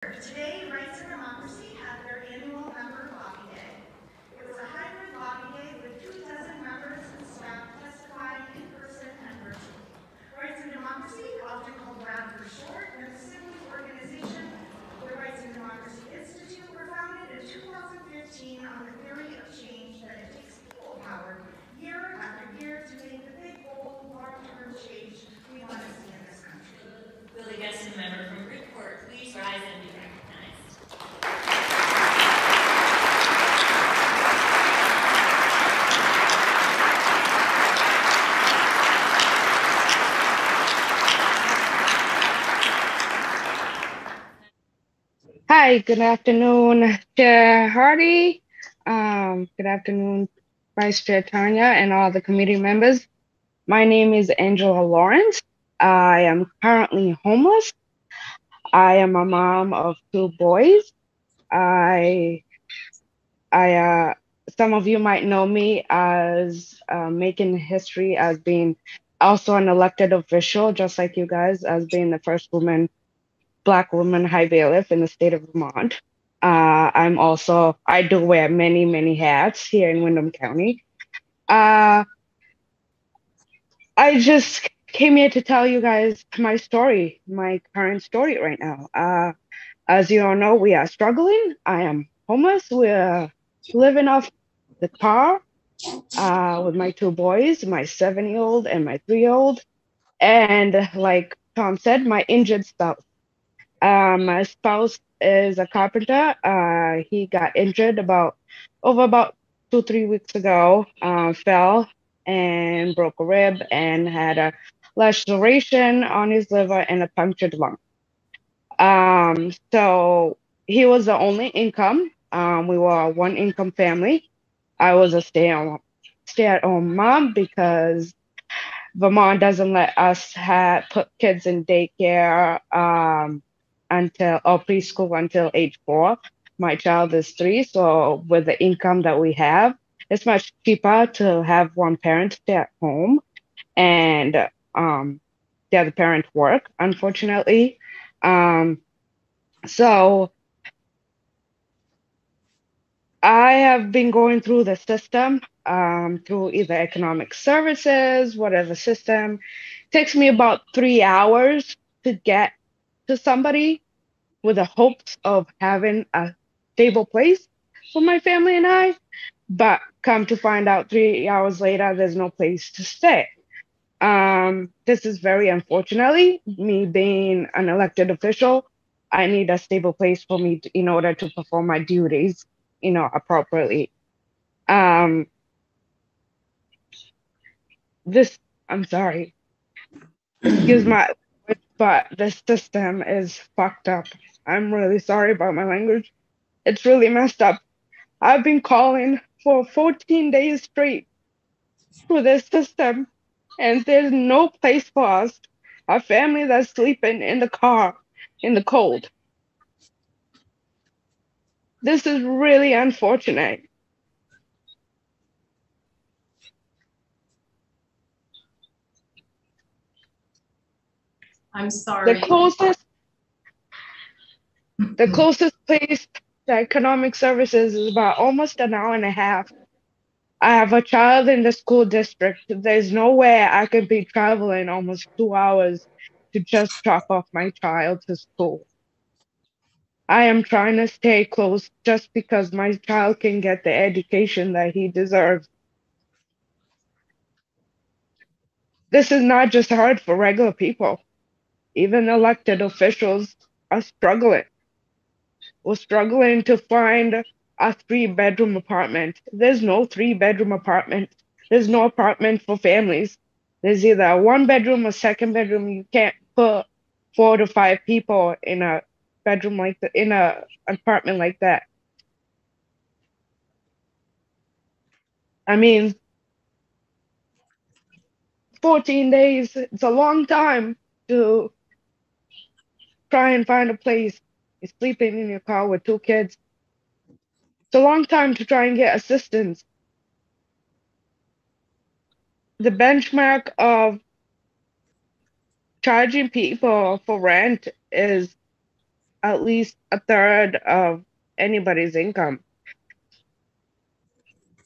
Today, Rights and Democracy had their annual member lobby day. It was a hybrid lobby day with 24 members and staff testifying in person and virtually. Rights and Democracy, often called RAD for short, and the sibling organization, the Rights and Democracy Institute, were founded in 2015 on the theory of change that it takes people power year after year to make the big, bold, long-term change we want to see in this country. Will the guest and member from Bridgeport please rise and be recognized? Hi, good afternoon, Chair Hardy. Good afternoon, Vice Chair Tanya, and all the committee members. My name is Angela Lawrence. I am currently homeless. I am a mom of 2 boys. Some of you might know me as making history as being also an elected official, just like you guys, as being the first Black woman high bailiff in the state of Vermont. I do wear many, many hats here in Windham County. I just came here to tell you guys my story, my current story right now. As you all know, we are struggling. I am homeless. We're living off the car with my 2 boys, my 7-year-old and my 3-year-old. And like Tom said, my injured spouse. My spouse is a carpenter. He got injured about 2-3 weeks ago. Fell and broke a rib and had a laceration on his liver and a punctured lung. So he was the only income. We were a 1-income family. I was a stay-at-home mom because Vermont doesn't let us put kids in daycare or preschool until age 4. My child is 3, so with the income that we have, it's much cheaper to have one parent stay at home and the other parent work, unfortunately. So I have been going through the system, through either economic services, whatever system. It takes me about 3 hours to get to somebody with the hopes of having a stable place for my family and I. But come to find out 3 hours later, there's no place to stay. This is very unfortunately, me being an elected official, I need a stable place for me in order to perform my duties, appropriately. I'm sorry, excuse my, but this system is fucked up. I'm really sorry about my language. It's really messed up. I've been calling for 14 days straight for this system, and there's no place for us. A family that's sleeping in the car in the cold. This is really unfortunate. I'm sorry. The closest place to economic services is about almost an hour and a half. I have a child in the school district. There's nowhere I could be traveling almost 2 hours to just drop off my child to school. I am trying to stay close just because my child can get the education that he deserves. This is not just hard for regular people. Even elected officials are struggling. We're struggling to find a 3-bedroom apartment. There's no 3-bedroom apartment. There's no apartment for families. There's either a 1-bedroom or 2nd bedroom. You can't put 4 to 5 people in a bedroom in a apartment like that. I mean, 14 days, it's a long time to try and find a place. You're sleeping in your car with 2 kids. It's a long time to try and get assistance. The benchmark of charging people for rent is at least a third of anybody's income.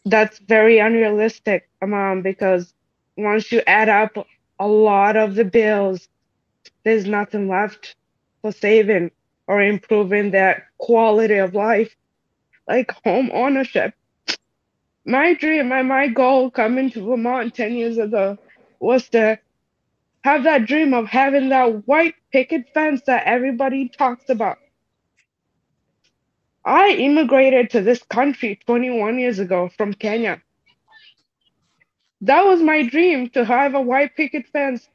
That's very unrealistic, because once you add up a lot of the bills, there's nothing left for saving or improving their quality of life, like home ownership. My dream and my goal coming to Vermont 10 years ago was to have that dream of having that white picket fence that everybody talks about. I immigrated to this country 21 years ago from Kenya. That was my dream, to have a white picket fence,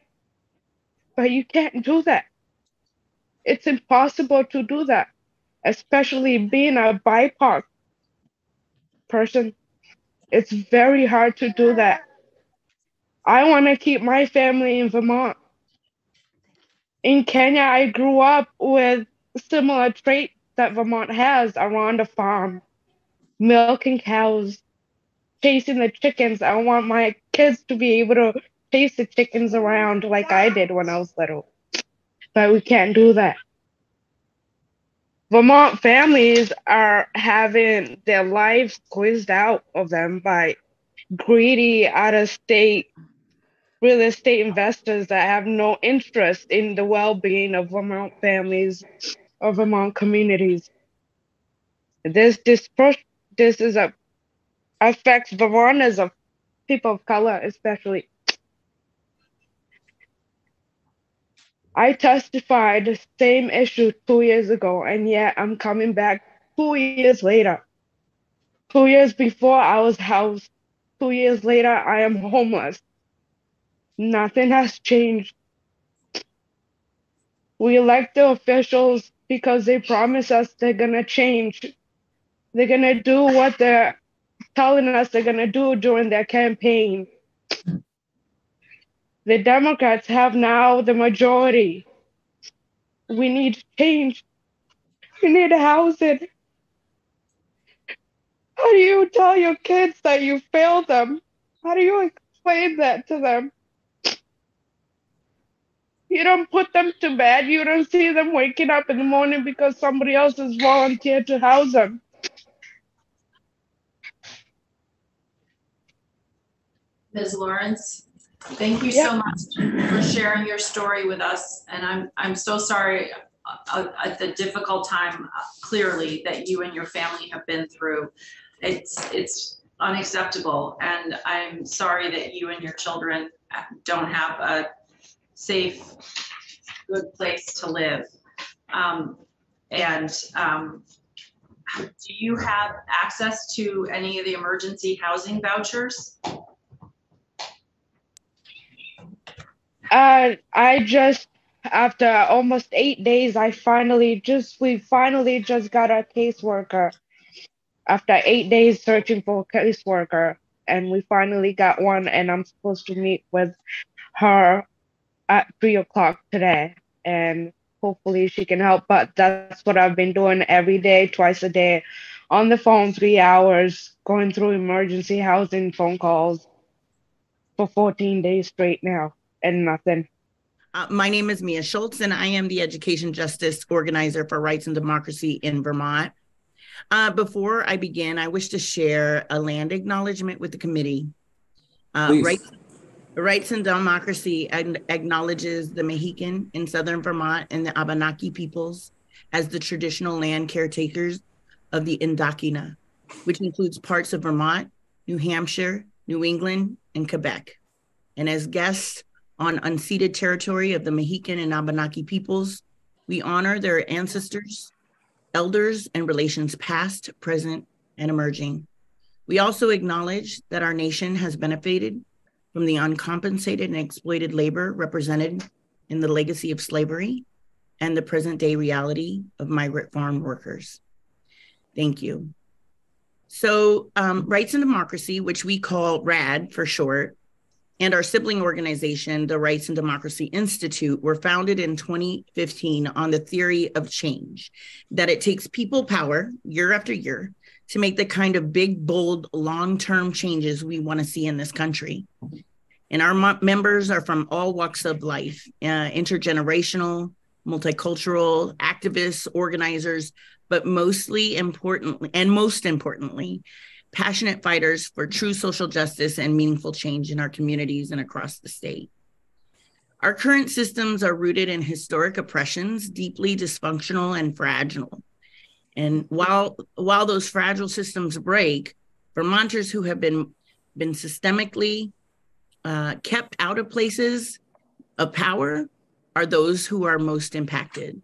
but you can't do that. It's impossible to do that, especially being a BIPOC person. It's very hard to do that. I want to keep my family in Vermont. In Kenya, I grew up with similar traits that Vermont has around a farm, milking cows, chasing the chickens. I want my kids to be able to chase the chickens around like I did when I was little. But we can't do that. Vermont families are having their lives squeezed out of them by greedy out of state real estate investors that have no interest in the well being of Vermont families or Vermont communities. This is a affects Vermonters of people of color especially. I testified the same issue 2 years ago, and yet I'm coming back 2 years later. 2 years before I was housed. 2 years later, I am homeless. Nothing has changed. We elect the officials because they promise us they're gonna change. They're gonna do what they're telling us they're gonna do during their campaign. The Democrats have now the majority. We need change. We need housing. How do you tell your kids that you failed them? How do you explain that to them? You don't put them to bed. You don't see them waking up in the morning because somebody else has volunteered to house them. Ms. Lawrence, thank you Yep. so much for sharing your story with us. And I'm so sorry at the difficult time, clearly, that you and your family have been through. It's unacceptable. And I'm sorry that you and your children don't have a safe, good place to live. Do you have access to any of the emergency housing vouchers? I just, after almost 8 days, we finally just got a caseworker. After 8 days searching for a caseworker, and we finally got one, and I'm supposed to meet with her at 3 o'clock today, and hopefully she can help. But that's what I've been doing every day, twice a day, on the phone, 3 hours, going through emergency housing phone calls for 14 days straight now, and nothing. My name is Mia Schultz, and I am the Education Justice Organizer for Rights and Democracy in Vermont. Before I begin, I wish to share a land acknowledgement with the committee. Rights and Democracy acknowledges the Mohican in Southern Vermont and the Abenaki peoples as the traditional land caretakers of the Indokina, which includes parts of Vermont, New Hampshire, New England, and Quebec. And as guests on unceded territory of the Mohican and Abenaki peoples, we honor their ancestors, elders, and relations past, present, and emerging. We also acknowledge that our nation has benefited from the uncompensated and exploited labor represented in the legacy of slavery and the present day reality of migrant farm workers. Thank you. So Rights and Democracy, which we call RAD for short, and our sibling organization, the Rights and Democracy Institute, were founded in 2015 on the theory of change, that it takes people power year after year to make the kind of big, bold, long-term changes we want to see in this country. And our members are from all walks of life, intergenerational, multicultural, activists, organizers, but most importantly, passionate fighters for true social justice and meaningful change in our communities and across the state. Our current systems are rooted in historic oppressions, deeply dysfunctional and fragile. And while those fragile systems break, Vermonters who have been systemically kept out of places of power are those who are most impacted.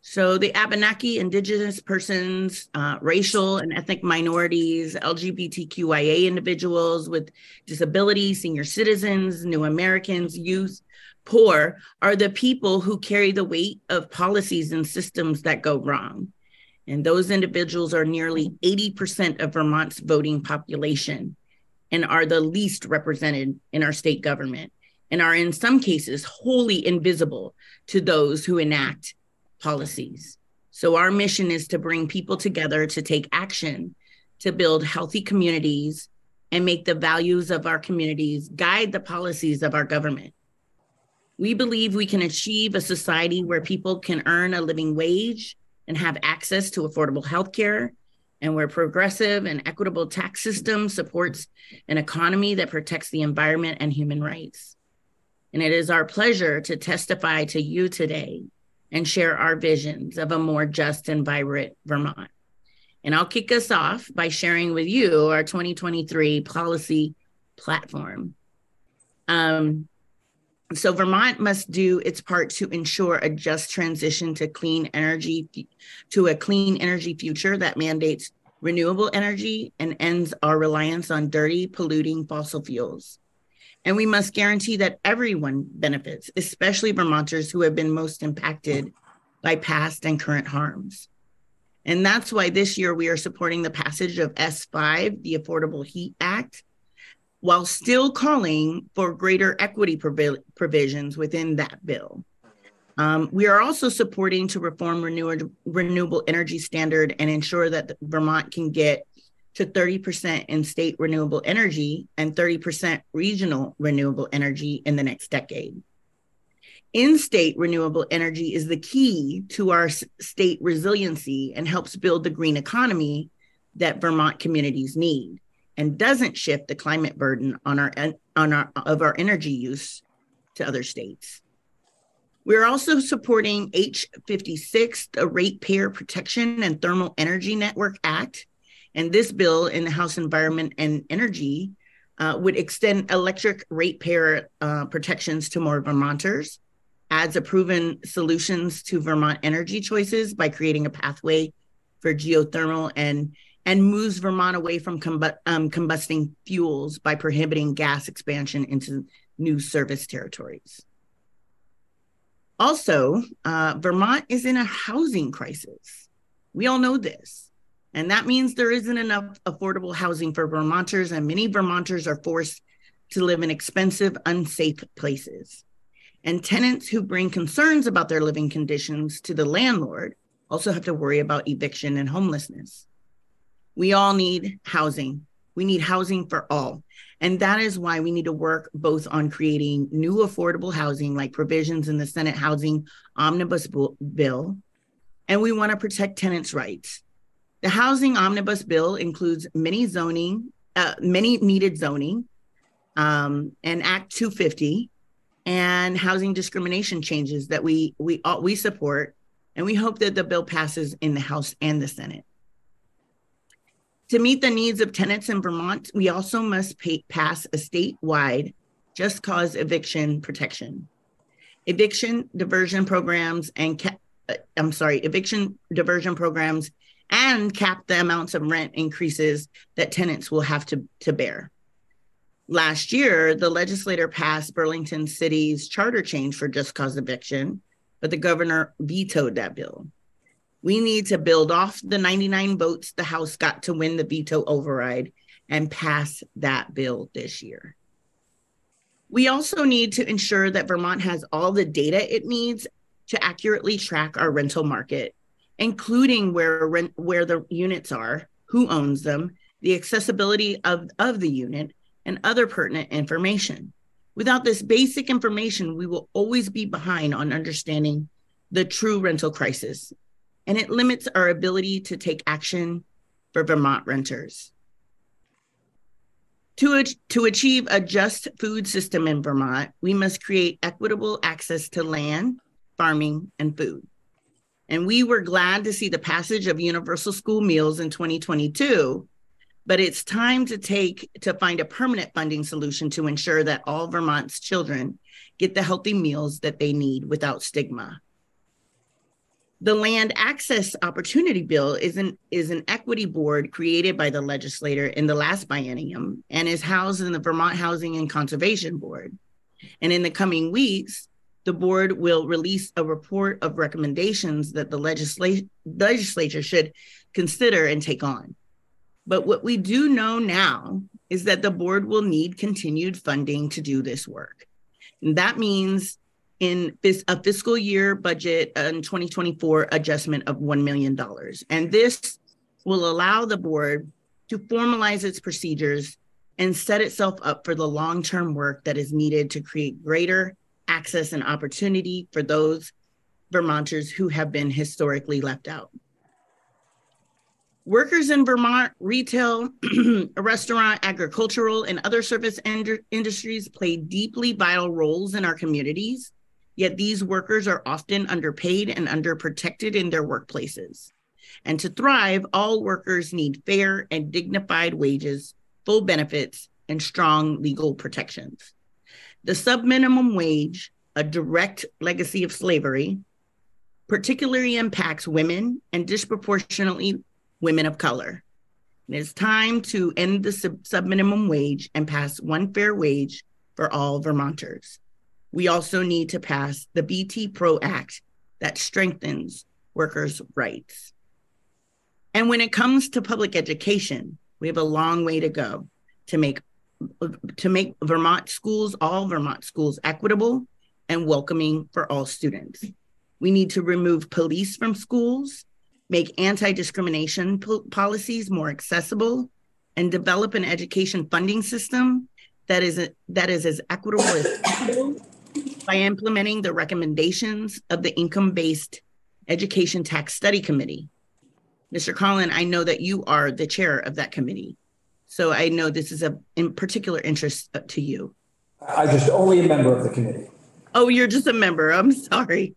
So the Abenaki, Indigenous persons, racial and ethnic minorities, LGBTQIA individuals with disabilities, senior citizens, new Americans, youth, poor are the people who carry the weight of policies and systems that go wrong. And those individuals are nearly 80% of Vermont's voting population and are the least represented in our state government and are in some cases wholly invisible to those who enact policies. So our mission is to bring people together to take action, to build healthy communities and make the values of our communities guide the policies of our government. We believe we can achieve a society where people can earn a living wage and have access to affordable healthcare, and where progressive and equitable tax system supports an economy that protects the environment and human rights. And it is our pleasure to testify to you today and share our visions of a more just and vibrant Vermont. And I'll kick us off by sharing with you our 2023 policy platform. So Vermont must do its part to ensure a just transition to a clean energy future that mandates renewable energy and ends our reliance on dirty, polluting fossil fuels. And we must guarantee that everyone benefits, especially Vermonters who have been most impacted by past and current harms. And that's why this year we are supporting the passage of S5, the Affordable Heat Act, while still calling for greater equity provisions within that bill. We are also supporting to reform renewable energy standard and ensure that Vermont can get to 30% in state renewable energy and 30% regional renewable energy in the next decade. In-state renewable energy is the key to our state resiliency and helps build the green economy that Vermont communities need, and doesn't shift the climate burden on our energy use to other states. We're also supporting H56, the Ratepayer Protection and Thermal Energy Network Act. And this bill in the House Environment and Energy would extend electric ratepayer protections to more Vermonters, adds a proven solutions to Vermont energy choices by creating a pathway for geothermal, and moves Vermont away from combusting fuels by prohibiting gas expansion into new service territories. Also, Vermont is in a housing crisis. We all know this. And that means there isn't enough affordable housing for Vermonters, and many Vermonters are forced to live in expensive, unsafe places. And tenants who bring concerns about their living conditions to the landlord also have to worry about eviction and homelessness. We all need housing. We need housing for all. And that is why we need to work both on creating new affordable housing, like provisions in the Senate Housing Omnibus Bill, and we want to protect tenants' rights. The Housing Omnibus Bill includes many needed zoning, and Act 250, and housing discrimination changes that we support, and we hope that the bill passes in the House and the Senate. To meet the needs of tenants in Vermont, we also must pass a statewide just cause eviction protection. Eviction diversion programs and cap the amounts of rent increases that tenants will have to bear. Last year, the legislature passed Burlington City's charter change for just cause eviction, but the governor vetoed that bill. We need to build off the 99 votes the House got to win the veto override and pass that bill this year. We also need to ensure that Vermont has all the data it needs to accurately track our rental market, including where the units are, who owns them, the accessibility of the unit, and other pertinent information. Without this basic information, we will always be behind on understanding the true rental crisis, and it limits our ability to take action for Vermont renters. To achieve a just food system in Vermont, we must create equitable access to land, farming, and food. And we were glad to see the passage of universal school meals in 2022, but it's time to find a permanent funding solution to ensure that all Vermont's children get the healthy meals that they need without stigma. The Land Access Opportunity Bill is an equity board created by the legislature in the last biennium and is housed in the Vermont Housing and Conservation Board. And in the coming weeks, the board will release a report of recommendations that the legislature should consider and take on. But what we do know now is that the board will need continued funding to do this work. And that means in a fiscal year budget in 2024 adjustment of $1 million. And this will allow the board to formalize its procedures and set itself up for the long-term work that is needed to create greater access and opportunity for those Vermonters who have been historically left out. Workers in Vermont, retail, restaurant, agricultural, and other service industries play deeply vital roles in our communities. Yet these workers are often underpaid and underprotected in their workplaces. And to thrive, all workers need fair and dignified wages, full benefits, and strong legal protections. The subminimum wage, a direct legacy of slavery, particularly impacts women and disproportionately women of color. It is time to end the subminimum wage and pass one fair wage for all Vermonters. We also need to pass the BT Pro Act that strengthens workers' rights. And when it comes to public education, we have a long way to go to make Vermont schools, all Vermont schools, equitable and welcoming for all students. We need to remove police from schools, make anti-discrimination policies more accessible, and develop an education funding system that is as equitable as possible by implementing the recommendations of the Income-Based Education Tax Study Committee. Mr. Collin, I know that you are the chair of that committee, so I know this is in particular interest to you. I'm just only a member of the committee. Oh, you're just a member. I'm sorry.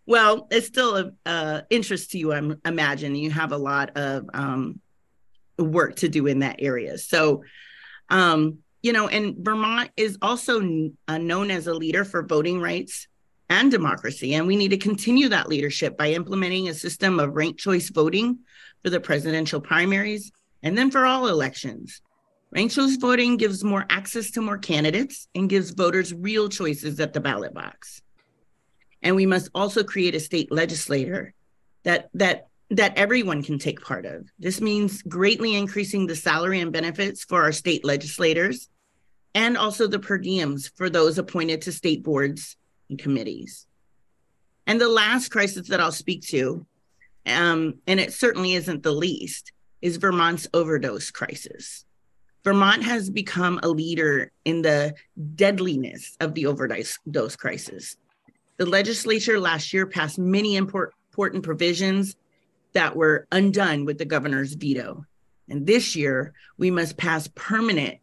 Well, it's still of interest to you, I imagine. You have a lot of work to do in that area. So, and Vermont is also known as a leader for voting rights and democracy. And we need to continue that leadership by implementing a system of ranked choice voting for the presidential primaries and then for all elections. Ranked choice voting gives more access to more candidates and gives voters real choices at the ballot box. And we must also create a state legislature that everyone can take part of. This means greatly increasing the salary and benefits for our state legislators and also the per diems for those appointed to state boards and committees. And the last crisis that I'll speak to, and it certainly isn't the least, is Vermont's overdose crisis. Vermont has become a leader in the deadliness of the overdose crisis. The legislature last year passed many important provisions that were undone with the governor's veto. And this year, we must pass permanent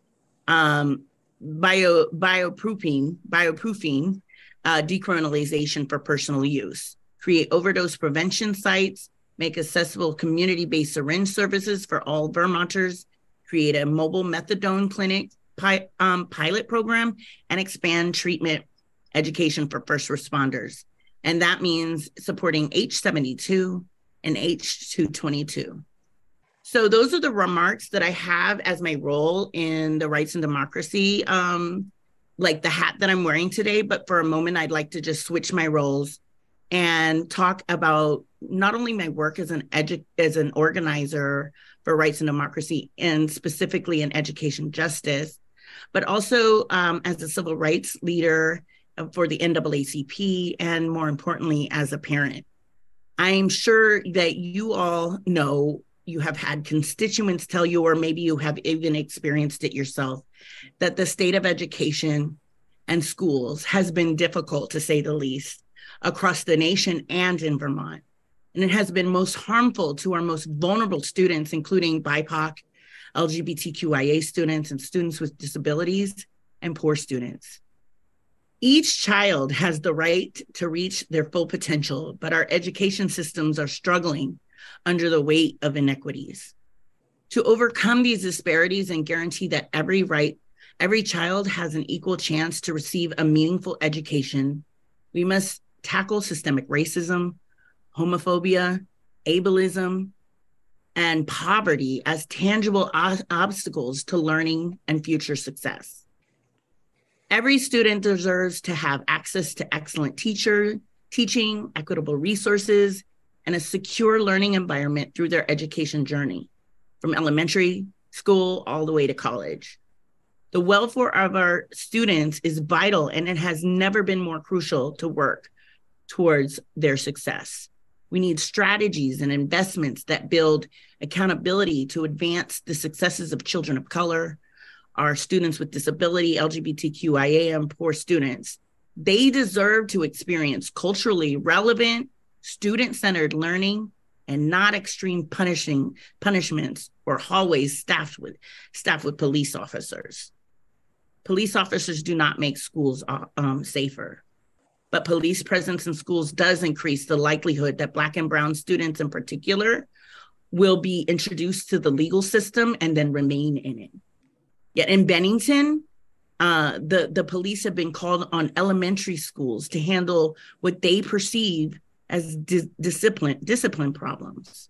bioproofing decriminalization for personal use, create overdose prevention sites, make accessible community-based syringe services for all Vermonters, create a mobile methadone clinic pilot program, and expand treatment education for first responders. And that means supporting H72 and H222. So those are the remarks that I have as my role in the rights and democracy, like the hat that I'm wearing today. But for a moment, I'd like to just switch my roles and talk about not only my work as an organizer for rights and democracy, and specifically in education justice, but also as a civil rights leader for the NAACP, and more importantly, as a parent. I'm sure that you all know, you have had constituents tell you, or maybe you have even experienced it yourself, that the state of education and schools has been difficult, to say the least, across the nation and in Vermont. And it has been most harmful to our most vulnerable students, including BIPOC, LGBTQIA students, and students with disabilities, and poor students. Each child has the right to reach their full potential, but our education systems are struggling under the weight of inequities. To overcome these disparities and guarantee that every child has an equal chance to receive a meaningful education, we must tackle systemic racism, homophobia, ableism, and poverty as tangible obstacles to learning and future success. Every student deserves to have access to excellent teaching, equitable resources, and a secure learning environment through their education journey, from elementary school all the way to college. The welfare of our students is vital, and it has never been more crucial to work towards their success. We need strategies and investments that build accountability to advance the successes of children of color, our students with disability, LGBTQIA, and poor students. They deserve to experience culturally relevant, student-centered learning and not extreme punishments or hallways staffed with police officers. Police officers do not make schools safer, but police presence in schools does increase the likelihood that Black and Brown students in particular will be introduced to the legal system and then remain in it. Yet in Bennington, the police have been called on elementary schools to handle what they perceive as discipline problems.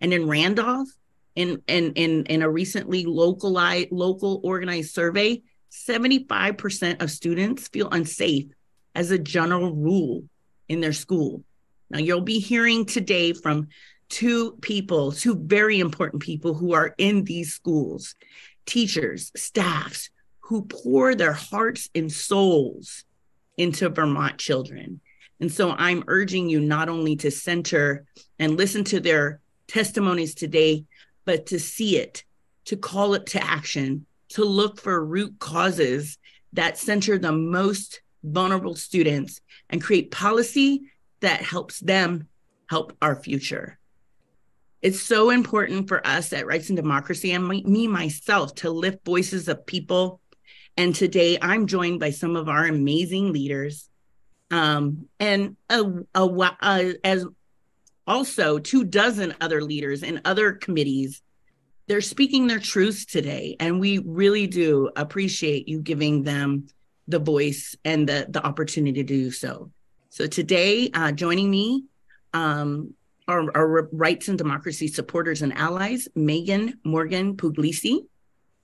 And in Randolph, in a recently local organized survey, 75% of students feel unsafe as a general rule in their school. Now, you'll be hearing today from two very important people who are in these schools, teachers, staffs, who pour their hearts and souls into Vermont children. And so I'm urging you not only to center and listen to their testimonies today, but to see it, to call it to action, to look for root causes that center the most vulnerable students and create policy that helps them help our future. It's so important for us at Rights and Democracy and me myself to lift voices of people. And today I'm joined by some of our amazing leaders and as also 24 other leaders in other committees. They're speaking their truths today, and we really do appreciate you giving them the voice and the opportunity to do so. So today, joining me are Rights and Democracy supporters and allies, Megan Morgan Puglisi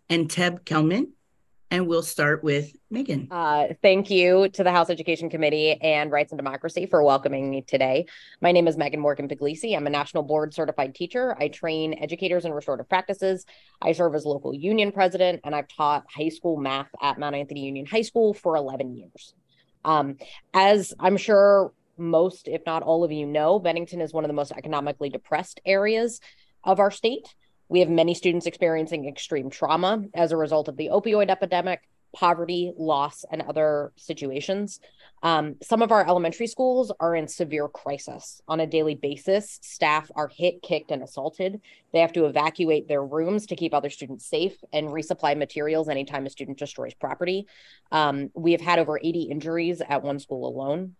and Teb Kelman. And we'll start with Megan. Thank you to the House Education Committee and Rights and Democracy for welcoming me today. My name is Megan Morgan Puglisi. I'm a national board certified teacher. I train educators in restorative practices. I serve as local union president, and I've taught high school math at Mount Anthony Union High School for 11 years. As I'm sure most, if not all of you know, Bennington is one of the most economically depressed areas of our state. We have many students experiencing extreme trauma as a result of the opioid epidemic, poverty, loss, and other situations. Some of our elementary schools are in severe crisis. On a daily basis, staff are hit, kicked, and assaulted. They have to evacuate their rooms to keep other students safe and resupply materials anytime a student destroys property. We have had over 80 injuries at one school alone.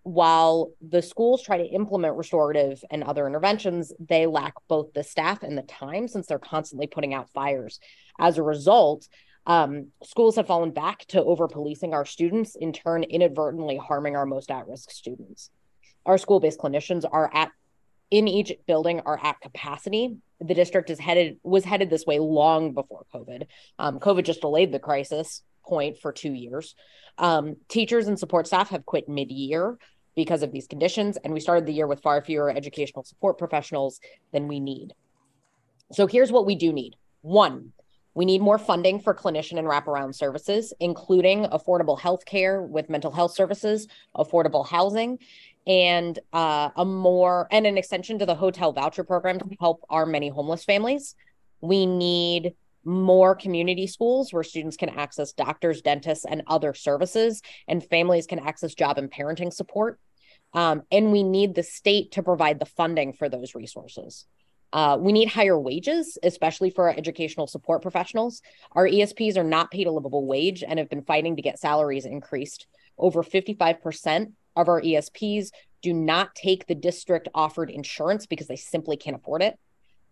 While the schools try to implement restorative and other interventions, they lack both the staff and the time since they're constantly putting out fires. As a result, schools have fallen back to over-policing our students, in turn inadvertently harming our most at-risk students. Our school-based clinicians in each building are at capacity. The district was headed this way long before COVID. COVID just delayed the crisis point for 2 years. Teachers and support staff have quit mid-year because of these conditions, and we started the year with far fewer educational support professionals than we need. So here's what we do need. 1, we need more funding for clinician and wraparound services, including affordable health care with mental health services, affordable housing, and an extension to the hotel voucher program to help our many homeless families. We need more community schools where students can access doctors, dentists, and other services, and families can access job and parenting support. And we need the state to provide the funding for those resources. We need higher wages, especially for our educational support professionals. Our ESPs are not paid a livable wage and have been fighting to get salaries increased. Over 55% of our ESPs do not take the district offered insurance because they simply can't afford it.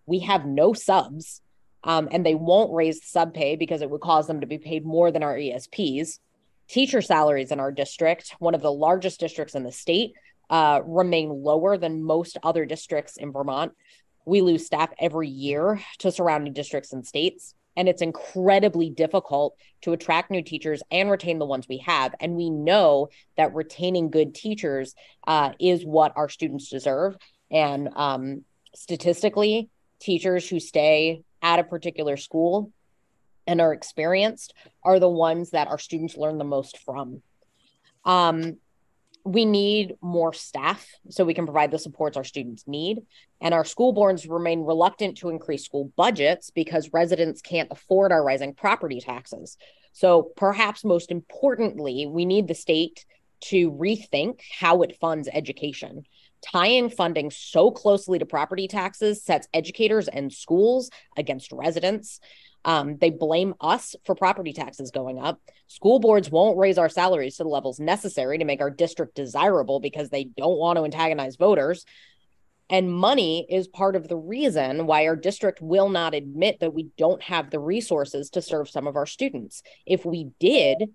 We have no subs, and they won't raise the sub pay because it would cause them to be paid more than our ESPs. Teacher salaries in our district, one of the largest districts in the state, remain lower than most other districts in Vermont. We lose staff every year to surrounding districts and states, and it's incredibly difficult to attract new teachers and retain the ones we have. And we know that retaining good teachers is what our students deserve. And statistically, teachers who stay at a particular school and are experienced are the ones that our students learn the most from. We need more staff so we can provide the supports our students need. And our school boards remain reluctant to increase school budgets because residents can't afford our rising property taxes. So perhaps most importantly, we need the state to rethink how it funds education. Tying funding so closely to property taxes sets educators and schools against residents. They blame us for property taxes going up. School boards won't raise our salaries to the levels necessary to make our district desirable because they don't want to antagonize voters. And money is part of the reason why our district will not admit that we don't have the resources to serve some of our students. If we did,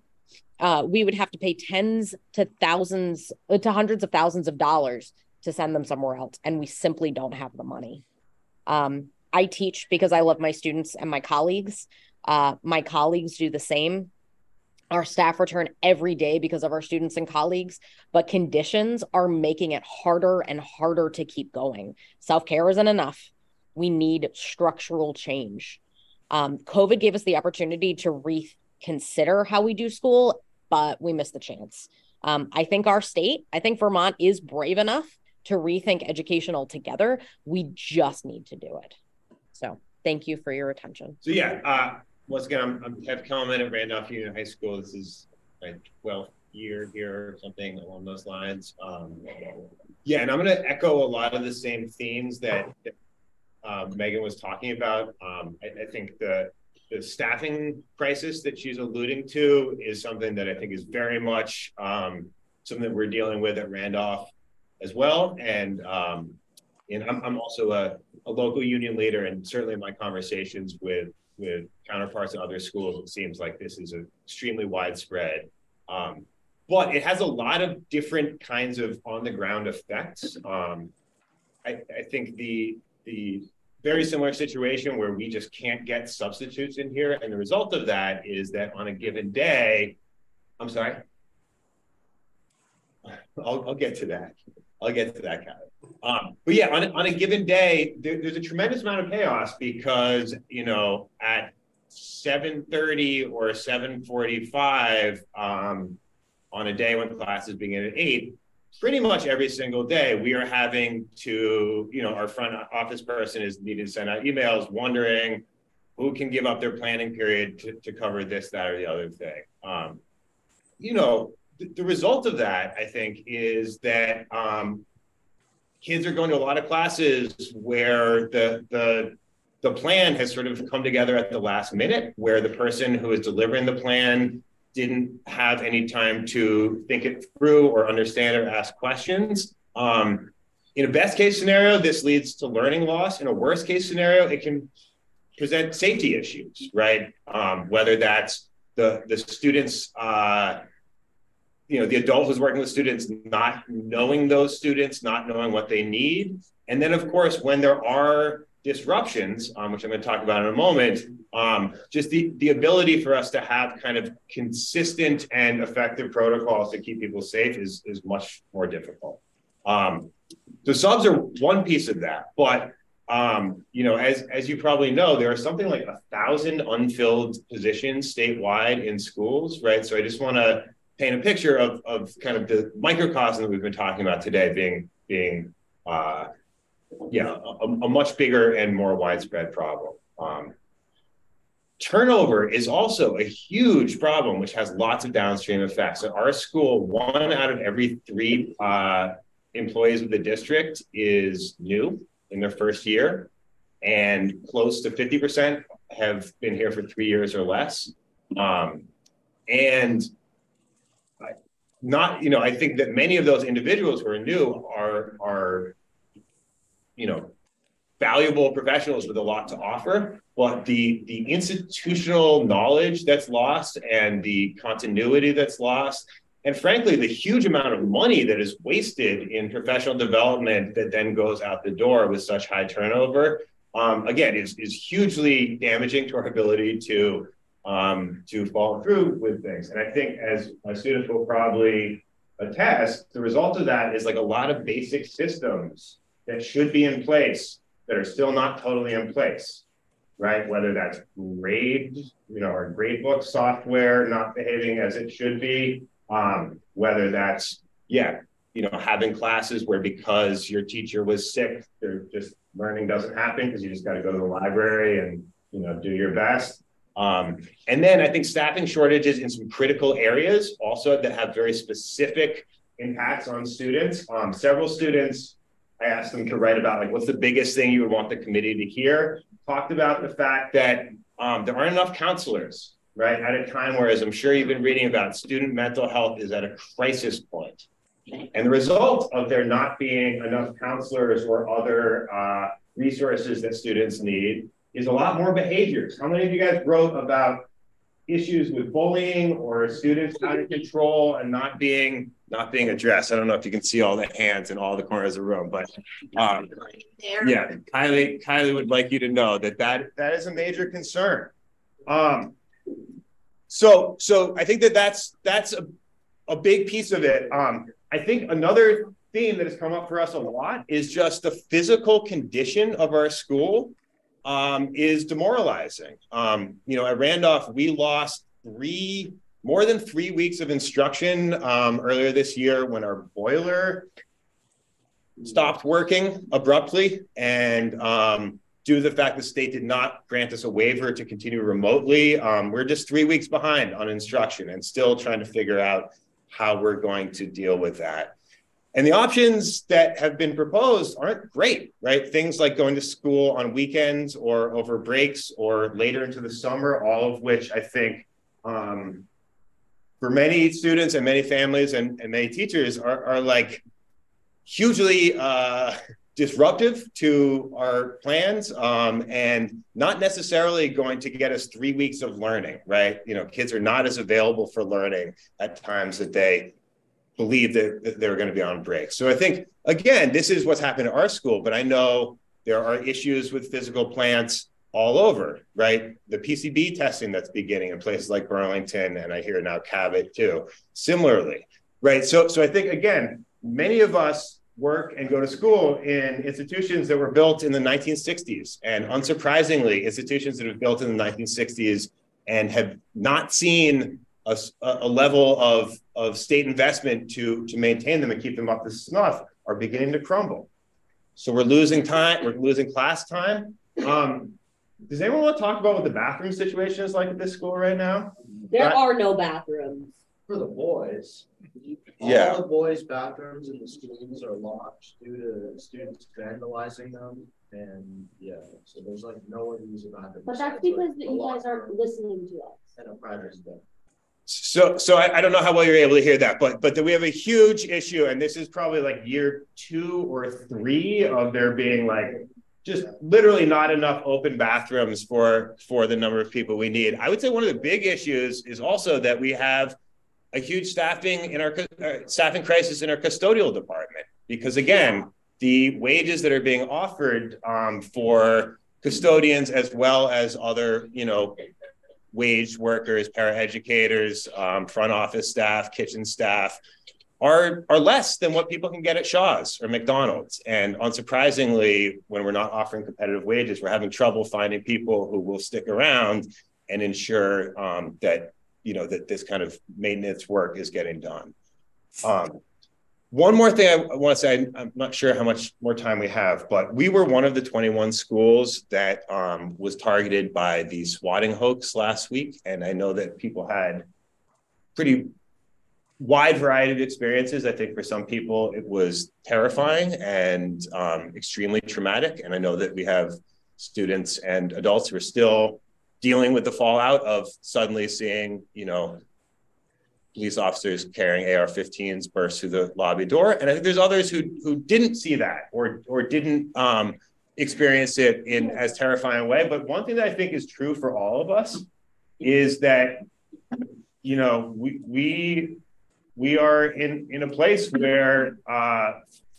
we would have to pay tens to thousands to hundreds of thousands of dollars to send them somewhere else. And we simply don't have the money. I teach because I love my students and my colleagues. My colleagues do the same. Our staff return every day because of our students and colleagues, but conditions are making it harder and harder to keep going. Self-care isn't enough. We need structural change. COVID gave us the opportunity to reconsider how we do school, but we missed the chance. I think Vermont is brave enough to rethink education altogether. We just need to do it. So thank you for your attention. So once again, I've come in at Randolph Union High School. This is my 12th year here or something along those lines. And I'm going to echo a lot of the same themes that Megan was talking about. I think the staffing crisis that she's alluding to is something that I think is very much something that we're dealing with at Randolph as well. And I'm also a local union leader, and certainly in my conversations with counterparts in other schools, it seems like this is extremely widespread. But it has a lot of different kinds of on-the-ground effects. I think the very similar situation where we just can't get substitutes in here, and the result of that is that on a given day, I'm sorry. I'll get to that. Kevin. But yeah, on a given day, there's a tremendous amount of chaos because, at 7:30 or 7:45 on a day when classes begin at 8, pretty much every single day, we are having to, our front office person is needing to send out emails wondering who can give up their planning period to cover this, that, or the other thing. The result of that, I think, is that kids are going to a lot of classes where the plan has sort of come together at the last minute, where the person who is delivering the plan didn't have any time to think it through or understand or ask questions. In a best case scenario, this leads to learning loss. In a worst case scenario, it can present safety issues, right? Whether that's the students, the adult who's working with students not knowing those students, not knowing what they need. And then, of course, when there are disruptions, which I'm going to talk about in a moment, just the ability for us to have kind of consistent and effective protocols to keep people safe is much more difficult. The subs are one piece of that, but as you probably know, there are something like 1,000 unfilled positions statewide in schools, right? So I just want to paint a picture of kind of the microcosm that we've been talking about today being a much bigger and more widespread problem. Turnover is also a huge problem, which has lots of downstream effects. At our school, 1 out of every 3 employees of the district is new in their first year, and close to 50% have been here for 3 years or less. And not, I think that many of those individuals who are new are valuable professionals with a lot to offer, but the institutional knowledge that's lost and the continuity that's lost, and frankly, the huge amount of money that is wasted in professional development that then goes out the door with such high turnover, again, is hugely damaging to our ability to follow through with things. And I think, as my students will probably attest, the result of that is like a lot of basic systems that should be in place that are still not totally in place, right? Whether that's our grade book software not behaving as it should be, whether that's, having classes where because your teacher was sick, learning doesn't happen because you just got to go to the library and, do your best. And then I think staffing shortages in some critical areas also that have very specific impacts on students. Several students, I asked them to write about what's the biggest thing you would want the committee to hear. Talked about the fact that there aren't enough counselors, right? At a time where, as I'm sure you've been reading about, student mental health is at a crisis point. And the result of there not being enough counselors or other resources that students need is a lot more behaviors. How many of you guys wrote about issues with bullying or students out of control and not being addressed? I don't know if you can see all the hands in all the corners of the room, but Kylie would like you to know that is a major concern. So I think that's a big piece of it. I think another theme that has come up for us a lot is just the physical condition of our school is demoralizing. At Randolph, we lost more than 3 weeks of instruction earlier this year when our boiler stopped working abruptly, and due to the fact the state did not grant us a waiver to continue remotely, we're just 3 weeks behind on instruction and still trying to figure out how we're going to deal with that. And the options that have been proposed aren't great, right? Things like going to school on weekends or over breaks or later into the summer, all of which I think for many students and many families and many teachers are like hugely disruptive to our plans and not necessarily going to get us 3 weeks of learning, right? Kids are not as available for learning at times that they believe that they're going to be on break. So I think, again, this is what's happened at our school, but I know there are issues with physical plants all over, right? The PCB testing that's beginning in places like Burlington, and I hear now Cabot too, similarly, right? So I think, again, many of us work and go to school in institutions that were built in the 1960s, and unsurprisingly, institutions that have built in the 1960s and have not seen a level of state investment to maintain them and keep them up to snuff are beginning to crumble. So we're losing time, we're losing class time. Does anyone want to talk about what the bathroom situation is like at this school right now? There are no bathrooms. For the boys. Yeah. All the boys' bathrooms in the schools are locked due to students vandalizing them. And so there's no one to use a bathroom. But that's because you guys aren't listening to us. And a project's done. So I don't know how well you're able to hear that, but we have a huge issue, and this is probably year 2 or 3 of there being just literally not enough open bathrooms for the number of people we need. I would say one of the big issues is also that we have a huge staffing crisis in our custodial department, because again, the wages that are being offered for custodians as well as other, wage workers, paraeducators, front office staff, kitchen staff are less than what people can get at Shaw's or McDonald's. And unsurprisingly, when we're not offering competitive wages, we're having trouble finding people who will stick around and ensure that, that this kind of maintenance work is getting done. One more thing I want to say, I'm not sure how much more time we have, but we were one of the 21 schools that was targeted by the swatting hoax last week. And I know that people had pretty wide variety of experiences. I think for some people it was terrifying and extremely traumatic. And I know that we have students and adults who are still dealing with the fallout of suddenly seeing, police officers carrying AR-15s burst through the lobby door. And I think there's others who didn't see that or didn't experience it in as terrifying a way. But one thing that I think is true for all of us is that, we are in a place where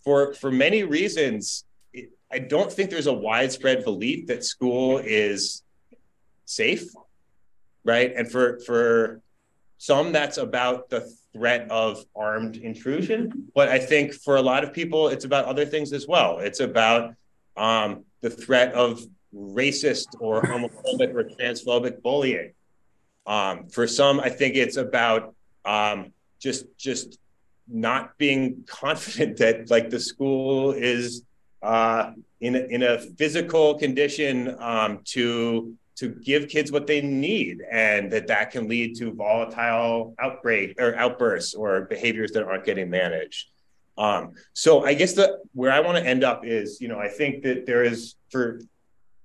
for many reasons, I don't think there's a widespread belief that school is safe, right? And for some, that's about the threat of armed intrusion. But I think for a lot of people, it's about other things as well. It's about the threat of racist or homophobic or transphobic bullying. For some, I think it's about just not being confident that like the school is in a physical condition to give kids what they need, and that can lead to volatile outbursts or behaviors that aren't getting managed. So I guess where I want to end up is, I think that there is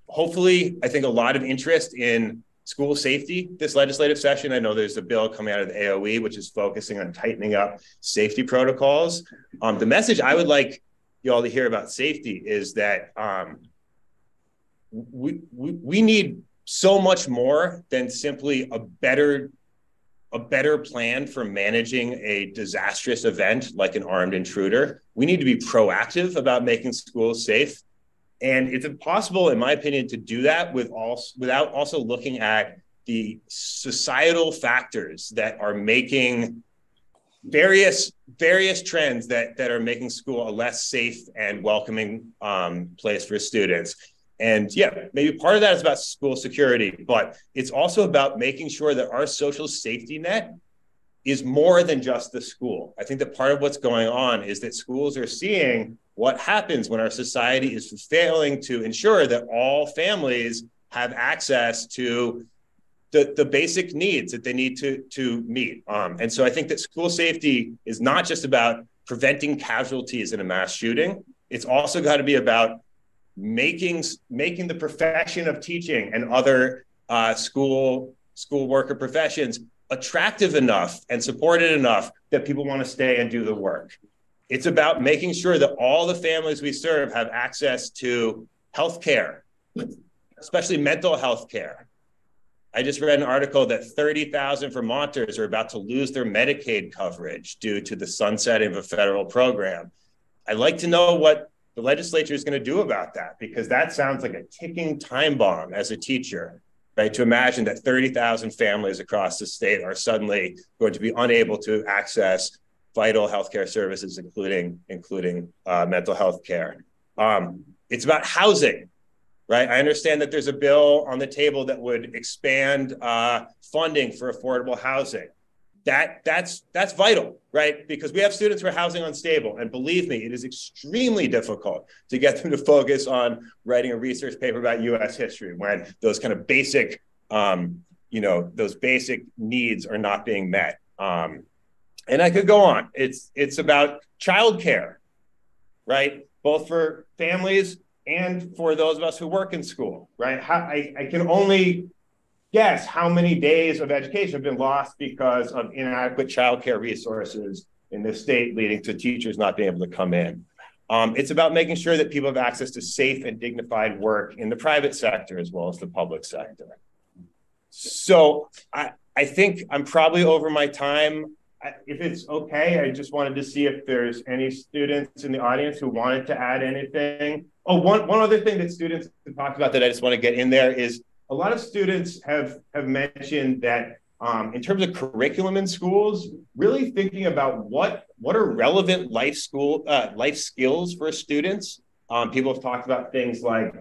hopefully, I think a lot of interest in school safety this legislative session. I know there's a bill coming out of the AOE, which is focusing on tightening up safety protocols. The message I would like you all to hear about safety is that we need so much more than simply a better plan for managing a disastrous event like an armed intruder. We need to be proactive about making schools safe. And it's impossible, in my opinion, to do that without also looking at the societal factors that are making various trends that are making school a less safe and welcoming place for students. And yeah, maybe part of that is about school security, but it's also about making sure that our social safety net is more than just the school. I think that part of what's going on is that schools are seeing what happens when our society is failing to ensure that all families have access to the basic needs that they need to meet. And so I think that school safety is not just about preventing casualties in a mass shooting. It's also got to be about making the profession of teaching and other school worker professions attractive enough and supported enough that people want to stay and do the work. It's about making sure that all the families we serve have access to healthcare, especially mental health care. I just read an article that 30,000 Vermonters are about to lose their Medicaid coverage due to the sunsetting of a federal program. I'd like to know what the legislature is going to do about that, because that sounds like a ticking time bomb as a teacher, right? To imagine that 30,000 families across the state are suddenly going to be unable to access vital healthcare services, including mental health care. It's about housing, right? I understand that there's a bill on the table that would expand funding for affordable housing. That's vital, right? Because we have students who are housing unstable, and believe me, it is extremely difficult to get them to focus on writing a research paper about U.S. history when those kind of basic, those basic needs are not being met. And I could go on. It's about childcare, right? Both for families and for those of us who work in school, right? I can only guess how many days of education have been lost because of inadequate childcare resources in this state, leading to teachers not being able to come in. It's about making sure that people have access to safe and dignified work in the private sector as well as the public sector. So I think I'm probably over my time. If it's okay, I just wanted to see if there's any students in the audience who wanted to add anything. Oh, one other thing that students have talked about that I just want to get in there is a lot of students have mentioned that in terms of curriculum in schools, really thinking about what are relevant life skills for students. People have talked about things like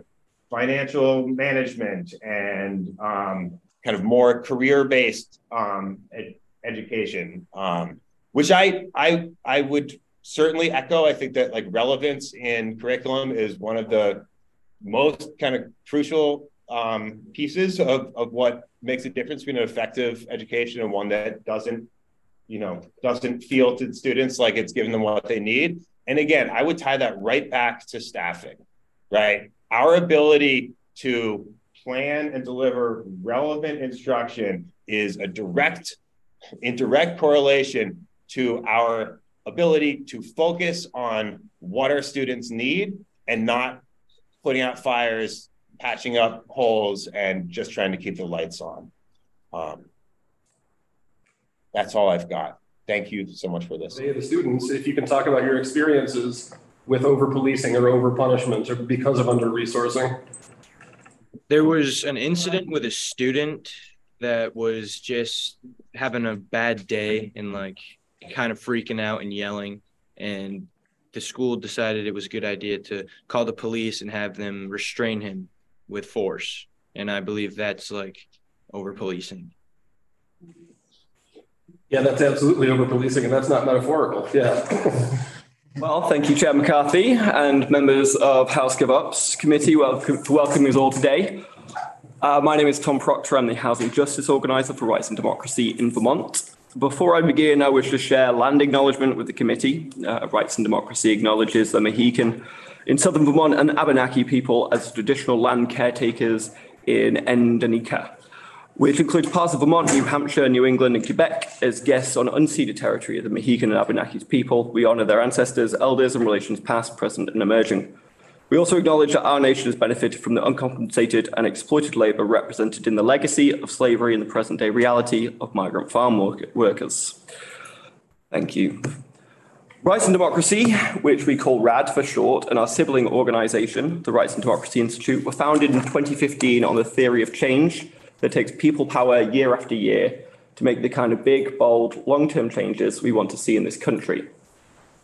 financial management and kind of more career-based education, which I would certainly echo. I think that like relevance in curriculum is one of the most kind of crucial pieces of what makes a difference between an effective education and one that doesn't feel to students like it's giving them what they need. And again, I would tie that right back to staffing, right? Our ability to plan and deliver relevant instruction is in direct correlation to our ability to focus on what our students need and not putting out fires, patching up holes, and just trying to keep the lights on. That's all I've got. Thank you so much for this. The students, if you can talk about your experiences with over-policing or over-punishment or because of under-resourcing. There was an incident with a student that was just having a bad day and like kind of freaking out and yelling, and the school decided it was a good idea to call the police and have them restrain him with force. And I believe that's like over-policing. Yeah, that's absolutely over-policing, and that's not metaphorical. Yeah. Well, thank you, Chair McCarthy, and members of House GovUps Committee for welcoming us all today. My name is Tom Proctor. I'm the Housing Justice Organiser for Rights and Democracy in Vermont. Before I begin, I wish to share land acknowledgement with the committee. Rights and Democracy acknowledges the Mohican in southern Vermont and Abenaki people as traditional land caretakers in Endanika, which includes parts of Vermont, New Hampshire, New England, and Quebec as guests on unceded territory of the Mohican and Abenaki people. We honour their ancestors, elders, and relations past, present, and emerging. We also acknowledge that our nation has benefited from the uncompensated and exploited labour represented in the legacy of slavery and the present-day reality of migrant farm workers. Thank you. Rights and Democracy, which we call RAD for short, and our sibling organisation, the Rights and Democracy Institute, were founded in 2015 on the theory of change that takes people power year after year to make the kind of big, bold, long-term changes we want to see in this country.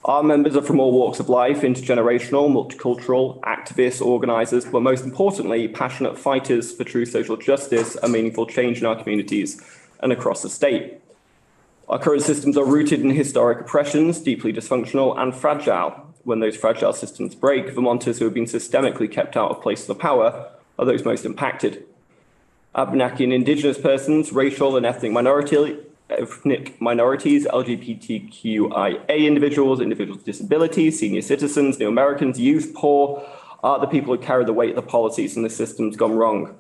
Our members are from all walks of life, intergenerational, multicultural, activists, organisers, but most importantly, passionate fighters for true social justice and meaningful change in our communities and across the state. Our current systems are rooted in historic oppressions, deeply dysfunctional and fragile. When those fragile systems break, Vermonters who have been systemically kept out of places of power are those most impacted. Abenaki and Indigenous persons, racial and ethnic minorities, LGBTQIA individuals, individuals with disabilities, senior citizens, new Americans, youth, poor, are the people who carry the weight of the policies and the system's gone wrong.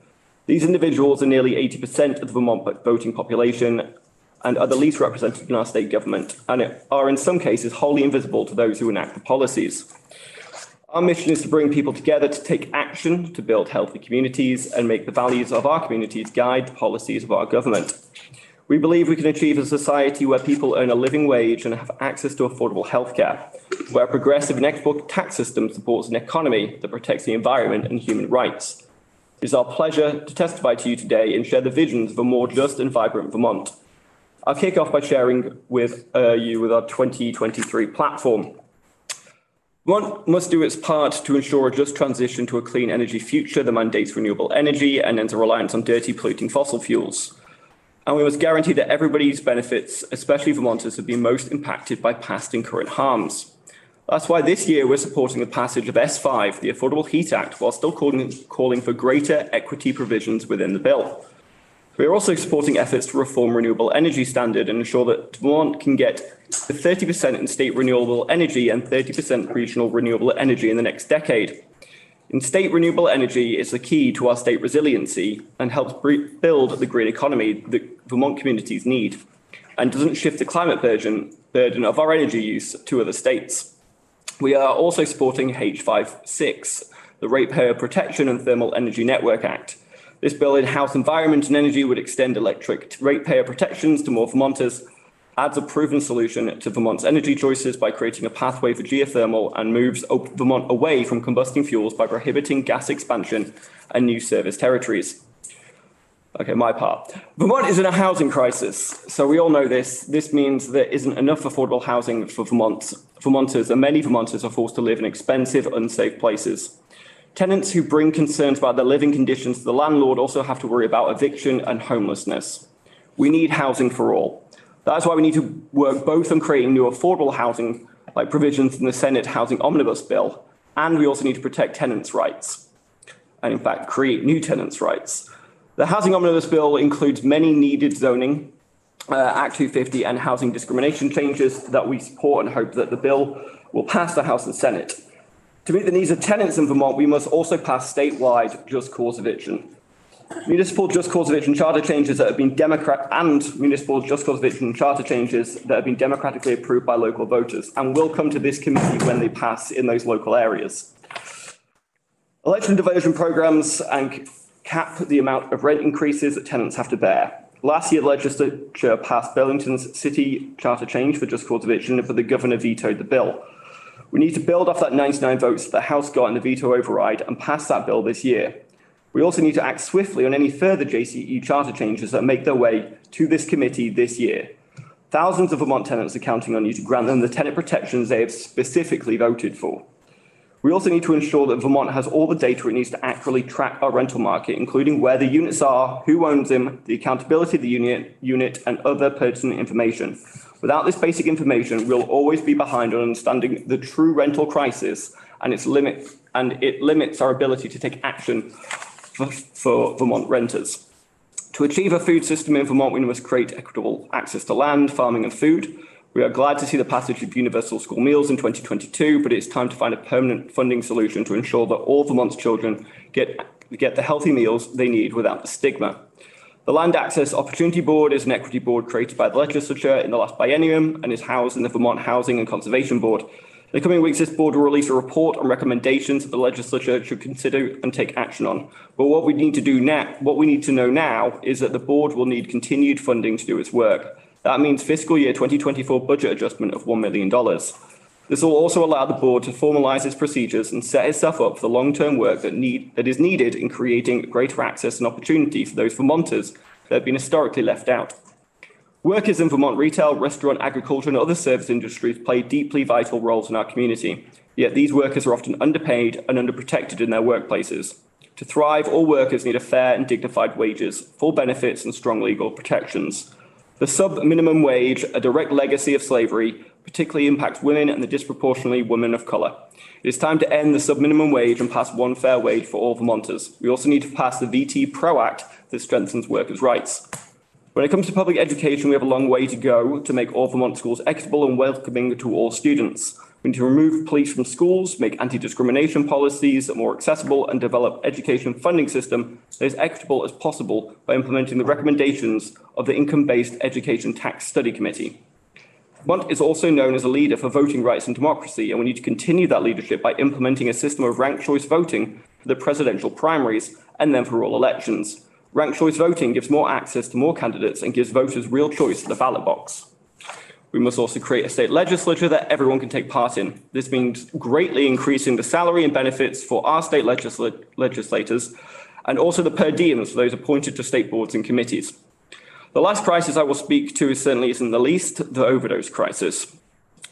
These individuals are nearly 80% of the Vermont voting population and are the least represented in our state government, and are in some cases wholly invisible to those who enact the policies. Our mission is to bring people together to take action, to build healthy communities, and make the values of our communities guide the policies of our government. We believe we can achieve a society where people earn a living wage and have access to affordable healthcare, where a progressive and equitable tax system supports an economy that protects the environment and human rights. It is our pleasure to testify to you today and share the visions of a more just and vibrant Vermont. I'll kick off by sharing with you with our 2023 platform. Vermont must do its part to ensure a just transition to a clean energy future that mandates renewable energy and ends a reliance on dirty, polluting fossil fuels. And we must guarantee that everybody's benefits, especially Vermonters, have been most impacted by past and current harms. That's why this year we're supporting the passage of S5, the Affordable Heat Act, while still calling for greater equity provisions within the bill. We are also supporting efforts to reform renewable energy standard and ensure that Vermont can get to 30% in state renewable energy and 30% regional renewable energy in the next decade. In state renewable energy is the key to our state resiliency and helps build the green economy that Vermont communities need, and doesn't shift the climate burden of our energy use to other states. We are also supporting H56, the Ratepayer Protection and Thermal Energy Network Act. This bill in House Environment and Energy would extend electric ratepayer protections to more Vermonters, adds a proven solution to Vermont's energy choices by creating a pathway for geothermal, and moves Vermont away from combusting fuels by prohibiting gas expansion and new service territories. Okay, my part. Vermont is in a housing crisis, so we all know this. This means there isn't enough affordable housing for Vermonters, and many Vermonters are forced to live in expensive, unsafe places. Tenants who bring concerns about their living conditions to the landlord also have to worry about eviction and homelessness. We need housing for all. That's why we need to work both on creating new affordable housing like provisions in the Senate Housing Omnibus Bill. And we also need to protect tenants' rights, and in fact, create new tenants' rights. The Housing Omnibus Bill includes many needed zoning, Act 250 and housing discrimination changes that we support and hope that the bill will pass the House and Senate. To meet the needs of tenants in Vermont, we must also pass statewide just cause eviction. Municipal just cause eviction charter changes that have been democratically approved by local voters and will come to this committee when they pass in those local areas. Election diversion programs and cap the amount of rent increases that tenants have to bear. Last year, the legislature passed Burlington's city charter change for just cause eviction, but the governor vetoed the bill. We need to build off that 99 votes that the House got in the veto override and pass that bill this year. We also need to act swiftly on any further JCE charter changes that make their way to this committee this year. Thousands of Vermont tenants are counting on you to grant them the tenant protections they have specifically voted for. We also need to ensure that Vermont has all the data it needs to accurately track our rental market, including where the units are, who owns them, the accountability of the unit, and other pertinent information. Without this basic information, we'll always be behind on understanding the true rental crisis and it limits our ability to take action for Vermont renters. To achieve a food system in Vermont, we must create equitable access to land, farming, and food. We are glad to see the passage of universal school meals in 2022, but it's time to find a permanent funding solution to ensure that all Vermont's children get the healthy meals they need without the stigma. The Land Access Opportunity Board is an equity board created by the legislature in the last biennium and is housed in the Vermont Housing and Conservation Board. In the coming weeks, this board will release a report on recommendations that the legislature should consider and take action on. But what we need to know now is that the board will need continued funding to do its work. That means fiscal year 2024 budget adjustment of $1 million. This will also allow the board to formalise its procedures and set itself up for the long-term work that is needed in creating greater access and opportunity for those Vermonters that have been historically left out. Workers in Vermont retail, restaurant, agriculture, and other service industries play deeply vital roles in our community. Yet these workers are often underpaid and underprotected in their workplaces. To thrive, all workers need a fair and dignified wages, full benefits, and strong legal protections. The sub-minimum wage, a direct legacy of slavery, particularly impacts women and the disproportionately women of colour. It is time to end the sub-minimum wage and pass one fair wage for all Vermonters. We also need to pass the VT Pro Act that strengthens workers' rights. When it comes to public education, we have a long way to go to make all Vermont schools equitable and welcoming to all students. We need to remove police from schools, make anti-discrimination policies more accessible, and develop education funding system that is equitable as possible by implementing the recommendations of the Income-Based Education Tax Study Committee. Vermont is also known as a leader for voting rights and democracy, and we need to continue that leadership by implementing a system of ranked choice voting for the presidential primaries and then for all elections. Ranked choice voting gives more access to more candidates and gives voters real choice at the ballot box. We must also create a state legislature that everyone can take part in. This means greatly increasing the salary and benefits for our state legislators and also the per diems for those appointed to state boards and committees. The last crisis I will speak to certainly isn't the least, the overdose crisis.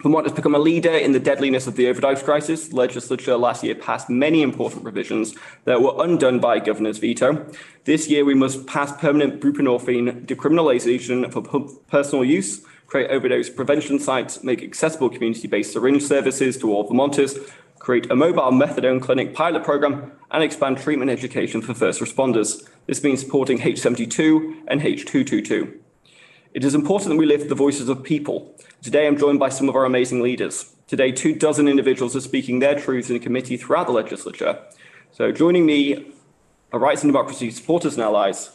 Vermont has become a leader in the deadliness of the overdose crisis. The legislature last year passed many important provisions that were undone by governor's veto. This year, we must pass permanent buprenorphine decriminalization for personal use, create overdose prevention sites, make accessible community-based syringe services to all Vermonters, create a mobile methadone clinic pilot program, and expand treatment education for first responders. This means supporting H72 and H222. It is important that we lift the voices of people. Today, I'm joined by some of our amazing leaders. Today, 24 individuals are speaking their truths in a committee throughout the legislature. So joining me are Rights and Democracy supporters and allies,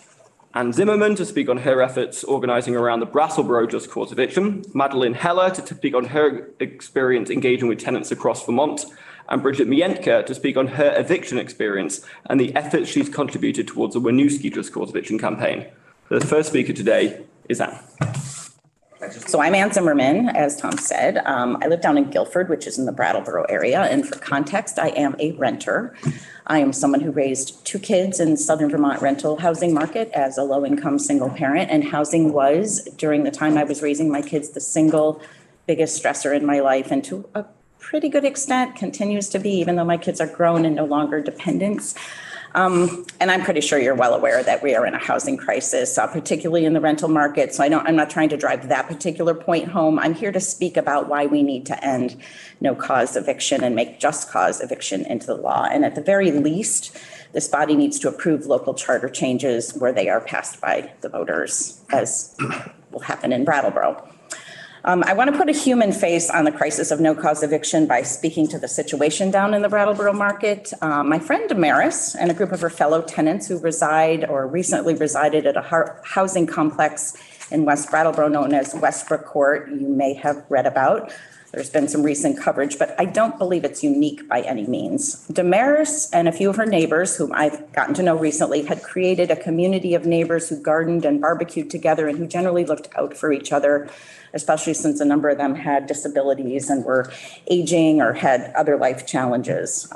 Ann Zimmerman to speak on her efforts organising around the Brattleboro Just Cause Eviction, Madeline Heller to speak on her experience engaging with tenants across Vermont, and Bridget Mientka to speak on her eviction experience and the efforts she's contributed towards the Winooski Just Cause Eviction campaign. The first speaker today is Ann. So I'm Ann Zimmerman, as Tom said. I live down in Guilford, which is in the Brattleboro area. And for context, I am a renter. I am someone who raised 2 kids in Southern Vermont rental housing market as a low-income single parent. And housing was, during the time I was raising my kids, the single biggest stressor in my life. And to a pretty good extent continues to be, even though my kids are grown and no longer dependents. And I'm pretty sure you're well aware that we are in a housing crisis, particularly in the rental market. So I'm not trying to drive that particular point home. I'm here to speak about why we need to end no cause eviction and make just cause eviction into the law. And at the very least, this body needs to approve local charter changes where they are passed by the voters, as will happen in Brattleboro. I want to put a human face on the crisis of no cause eviction by speaking to the situation down in the Brattleboro market. My friend Damaris and a group of her fellow tenants who reside or recently resided at a housing complex in West Brattleboro known as Westbrook Court, you may have read about. There's been some recent coverage, but I don't believe it's unique by any means. Damaris and a few of her neighbors, whom I've gotten to know recently, had created a community of neighbors who gardened and barbecued together and who generally looked out for each other, especially since a number of them had disabilities and were aging or had other life challenges.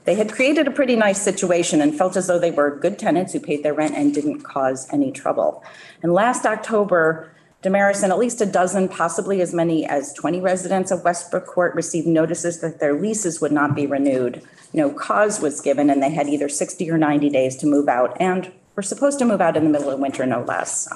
They had created a pretty nice situation and felt as though they were good tenants who paid their rent and didn't cause any trouble. And last October, Damaris and at least a dozen, possibly as many as 20 residents of Westbrook Court received notices that their leases would not be renewed. No cause was given, and they had either 60 or 90 days to move out, and were supposed to move out in the middle of winter, no less.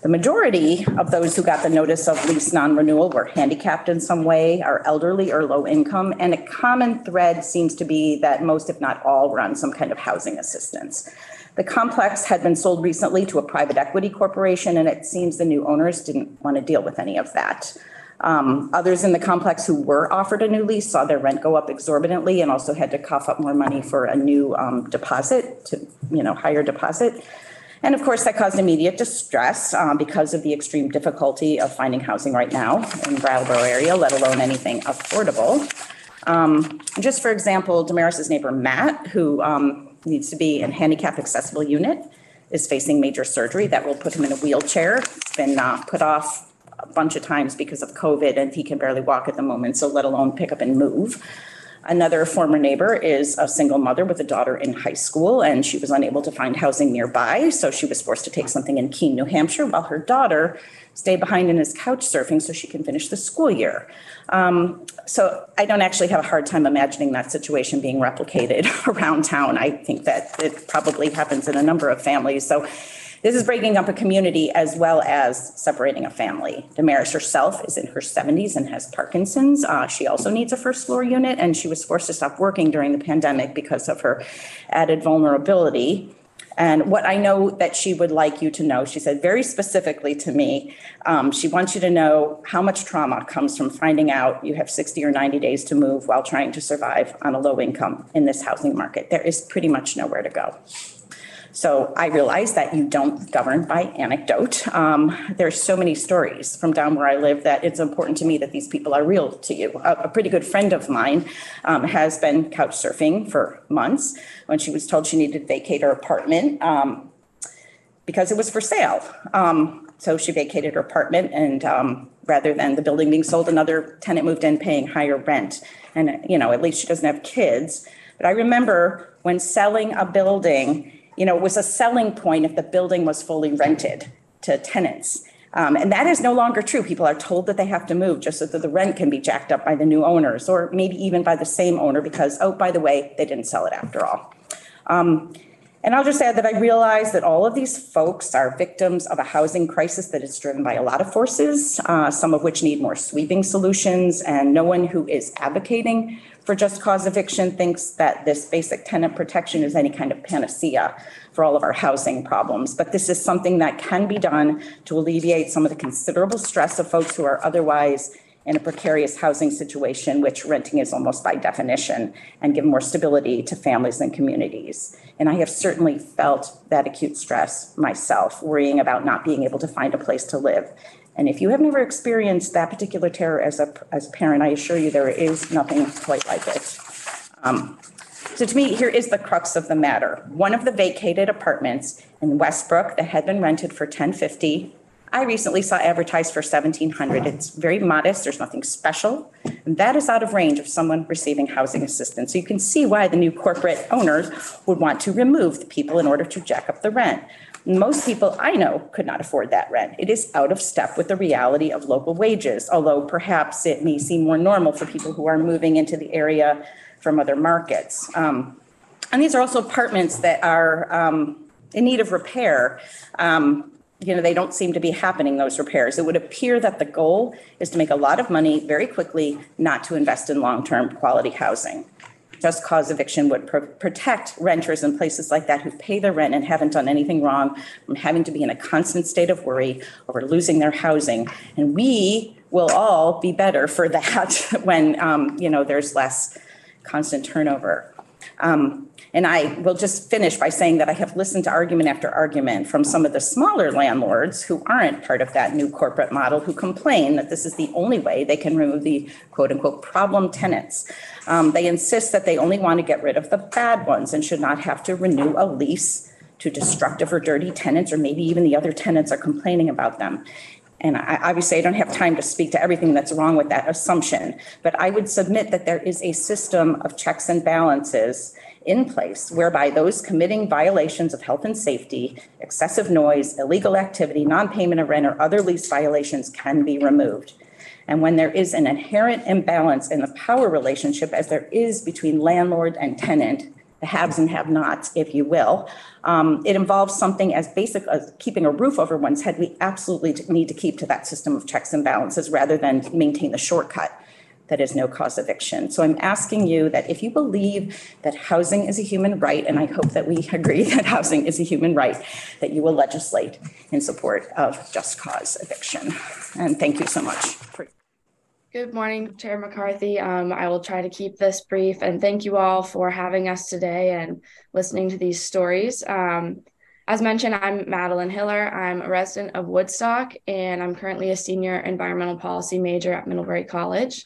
The majority of those who got the notice of lease non-renewal were handicapped in some way, are elderly or low income, and a common thread seems to be that most, if not all, were on some kind of housing assistance. The complex had been sold recently to a private equity corporation, and it seems the new owners didn't want to deal with any of that. Others in the complex who were offered a new lease saw their rent go up exorbitantly and also had to cough up more money for a new deposit, higher deposit. And of course, that caused immediate distress because of the extreme difficulty of finding housing right now in the Brattleboro area, let alone anything affordable. Just for example, Damaris's neighbor, Matt, who needs to be in handicap accessible unit, is facing major surgery that will put him in a wheelchair. It's been put off a bunch of times because of COVID, and he can barely walk at the moment, so let alone pick up and move. Another former neighbor is a single mother with a daughter in high school, and she was unable to find housing nearby, so she was forced to take something in Keene, New Hampshire, while her daughter stayed behind and is couch surfing so she can finish the school year. So I don't actually have a hard time imagining that situation being replicated around town. I think that it probably happens in a number of families. So this is breaking up a community as well as separating a family. Damaris herself is in her 70s and has Parkinson's. She also needs a first floor unit, and she was forced to stop working during the pandemic because of her added vulnerability. And what I know that she would like you to know, she said very specifically to me, she wants you to know how much trauma comes from finding out you have 60 or 90 days to move while trying to survive on a low income in this housing market. There is pretty much nowhere to go. So I realize that you don't govern by anecdote. There's so many stories from down where I live that it's important to me that these people are real to you. A pretty good friend of mine has been couch surfing for months when she was told she needed to vacate her apartment because it was for sale. So she vacated her apartment, and rather than the building being sold, another tenant moved in paying higher rent. And, at least she doesn't have kids. But I remember when selling a building, it was a selling point if the building was fully rented to tenants. And that is no longer true. People are told that they have to move just so that the rent can be jacked up by the new owners, or maybe even by the same owner because, oh, by the way, they didn't sell it after all. And I'll just add that I realize that all of these folks are victims of a housing crisis that is driven by a lot of forces, some of which need more sweeping solutions, and no one who is advocating for just cause eviction thinks that this basic tenant protection is any kind of panacea for all of our housing problems. But this is something that can be done to alleviate some of the considerable stress of folks who are otherwise in a precarious housing situation, which renting is almost by definition, and give more stability to families and communities. And I have certainly felt that acute stress myself, worrying about not being able to find a place to live. And if you have never experienced that particular terror as a parent, I assure you there is nothing quite like it. So to me, here is the crux of the matter. One of the vacated apartments in Westbrook that had been rented for $1,050, I recently saw advertised for $1,700. It's very modest. There's nothing special. And that is out of range of someone receiving housing assistance. So you can see why the new corporate owners would want to remove the people in order to jack up the rent. Most people I know could not afford that rent. It is out of step with the reality of local wages, although perhaps it may seem more normal for people who are moving into the area from other markets. And these are also apartments that are in need of repair. They don't seem to be happening, those repairs. It would appear that the goal is to make a lot of money very quickly, not to invest in long-term quality housing. Just cause eviction would protect renters in places like that who pay their rent and haven't done anything wrong from having to be in a constant state of worry over losing their housing. And we will all be better for that when, there's less constant turnover. And I will just finish by saying that I have listened to argument after argument from some of the smaller landlords who aren't part of that new corporate model, who complain that this is the only way they can remove the quote unquote problem tenants. They insist that they only want to get rid of the bad ones and should not have to renew a lease to destructive or dirty tenants, or maybe even the other tenants are complaining about them. And obviously I don't have time to speak to everything that's wrong with that assumption, but I would submit that there is a system of checks and balances in place whereby those committing violations of health and safety, excessive noise, illegal activity, non-payment of rent, or other lease violations can be removed. And when there is an inherent imbalance in the power relationship, as there is between landlord and tenant, the haves and have-nots, if you will, it involves something as basic as keeping a roof over one's head. We absolutely need to keep to that system of checks and balances rather than maintain the shortcut that is no-cause eviction. So I'm asking you that if you believe that housing is a human right, and I hope that we agree that housing is a human right, that you will legislate in support of just cause eviction. And thank you so much. Good morning, Chair McCarthy. I will try to keep this brief, and thank you all for having us today and listening to these stories. As mentioned, I'm Madeline Hiller. I'm a resident of Woodstock, and I'm currently a senior environmental policy major at Middlebury College.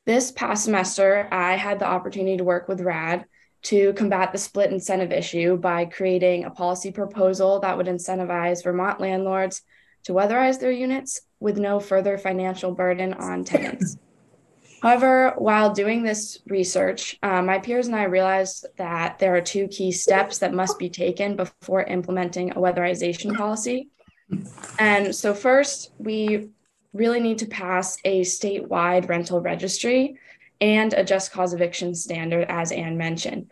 This past semester, I had the opportunity to work with RAD to combat the split incentive issue by creating a policy proposal that would incentivize Vermont landlords to weatherize their units with no further financial burden on tenants. However, while doing this research, my peers and I realized that there are two key steps that must be taken before implementing a weatherization policy. And so first, we really need to pass a statewide rental registry and a just cause eviction standard, as Anne mentioned.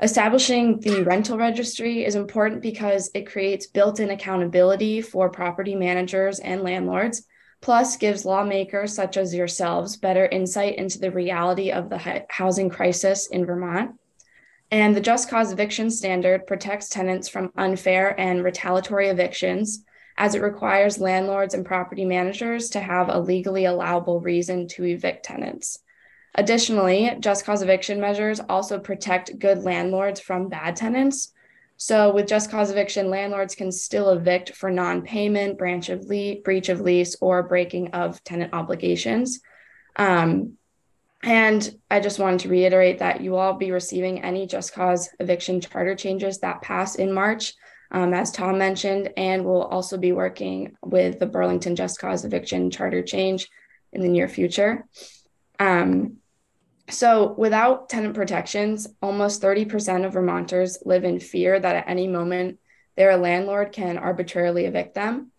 Establishing the rental registry is important because it creates built-in accountability for property managers and landlords, plus gives lawmakers such as yourselves better insight into the reality of the housing crisis in Vermont. And the just cause eviction standard protects tenants from unfair and retaliatory evictions, as it requires landlords and property managers to have a legally allowable reason to evict tenants. Additionally, just cause eviction measures also protect good landlords from bad tenants. So with just cause eviction, landlords can still evict for non-payment, breach of lease, or breaking of tenant obligations. And I just wanted to reiterate that you will all be receiving any just cause eviction charter changes that pass in March, as Tom mentioned, and we'll also be working with the Burlington Just Cause Eviction Charter change in the near future. So without tenant protections, almost 30% of Vermonters live in fear that at any moment their landlord can arbitrarily evict them.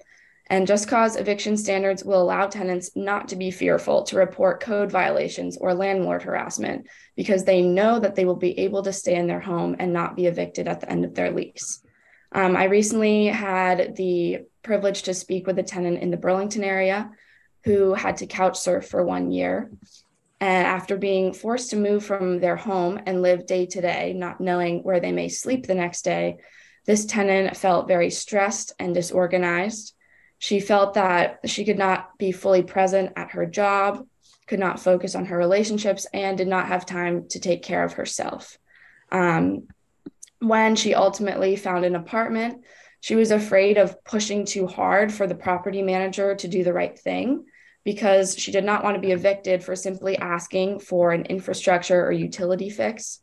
And just cause eviction standards will allow tenants not to be fearful to report code violations or landlord harassment because they know that they will be able to stay in their home and not be evicted at the end of their lease. I recently had the privilege to speak with a tenant in the Burlington area who had to couch surf for 1 year. And after being forced to move from their home and live day to day, not knowing where they may sleep the next day, this tenant felt very stressed and disorganized. She felt that she could not be fully present at her job, could not focus on her relationships, and did not have time to take care of herself. When she ultimately found an apartment, she was afraid of pushing too hard for the property manager to do the right thing because she did not want to be evicted for simply asking for an infrastructure or utility fix.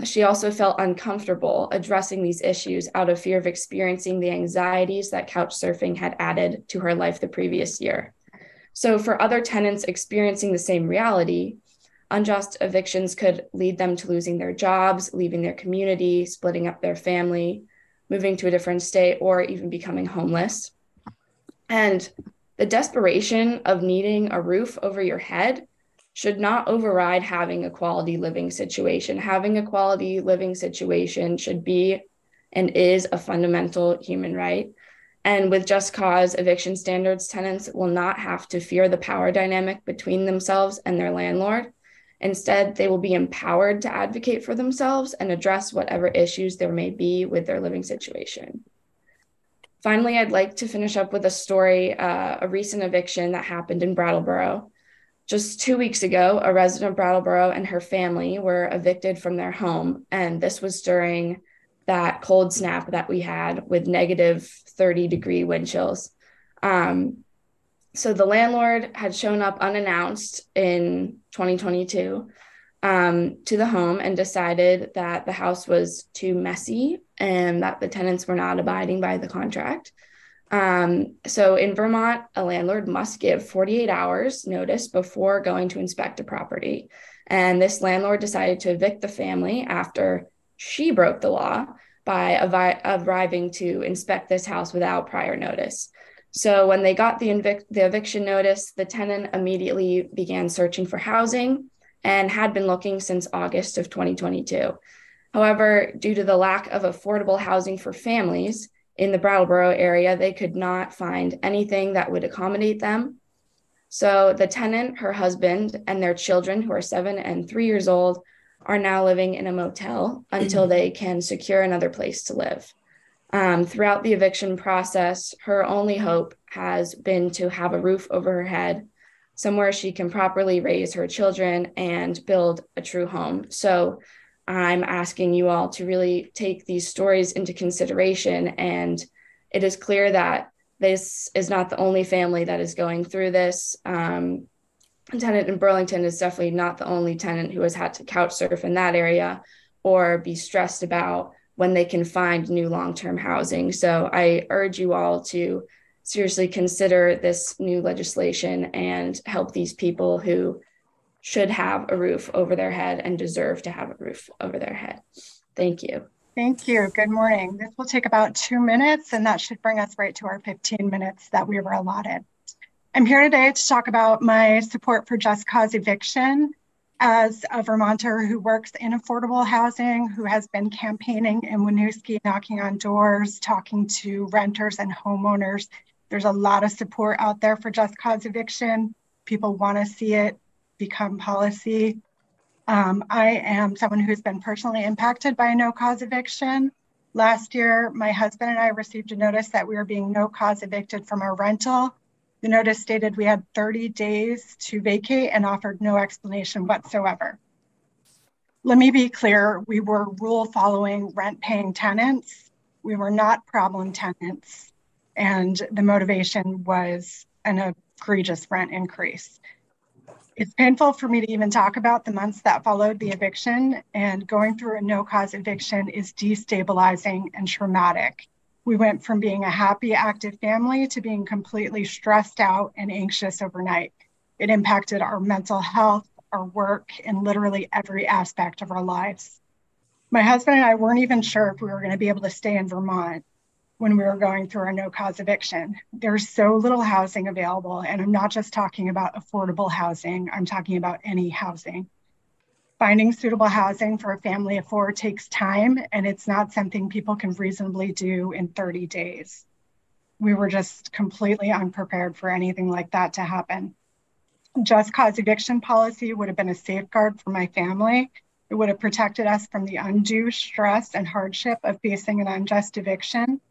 She also felt uncomfortable addressing these issues out of fear of experiencing the anxieties that couch surfing had added to her life the previous year. So for other tenants experiencing the same reality, unjust evictions could lead them to losing their jobs, leaving their community, splitting up their family, moving to a different state, or even becoming homeless. And the desperation of needing a roof over your head should not override having a quality living situation. Having a quality living situation should be and is a fundamental human right. And with just cause eviction standards, tenants will not have to fear the power dynamic between themselves and their landlord. Instead, they will be empowered to advocate for themselves and address whatever issues there may be with their living situation. Finally, I'd like to finish up with a story, a recent eviction that happened in Brattleboro. Just 2 weeks ago, a resident of Brattleboro and her family were evicted from their home, and this was during that cold snap that we had with negative 30-degree wind chills. So the landlord had shown up unannounced in 2022 to the home and decided that the house was too messy and that the tenants were not abiding by the contract. So in Vermont, a landlord must give 48 hours notice before going to inspect a property. And this landlord decided to evict the family after she broke the law by arriving to inspect this house without prior notice. So when they got the eviction notice, the tenant immediately began searching for housing and had been looking since August of 2022. However, due to the lack of affordable housing for families in the Brattleboro area, they could not find anything that would accommodate them. So the tenant, her husband, and their children, who are 7 and 3 years old, are now living in a motel until they can secure another place to live. Throughout the eviction process, her only hope has been to have a roof over her head, somewhere she can properly raise her children and build a true home. So I'm asking you all to really take these stories into consideration. And it is clear that this is not the only family that is going through this. A tenant in Burlington is definitely not the only tenant who has had to couch surf in that area or be stressed about when they can find new long-term housing. So I urge you all to seriously consider this new legislation and help these people who should have a roof over their head and deserve to have a roof over their head. Thank you. Thank you. Good morning. This will take about 2 minutes, and that should bring us right to our 15 minutes that we were allotted. I'm here today to talk about my support for just cause eviction. As a Vermonter who works in affordable housing, who has been campaigning in Winooski, knocking on doors, talking to renters and homeowners, there's a lot of support out there for just cause eviction. People want to see it become policy. I am someone who's been personally impacted by a no-cause eviction. Last year, my husband and I received a notice that we were being no-cause evicted from our rental. The notice stated we had 30 days to vacate and offered no explanation whatsoever. Let me be clear, we were rule-following, rent-paying tenants. We were not problem tenants, and the motivation was an egregious rent increase. It's painful for me to even talk about the months that followed the eviction, and going through a no-cause eviction is destabilizing and traumatic. We went from being a happy, active family to being completely stressed out and anxious overnight. It impacted our mental health, our work, and literally every aspect of our lives. My husband and I weren't even sure if we were going to be able to stay in Vermont when we were going through our no-cause eviction. There's so little housing available, and I'm not just talking about affordable housing, I'm talking about any housing. Finding suitable housing for a family of 4 takes time, and it's not something people can reasonably do in 30 days. We were just completely unprepared for anything like that to happen. Just cause eviction policy would have been a safeguard for my family. It would have protected us from the undue stress and hardship of facing an unjust eviction.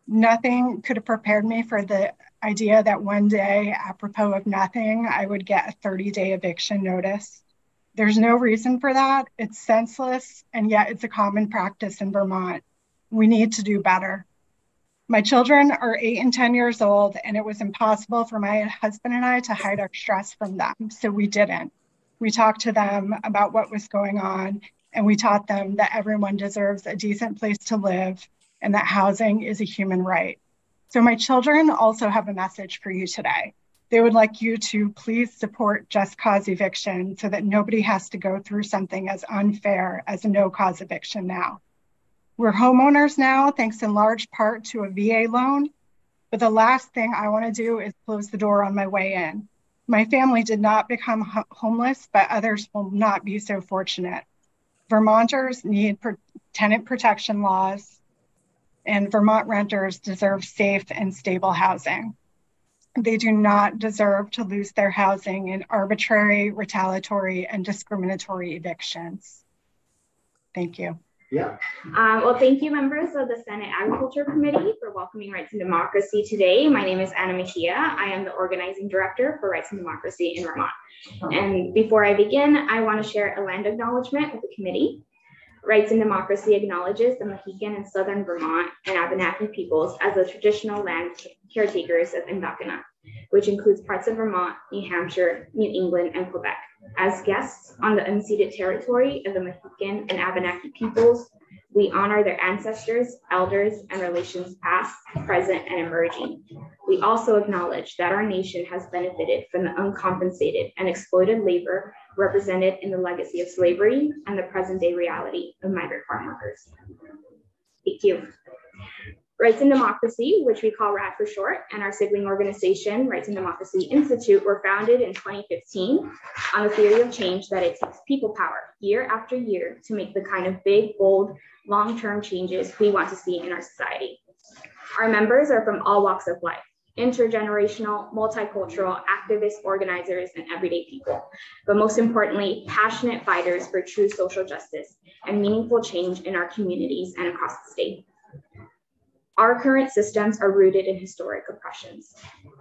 Nothing could have prepared me for the idea that one day, apropos of nothing, I would get a 30-day eviction notice. There's no reason for that. It's senseless, and yet it's a common practice in Vermont. We need to do better. My children are 8 and 10 years old, and it was impossible for my husband and I to hide our stress from them, so we didn't. We talked to them about what was going on, and we taught them that everyone deserves a decent place to live and that housing is a human right. So my children also have a message for you today. They would like you to please support just cause eviction so that nobody has to go through something as unfair as a no-cause eviction now. We're homeowners now, thanks in large part to a VA loan, but the last thing I want to do is close the door on my way in. My family did not become homeless, but others will not be so fortunate. Vermonters need tenant protection laws, and Vermont renters deserve safe and stable housing. They do not deserve to lose their housing in arbitrary, retaliatory, and discriminatory evictions. Thank you. Yeah. Well, thank you, members of the Senate Agriculture Committee, for welcoming Rights and Democracy today. My name is Anna Mejia. I am the organizing director for Rights and Democracy in Vermont. And before I begin, I want to share a land acknowledgement with the committee. Rights and Democracy acknowledges the Mohican and Southern Vermont and Abenaki peoples as the traditional land caretakers of Indokina, which includes parts of Vermont, New Hampshire, New England, and Quebec. As guests on the unceded territory of the Mohican and Abenaki peoples, we honor their ancestors, elders, and relations past, present, and emerging. We also acknowledge that our nation has benefited from the uncompensated and exploited labor represented in the legacy of slavery and the present-day reality of migrant farm workers. Thank you. Rights and Democracy, which we call RAD for short, and our sibling organization, Rights and Democracy Institute, were founded in 2015 on the theory of change that it takes people power year after year to make the kind of big, bold, long-term changes we want to see in our society. Our members are from all walks of life, intergenerational, multicultural, activist organizers, and everyday people, but most importantly, passionate fighters for true social justice and meaningful change in our communities and across the state. Our current systems are rooted in historic oppressions,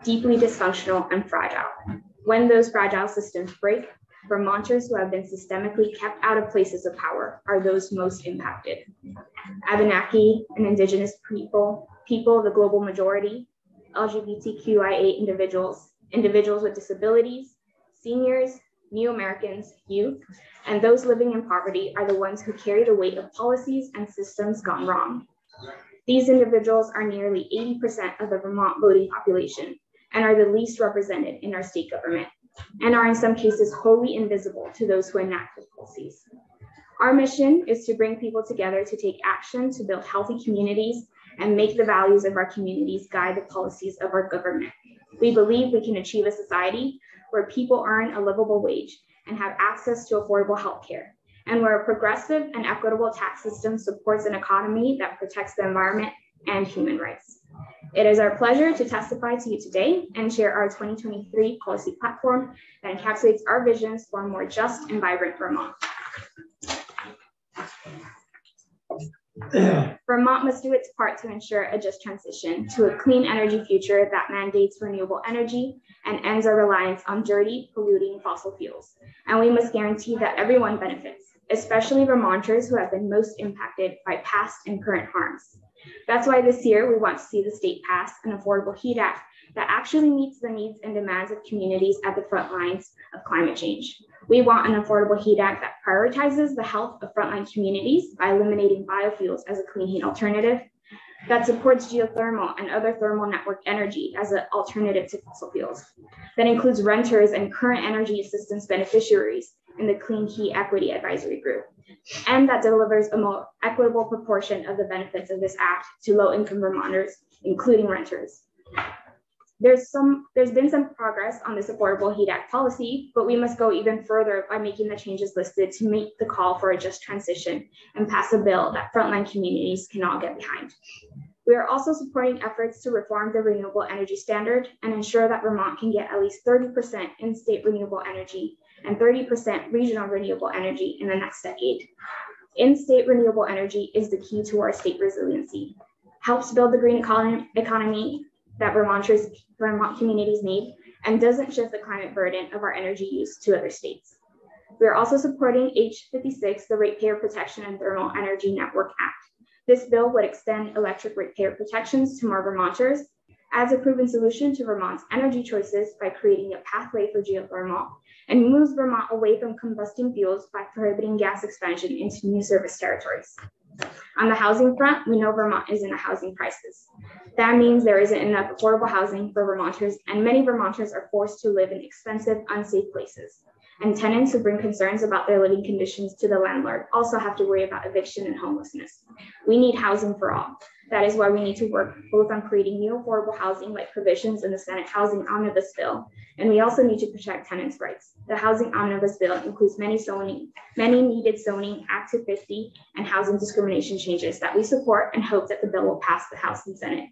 deeply dysfunctional and fragile. When those fragile systems break, Vermonters who have been systemically kept out of places of power are those most impacted. Abenaki and Indigenous people, the global majority, LGBTQIA individuals, individuals with disabilities, seniors, New Americans, youth, and those living in poverty are the ones who carry the weight of policies and systems gone wrong. These individuals are nearly 80% of the Vermont voting population and are the least represented in our state government, and are in some cases wholly invisible to those who enact the policies. Our mission is to bring people together to take action to build healthy communities and make the values of our communities guide the policies of our government. We believe we can achieve a society where people earn a livable wage and have access to affordable health care, and where a progressive and equitable tax system supports an economy that protects the environment and human rights. It is our pleasure to testify to you today and share our 2023 policy platform that encapsulates our visions for a more just and vibrant Vermont. Vermont must do its part to ensure a just transition to a clean energy future that mandates renewable energy and ends our reliance on dirty, polluting fossil fuels. And we must guarantee that everyone benefits, especially Vermonters who have been most impacted by past and current harms. That's why this year we want to see the state pass an Affordable Heat Act that actually meets the needs and demands of communities at the front lines of climate change. We want an Affordable Heat Act that prioritizes the health of frontline communities by eliminating biofuels as a clean heat alternative, that supports geothermal and other thermal network energy as an alternative to fossil fuels, that includes renters and current energy assistance beneficiaries in the Clean Heat Equity Advisory Group, and that delivers a more equitable proportion of the benefits of this act to low-income Vermonters, including renters. There's been some progress on this Affordable Heat Act policy, but we must go even further by making the changes listed to meet the call for a just transition and pass a bill that frontline communities can all get behind. We are also supporting efforts to reform the renewable energy standard and ensure that Vermont can get at least 30% in-state renewable energy and 30% regional renewable energy in the next decade. In-state renewable energy is the key to our state resiliency, helps build the green economy that Vermont communities need, and doesn't shift the climate burden of our energy use to other states. We are also supporting H56, the Ratepayer Protection and Thermal Energy Network Act. This bill would extend electric ratepayer protections to more Vermonters as a proven solution to Vermont's energy choices by creating a pathway for geothermal, and moves Vermont away from combusting fuels by prohibiting gas expansion into new service territories. On the housing front, we know Vermont is in a housing crisis. That means there isn't enough affordable housing for Vermonters, and many Vermonters are forced to live in expensive, unsafe places. And tenants who bring concerns about their living conditions to the landlord also have to worry about eviction and homelessness. We need housing for all. That is why we need to work both on creating new affordable housing like provisions in the Senate Housing Omnibus Bill, and we also need to protect tenants' rights. The Housing Omnibus Bill includes many needed zoning, Act 250, and housing discrimination changes that we support and hope that the bill will pass the House and Senate.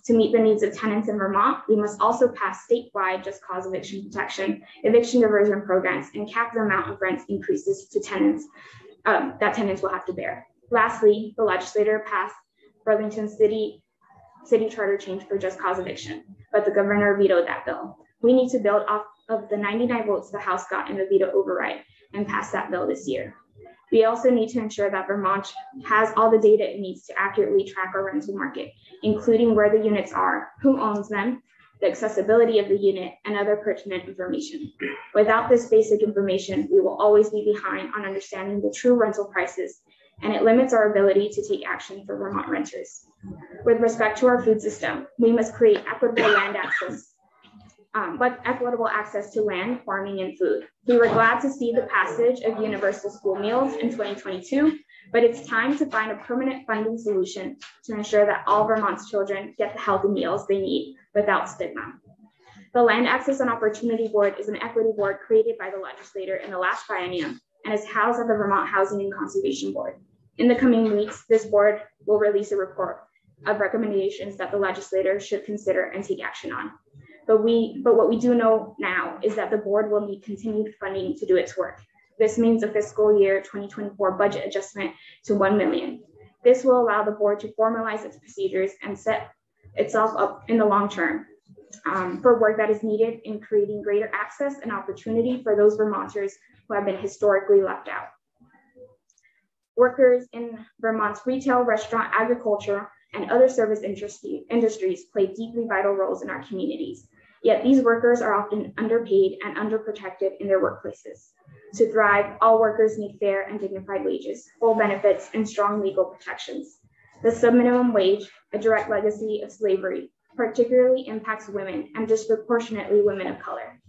To meet the needs of tenants in Vermont, we must also pass statewide just cause eviction protection, eviction diversion programs, and cap the amount of rent increases to tenants that tenants will have to bear. Lastly, the legislature passed Burlington City Charter change for just cause eviction, but the governor vetoed that bill. We need to build off of the 99 votes the House got in the veto override and pass that bill this year. We also need to ensure that Vermont has all the data it needs to accurately track our rental market, including where the units are, who owns them, the accessibility of the unit, and other pertinent information. Without this basic information, we will always be behind on understanding the true rental prices, and it limits our ability to take action for Vermont renters. With respect to our food system, we must create equitable land access, equitable access to land, farming, and food. We were glad to see the passage of universal school meals in 2022, but it's time to find a permanent funding solution to ensure that all Vermont's children get the healthy meals they need without stigma. The Land Access and Opportunity Board is an equity board created by the legislature in the last biennium and is housed at the Vermont Housing and Conservation Board. In the coming weeks, this board will release a report of recommendations that the legislature should consider and take action on. But what we do know now is that the board will need continued funding to do its work. This means a fiscal year 2024 budget adjustment to $1 million. This will allow the board to formalize its procedures and set itself up in the long term for work that is needed in creating greater access and opportunity for those Vermonters who have been historically left out. Workers in Vermont's retail, restaurant, agriculture, and other service industries play deeply vital roles in our communities. Yet these workers are often underpaid and underprotected in their workplaces. To thrive, all workers need fair and dignified wages, full benefits, and strong legal protections. The subminimum wage, a direct legacy of slavery, particularly impacts women and disproportionately women of color.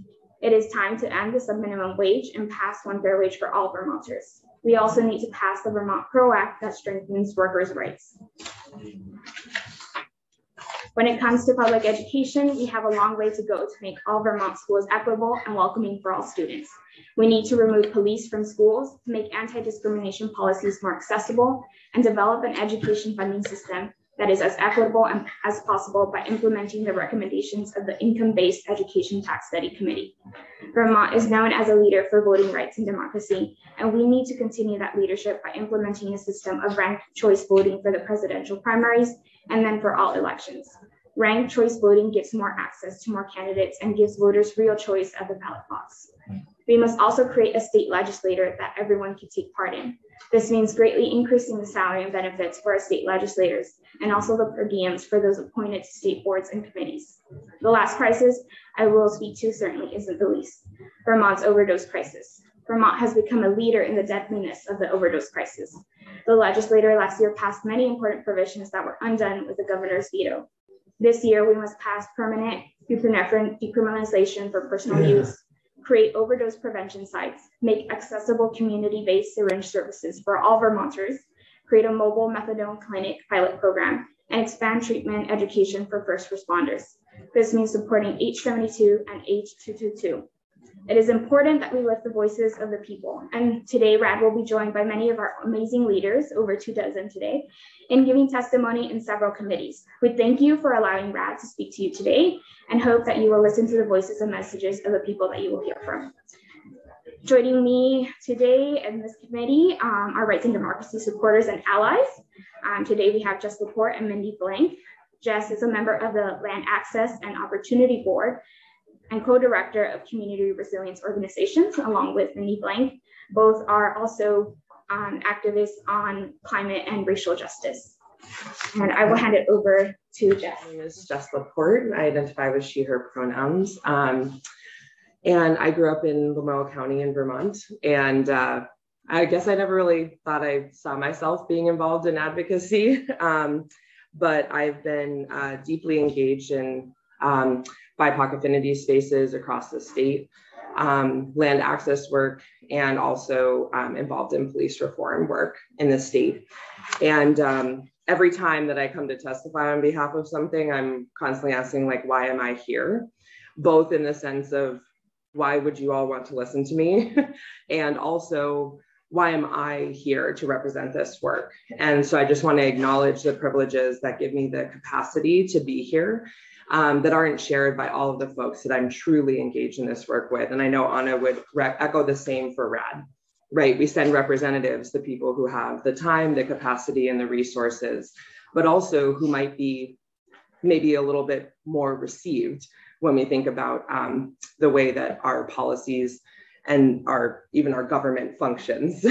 It is time to end the subminimum wage and pass one fair wage for all Vermonters. We also need to pass the Vermont PRO Act that strengthens workers' rights. When it comes to public education, we have a long way to go to make all Vermont schools equitable and welcoming for all students. We need to remove police from schools, make anti-discrimination policies more accessible, and develop an education funding system that is as equitable as possible by implementing the recommendations of the Income-Based Education Tax Study Committee. Vermont is known as a leader for voting rights and democracy, and we need to continue that leadership by implementing a system of ranked choice voting for the presidential primaries and then for all elections. Ranked choice voting gives more access to more candidates and gives voters real choice at the ballot box. We must also create a state legislature that everyone can take part in. This means greatly increasing the salary and benefits for our state legislators and also the per diems for those appointed to state boards and committees. The last crisis I will speak to certainly isn't the least: Vermont's overdose crisis. Vermont has become a leader in the deadliness of the overdose crisis. The legislature last year passed many important provisions that were undone with the governor's veto. This year, we must pass permanent buprenorphine decriminalization for personal use, create overdose prevention sites, make accessible community-based syringe services for all Vermonters, create a mobile methadone clinic pilot program, and expand treatment education for first responders. This means supporting H72 and H222. It is important that we lift the voices of the people, and today RAD will be joined by many of our amazing leaders, over 24 today, in giving testimony in several committees. We thank you for allowing RAD to speak to you today and hope that you will listen to the voices and messages of the people that you will hear from. Joining me today in this committee are Rights and Democracy supporters and allies. Today we have Jess Laporte and Mindy Blank. Jess is a member of the Land Access and Opportunity Board and co-director of Community Resilience Organizations, along with Mindy Blank. Both are also activists on climate and racial justice. And I will hand it over to Jess. My name is Jess Laporte. I identify with she, her pronouns. And I grew up in Lamoille County in Vermont. And I guess I never really thought I saw myself being involved in advocacy, but I've been deeply engaged in BIPOC affinity spaces across the state, land access work, and also involved in police reform work in the state. And every time that I come to testify on behalf of something, I'm constantly asking, like, why am I here? Both in the sense of, why would you all want to listen to me? And also, why am I here to represent this work? And so I just want to acknowledge the privileges that give me the capacity to be here, that aren't shared by all of the folks that I'm truly engaged in this work with. And I know Anna would echo the same for RAD, right? We send representatives, the people who have the time, the capacity, and the resources, but also who might be maybe a little bit more received when we think about the way that our policies and even our government functions.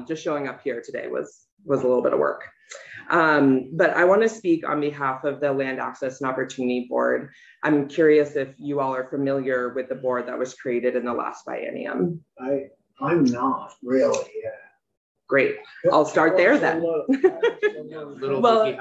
Just showing up here today was a little bit of work. But I want to speak on behalf of the Land Access and Opportunity Board. I'm curious if you all are familiar with the board that was created in the last biennium. I'm not really. Great. I'll start there then. Well,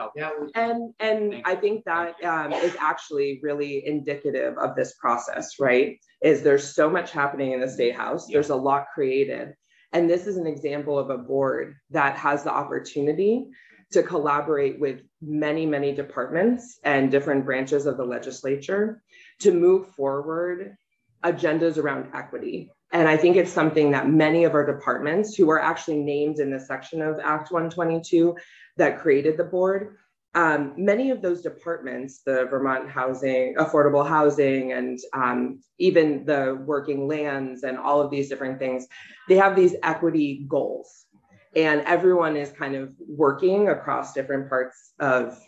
and I think that is actually really indicative of this process, right? Is there's so much happening in the State House. There's a lot created. And this is an example of a board that has the opportunity to collaborate with many, many departments and different branches of the legislature to move forward agendas around equity. And I think it's something that many of our departments who are actually named in the section of Act 122 that created the board, many of those departments, the Vermont Housing, Affordable Housing, and even the Working Lands and all of these different things, they have these equity goals. And everyone is kind of working across different parts of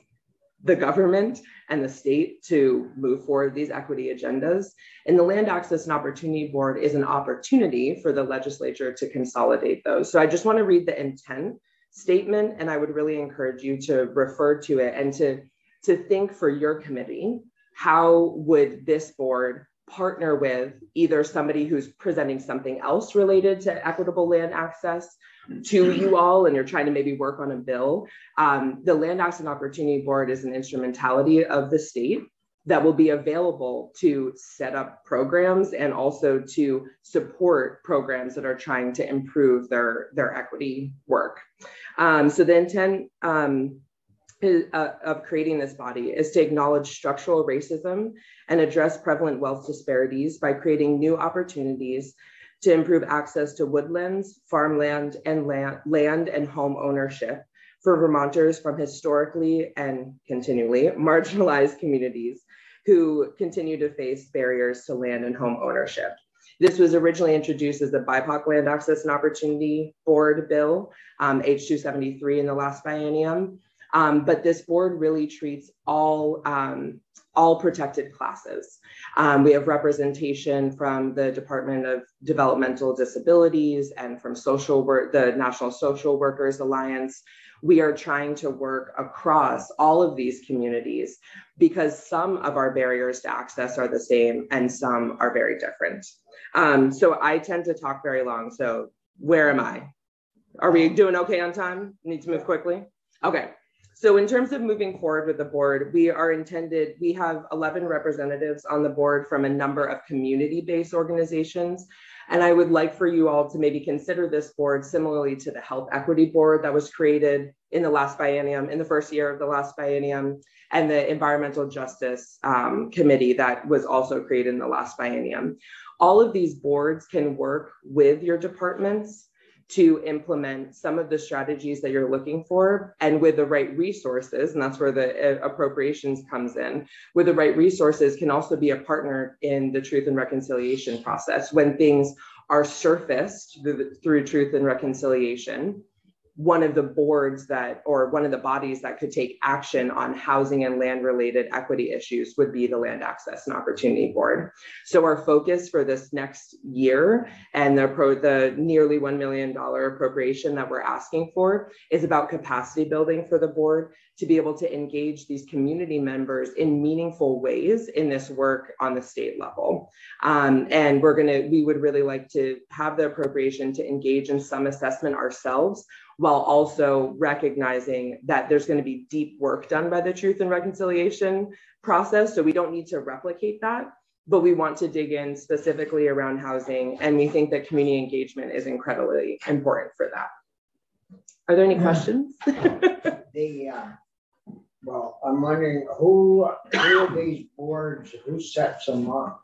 the government and the state to move forward these equity agendas. And the Land Access and Opportunity Board is an opportunity for the legislature to consolidate those. So I just want to read the intent statement, and I would really encourage you to refer to it and to think for your committee, how would this board partner with either somebody who's presenting something else related to equitable land access to you all, and you're trying to maybe work on a bill. The Land Access and Opportunity Board is an instrumentality of the state that will be available to set up programs and also to support programs that are trying to improve their equity work. So the intent of creating this body is to acknowledge structural racism and address prevalent wealth disparities by creating new opportunities to improve access to woodlands, farmland, and land and home ownership for Vermonters from historically and continually marginalized communities who continue to face barriers to land and home ownership. This was originally introduced as the BIPOC Land Access and Opportunity Board Bill, H273 in the last biennium. But this board really treats all protected classes. We have representation from the Department of Developmental Disabilities and from social work, the National Social Workers Alliance. We are trying to work across all of these communities because some of our barriers to access are the same and some are very different. So I tend to talk very long. So where am I? Are we doing okay on time? Need to move quickly? Okay. So in terms of moving forward with the board, we have 11 representatives on the board from a number of community-based organizations. And I would like for you all to maybe consider this board similarly to the Health Equity Board that was created in the last biennium, in the first year of the last biennium, and the Environmental Justice Committee that was also created in the last biennium. All of these boards can work with your departments to implement some of the strategies that you're looking for, and with the right resources, and that's where the appropriations comes in, with the right resources can also be a partner in the truth and reconciliation process. When things are surfaced through truth and reconciliation, one of the boards or one of the bodies that could take action on housing and land related equity issues would be the Land Access and Opportunity Board. So our focus for this next year and the nearly $1 million appropriation that we're asking for is about capacity building for the board to be able to engage these community members in meaningful ways in this work on the state level. And we would really like to have the appropriation to engage in some assessment ourselves, while also recognizing that there's going to be deep work done by the Truth and Reconciliation process. So we don't need to replicate that, but we want to dig in specifically around housing. And we think that community engagement is incredibly important for that. Are there any questions? Well, I'm wondering who are these boards, who sets them up?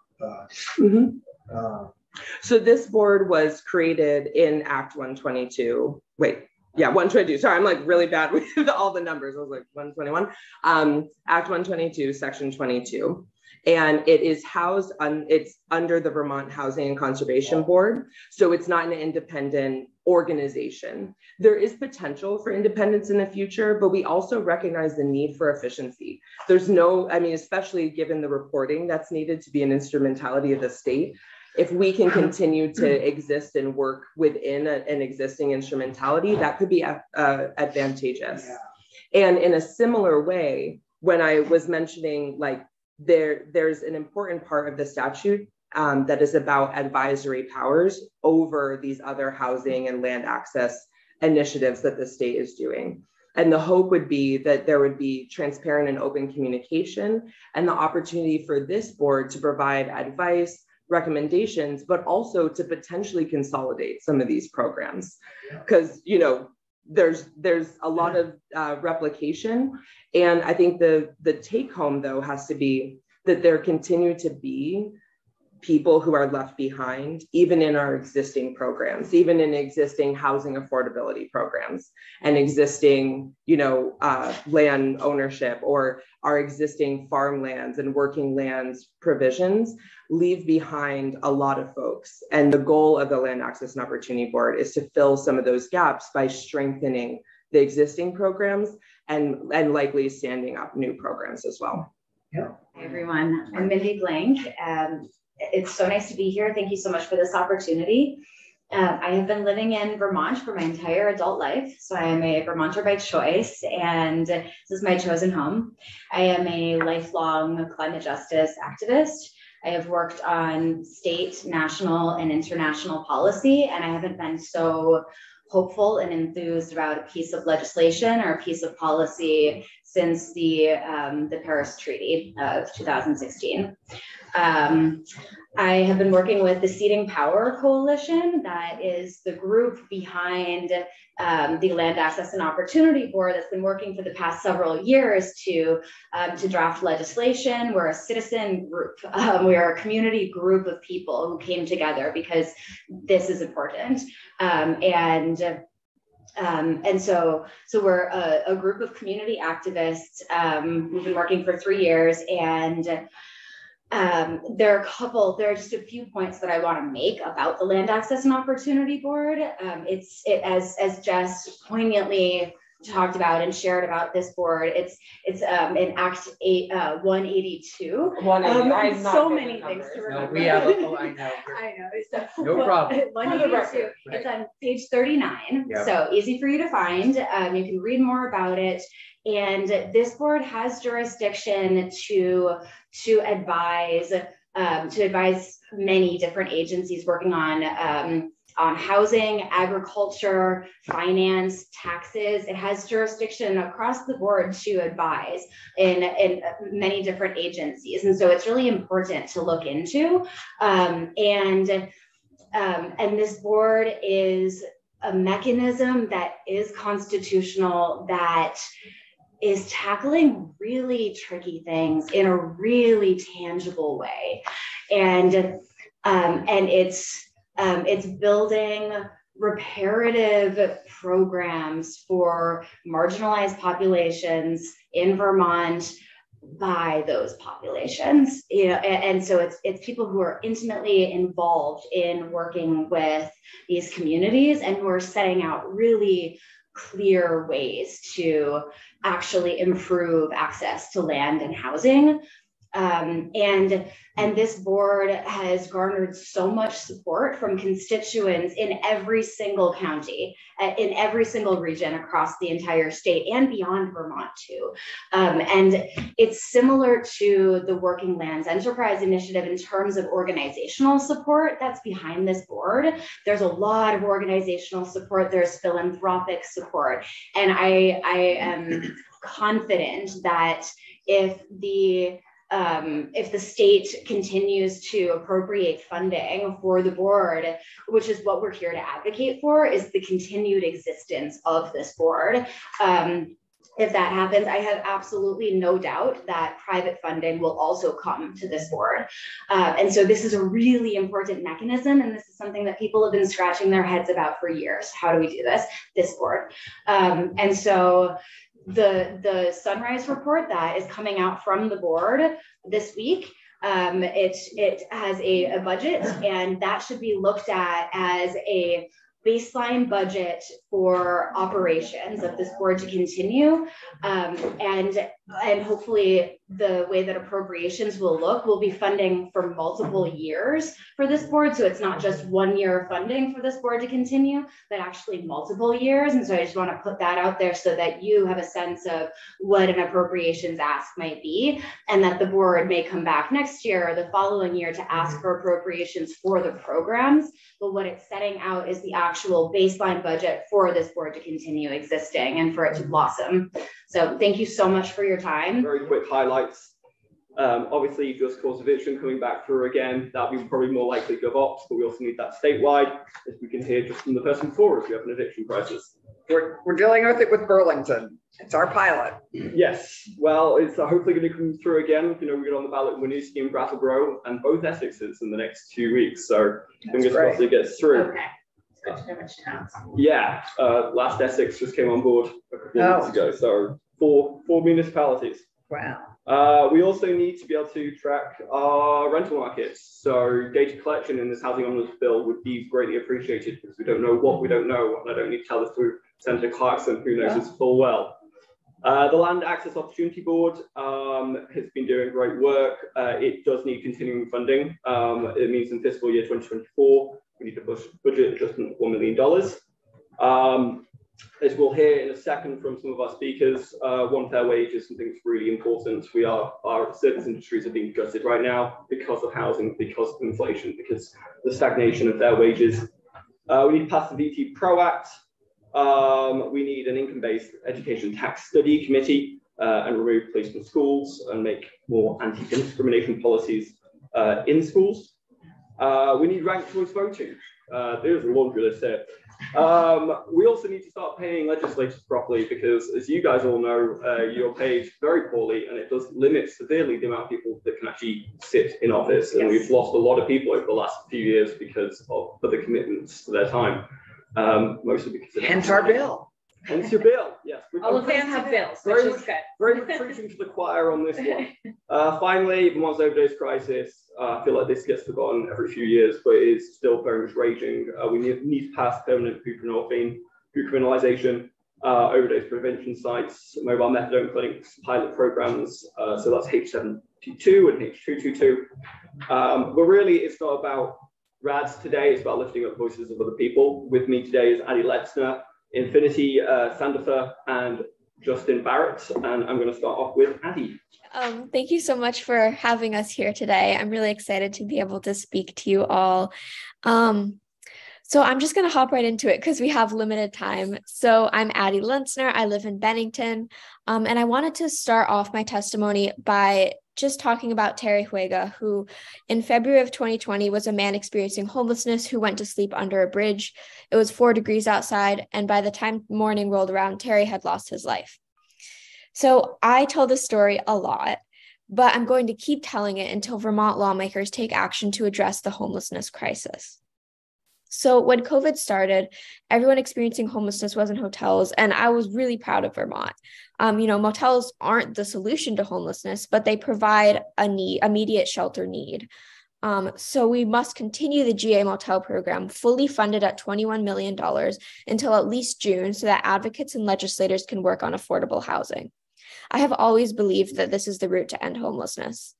So this board was created in Act 122. Wait, yeah, 122. Sorry, I'm like really bad with all the numbers. I was like 121. Act 122, Section 22. And it is housed on, it's under the Vermont Housing and Conservation Board. So it's not an independent organization. There is potential for independence in the future, but we also recognize the need for efficiency. There's no, I mean, especially given the reporting that's needed to be an instrumentality of the state. If we can continue to exist and work within an existing instrumentality, that could be advantageous. And in a similar way, when I was mentioning like there's an important part of the statute that is about advisory powers over these other housing and land access initiatives that the state is doing. And the hope would be that there would be transparent and open communication and the opportunity for this board to provide advice, recommendations, but also to potentially consolidate some of these programs. Because, you know, there's a lot of replication. And I think the take home though has to be that there continue to be people who are left behind, even in our existing programs, even in existing housing affordability programs and existing, you know, land ownership or our existing farmlands and working lands provisions leave behind a lot of folks. And the goal of the Land Access and Opportunity Board is to fill some of those gaps by strengthening the existing programs and likely standing up new programs as well. Hi everyone, I'm Mindy Blank. It's so nice to be here. Thank you so much for this opportunity. I have been living in Vermont for my entire adult life. So I am a Vermonter by choice, and this is my chosen home. I am a lifelong climate justice activist. I have worked on state, national, and international policy, and I haven't been so hopeful and enthused about a piece of legislation or a piece of policy since the Paris Treaty of 2016. I have been working with the Seeding Power Coalition, that is the group behind the Land Access and Opportunity Board that's been working for the past several years to draft legislation. We're a citizen group. We are a community group of people who came together because this is important. And so we're a group of community activists. We've been working for 3 years, and there are just a few points that I want to make about the Land Access and Opportunity Board. As Jess poignantly talked about and shared about this board, it's in Act 182. So many things to remember. No, we have I know. I know. So, no problem. 182. It's on page 39. Yep. So easy for you to find. You can read more about it. And this board has jurisdiction to advise many different agencies working on housing, agriculture, finance, taxes. It has jurisdiction across the board to advise in many different agencies. And so it's really important to look into. And this board is a mechanism that is constitutional, that is tackling really tricky things in a really tangible way. And it's building reparative programs for marginalized populations in Vermont by those populations, you know, and so it's people who are intimately involved in working with these communities and who are setting out really clear ways to actually improve access to land and housing And this board has garnered so much support from constituents in every single county, in every single region across the entire state and beyond Vermont too. And it's similar to the Working Lands Enterprise Initiative in terms of organizational support that's behind this board. There's a lot of organizational support, there's philanthropic support. And I am confident that if the state continues to appropriate funding for the board, which is what we're here to advocate for, is the continued existence of this board. If that happens, I have absolutely no doubt that private funding will also come to this board. And so this is a really important mechanism, and this is something that people have been scratching their heads about for years. How do we do this? This board. And so the Sunrise report that is coming out from the board this week, it has a budget, and that should be looked at as a baseline budget for operations of this board to continue. And hopefully the way that appropriations will be funding for multiple years for this board. So it's not just 1 year of funding for this board to continue, but actually multiple years. And so I just want to put that out there so that you have a sense of what an appropriations ask might be, and that the board may come back next year or the following year to ask for appropriations for the programs. But what it's setting out is the actual baseline budget for this board to continue existing and for it to blossom. So thank you so much for your time. Very quick highlights. Obviously, just cause eviction coming back through again, that'll be probably more likely GovOps, but we also need that statewide. As we can hear just from the person before us, we have an eviction crisis. We're dealing with it with Burlington. It's our pilot. Yes, well, it's hopefully going to come through again. You know, we get on the ballot in Winooski and Brattleboro and both Essexes in the next 2 weeks. So fingers crossed it gets through. Okay. It's good to know which towns. Yeah, last Essex just came on board a couple of weeks ago. So four municipalities. Wow. We also need to be able to track our rental markets. So data collection in this housing omnibus bill would be greatly appreciated, because we don't know what we don't know. And I don't need to tell this to Senator Clarkson, who knows this full well. The Land Access Opportunity Board has been doing great work. It does need continuing funding. It means in fiscal year 2024, we need a budget adjustment of $1 million. As we'll hear in a second from some of our speakers, one fair wage is something that's really important. Our service industries are being gutted right now because of housing, because of inflation, because of the stagnation of their wages. We need to pass the VT Pro Act. We need an income-based education tax study committee and remove police from schools and make more anti-discrimination policies in schools. We need ranked choice voting. There's a laundry list here. We also need to start paying legislators properly, because as you guys all know, you're paid very poorly, and it does limit severely the amount of people that can actually sit in office. And we've lost a lot of people over the last few years because of other commitments to their time. Mostly because hence our bill. Hence your bill, yes. All of them have bills, very which much, is good. very much preaching to the choir on this one. Finally, Vermont's overdose crisis. I feel like this gets forgotten every few years, but it is still very much raging. We need to pass permanent buprenorphine decriminalization, overdose prevention sites, mobile methadone clinics, pilot programs. So that's H722 and H222. But really, it's not about RADs today. It's about lifting up voices of other people. With me today is Addie Letzner, Infinity Sandifer, and Justin Barrett. And I'm going to start off with Addie. Thank you so much for having us here today. I'm really excited to be able to speak to you all. So I'm just going to hop right into it because we have limited time. So I'm Addie Letzner. I live in Bennington. And I wanted to start off my testimony by just talking about Terry Huega, who in February of 2020 was a man experiencing homelessness who went to sleep under a bridge. It was 4 degrees outside, and by the time morning rolled around, Terry had lost his life. So I tell this story a lot, but I'm going to keep telling it until Vermont lawmakers take action to address the homelessness crisis. So when COVID started, everyone experiencing homelessness was in hotels, and I was really proud of Vermont. Motels aren't the solution to homelessness, but they provide immediate shelter need. So we must continue the GA motel program, fully funded at $21 million until at least June, so that advocates and legislators can work on affordable housing. I have always believed that this is the route to end homelessness.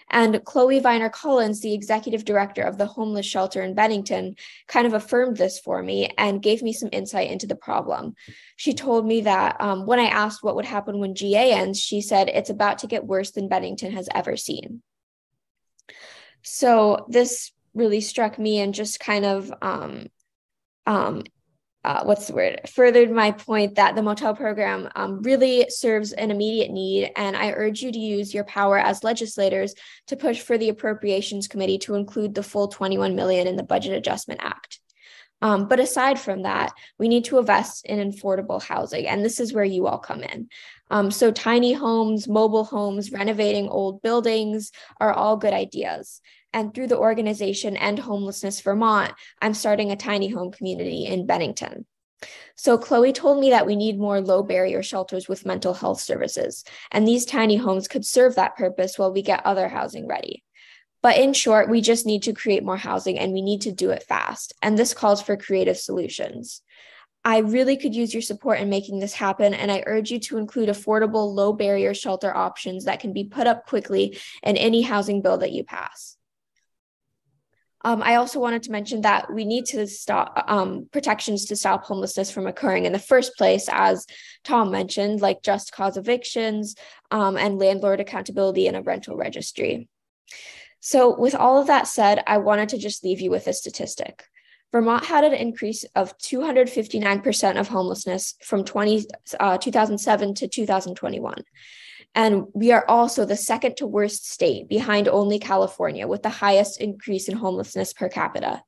And Chloe Viner Collins, the executive director of the homeless shelter in Bennington, kind of affirmed this for me and gave me some insight into the problem. She told me that when I asked what would happen when GA ends, she said it's about to get worse than Bennington has ever seen. So this really struck me and just kind of furthered my point that the motel program really serves an immediate need. And I urge you to use your power as legislators to push for the Appropriations Committee to include the full 21 million in the Budget Adjustment Act. But aside from that, we need to invest in affordable housing. And this is where you all come in. So tiny homes, mobile homes, renovating old buildings are all good ideas. And through the organization End Homelessness Vermont, I'm starting a tiny home community in Bennington. So Chloe told me that we need more low barrier shelters with mental health services. And these tiny homes could serve that purpose while we get other housing ready. But in short, we just need to create more housing and we need to do it fast. And this calls for creative solutions. I really could use your support in making this happen, and I urge you to include affordable, low barrier shelter options that can be put up quickly in any housing bill that you pass. I also wanted to mention that we need to stop protections to stop homelessness from occurring in the first place, as Tom mentioned, like just cause evictions and landlord accountability in a rental registry. So with all of that said, I wanted to just leave you with a statistic. Vermont had an increase of 259% of homelessness from 2007 to 2021. And we are also the second to worst state, behind only California, with the highest increase in homelessness per capita.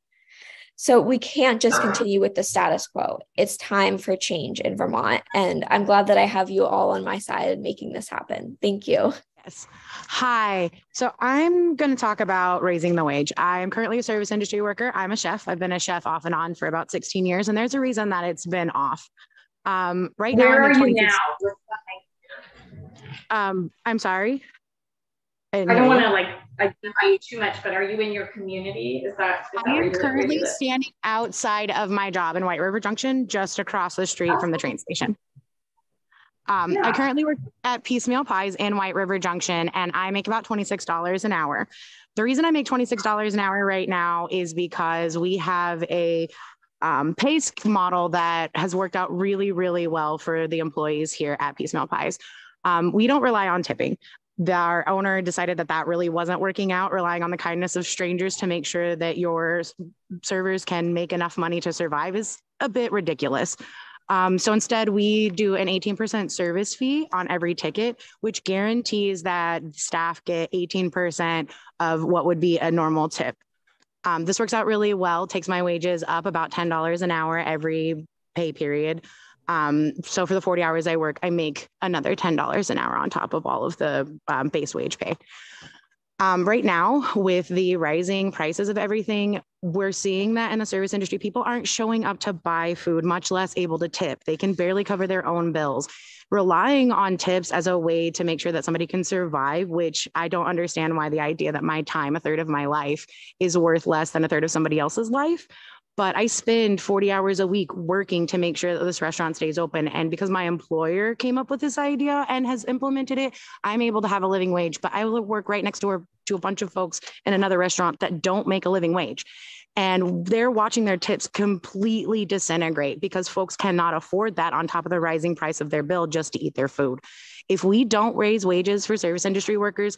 So we can't just continue with the status quo. It's time for change in Vermont. And I'm glad that I have you all on my side in making this happen. Thank you. Yes. Hi. So I'm going to talk about raising the wage. I'm currently a service industry worker. I'm a chef. I've been a chef off and on for about 16 years, and there's a reason that it's been off. Right now, where are you now? I'm sorry. I don't want to like identify you too much, but are you in your community? Is that I am currently standing outside of my job in White River Junction, just across the street from the train station. I currently work at Piecemeal Pies in White River Junction, and I make about $26 an hour. The reason I make $26 an hour right now is because we have a pay model that has worked out really, really well for the employees here at Piecemeal Pies. We don't rely on tipping. Our owner decided that that really wasn't working out, relying on the kindness of strangers to make sure that your servers can make enough money to survive is a bit ridiculous. So instead, we do an 18% service fee on every ticket, which guarantees that staff get 18% of what would be a normal tip. This works out really well, takes my wages up about $10 an hour every pay period. So for the 40 hours I work, I make another $10 an hour on top of all of the base wage pay. Right now, with the rising prices of everything, we're seeing that in the service industry, people aren't showing up to buy food, much less able to tip. They can barely cover their own bills. Relying on tips as a way to make sure that somebody can survive, which I don't understand why the idea that my time, a third of my life, is worth less than a third of somebody else's life. But I spend 40 hours a week working to make sure that this restaurant stays open. And because my employer came up with this idea and has implemented it, I'm able to have a living wage. But I will work right next door to a bunch of folks in another restaurant that don't make a living wage. And they're watching their tips completely disintegrate because folks cannot afford that on top of the rising price of their bill just to eat their food. If we don't raise wages for service industry workers,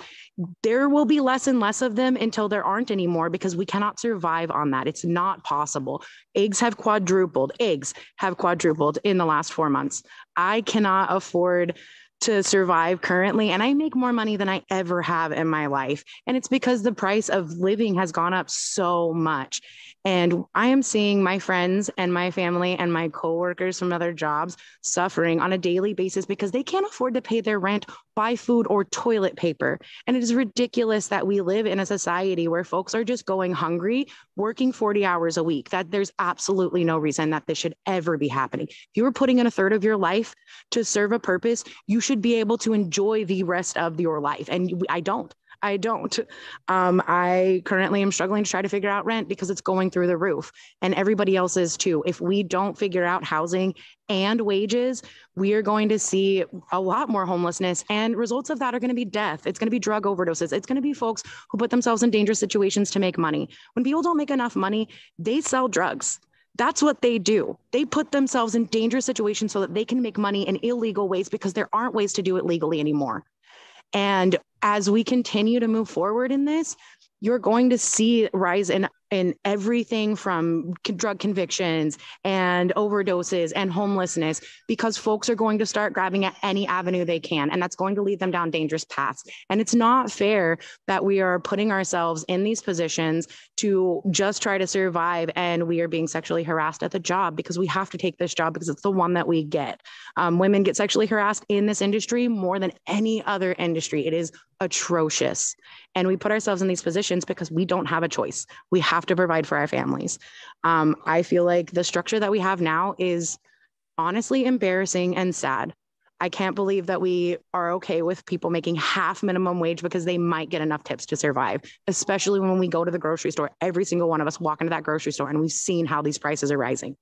there will be less and less of them until there aren't anymore because we cannot survive on that. It's not possible. Eggs have quadrupled in the last 4 months. I cannot afford to survive currently, and I make more money than I ever have in my life. And it's because the price of living has gone up so much. And I am seeing my friends and my family and my coworkers from other jobs suffering on a daily basis because they can't afford to pay their rent, buy food, or toilet paper. And it is ridiculous that we live in a society where folks are just going hungry, working 40 hours a week. That there's absolutely no reason that this should ever be happening. If you were putting in a third of your life to serve a purpose, you should be able to enjoy the rest of your life. And I don't. I don't. I currently am struggling to try to figure out rent because it's going through the roof, and everybody else is too. If we don't figure out housing and wages, we are going to see a lot more homelessness, and results of that are going to be death. It's going to be drug overdoses. It's going to be folks who put themselves in dangerous situations to make money. When people don't make enough money, they sell drugs. That's what they do. They put themselves in dangerous situations so that they can make money in illegal ways because there aren't ways to do it legally anymore. And as we continue to move forward in this, you're going to see rise in everything from drug convictions and overdoses and homelessness, because folks are going to start grabbing at any avenue they can, and that's going to lead them down dangerous paths. And it's not fair that we are putting ourselves in these positions to just try to survive, and we are being sexually harassed at the job because we have to take this job because it's the one that we get. Women get sexually harassed in this industry more than any other industry. It is atrocious. And we put ourselves in these positions because we don't have a choice. We have to provide for our families. I feel like the structure that we have now is honestly embarrassing and sad. I can't believe that we are okay with people making half minimum wage because they might get enough tips to survive, especially when we go to the grocery store. Every single one of us walk into that grocery store and we've seen how these prices are rising.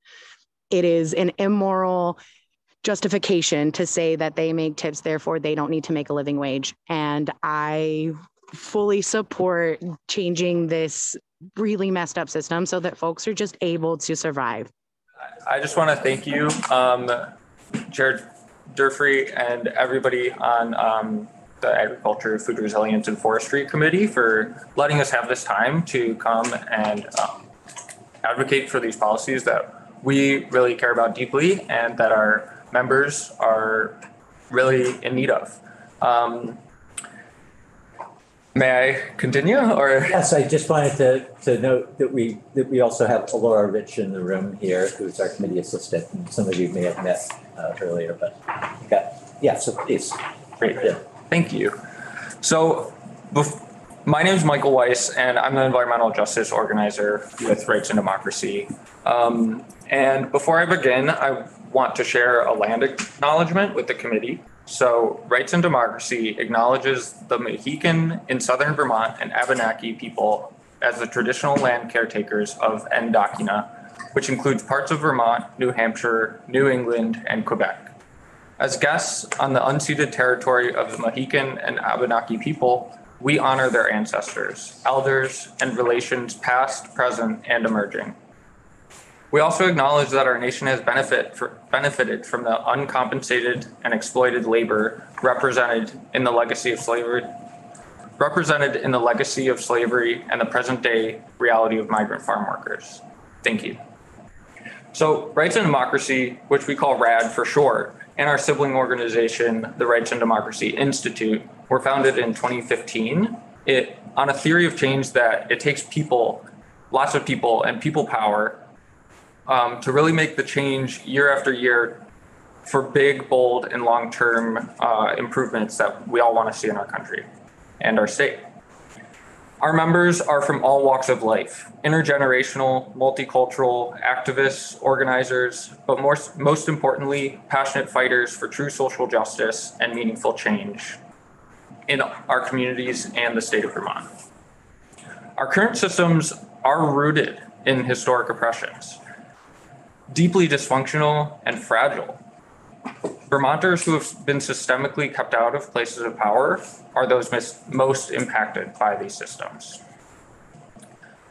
It is an immoral justification to say that they make tips, therefore they don't need to make a living wage. And I fully support changing this really messed up system so that folks are just able to survive. I just want to thank you, Chair Durfree, and everybody on the Agriculture, Food Resilience, and Forestry Committee for letting us have this time to come and advocate for these policies that we really care about deeply and that our members are really in need of. May I continue, or? Yes, I just wanted to note that we also have Laura Rich in the room here, who's our committee assistant, and some of you may have met earlier, but yeah, so please. Great, yeah. Thank you. So my name is Michael Weiss, and I'm the environmental justice organizer with Rights and Democracy. And before I begin, I want to share a land acknowledgement with the committee. So Rights and Democracy acknowledges the Mohican in southern Vermont and Abenaki people as the traditional land caretakers of Endokina, which includes parts of Vermont, New Hampshire, New England, and Quebec. As guests on the unceded territory of the Mohican and Abenaki people, we honor their ancestors, elders, and relations past, present, and emerging. We also acknowledge that our nation has benefited from the uncompensated and exploited labor represented in the legacy of slavery and the present day reality of migrant farm workers. Thank you. So Rights and Democracy, which we call RAD for short, and our sibling organization, the Rights and Democracy Institute, were founded in 2015 on a theory of change that it takes people, lots of people, and people power to really make the change year after year for big, bold, and long-term improvements that we all want to see in our country and our state. Our members are from all walks of life, intergenerational, multicultural, activists, organizers, but most importantly, passionate fighters for true social justice and meaningful change in our communities and the state of Vermont. Our current systems are rooted in historic oppressions, deeply dysfunctional and fragile. Vermonters who have been systemically kept out of places of power are those most impacted by these systems.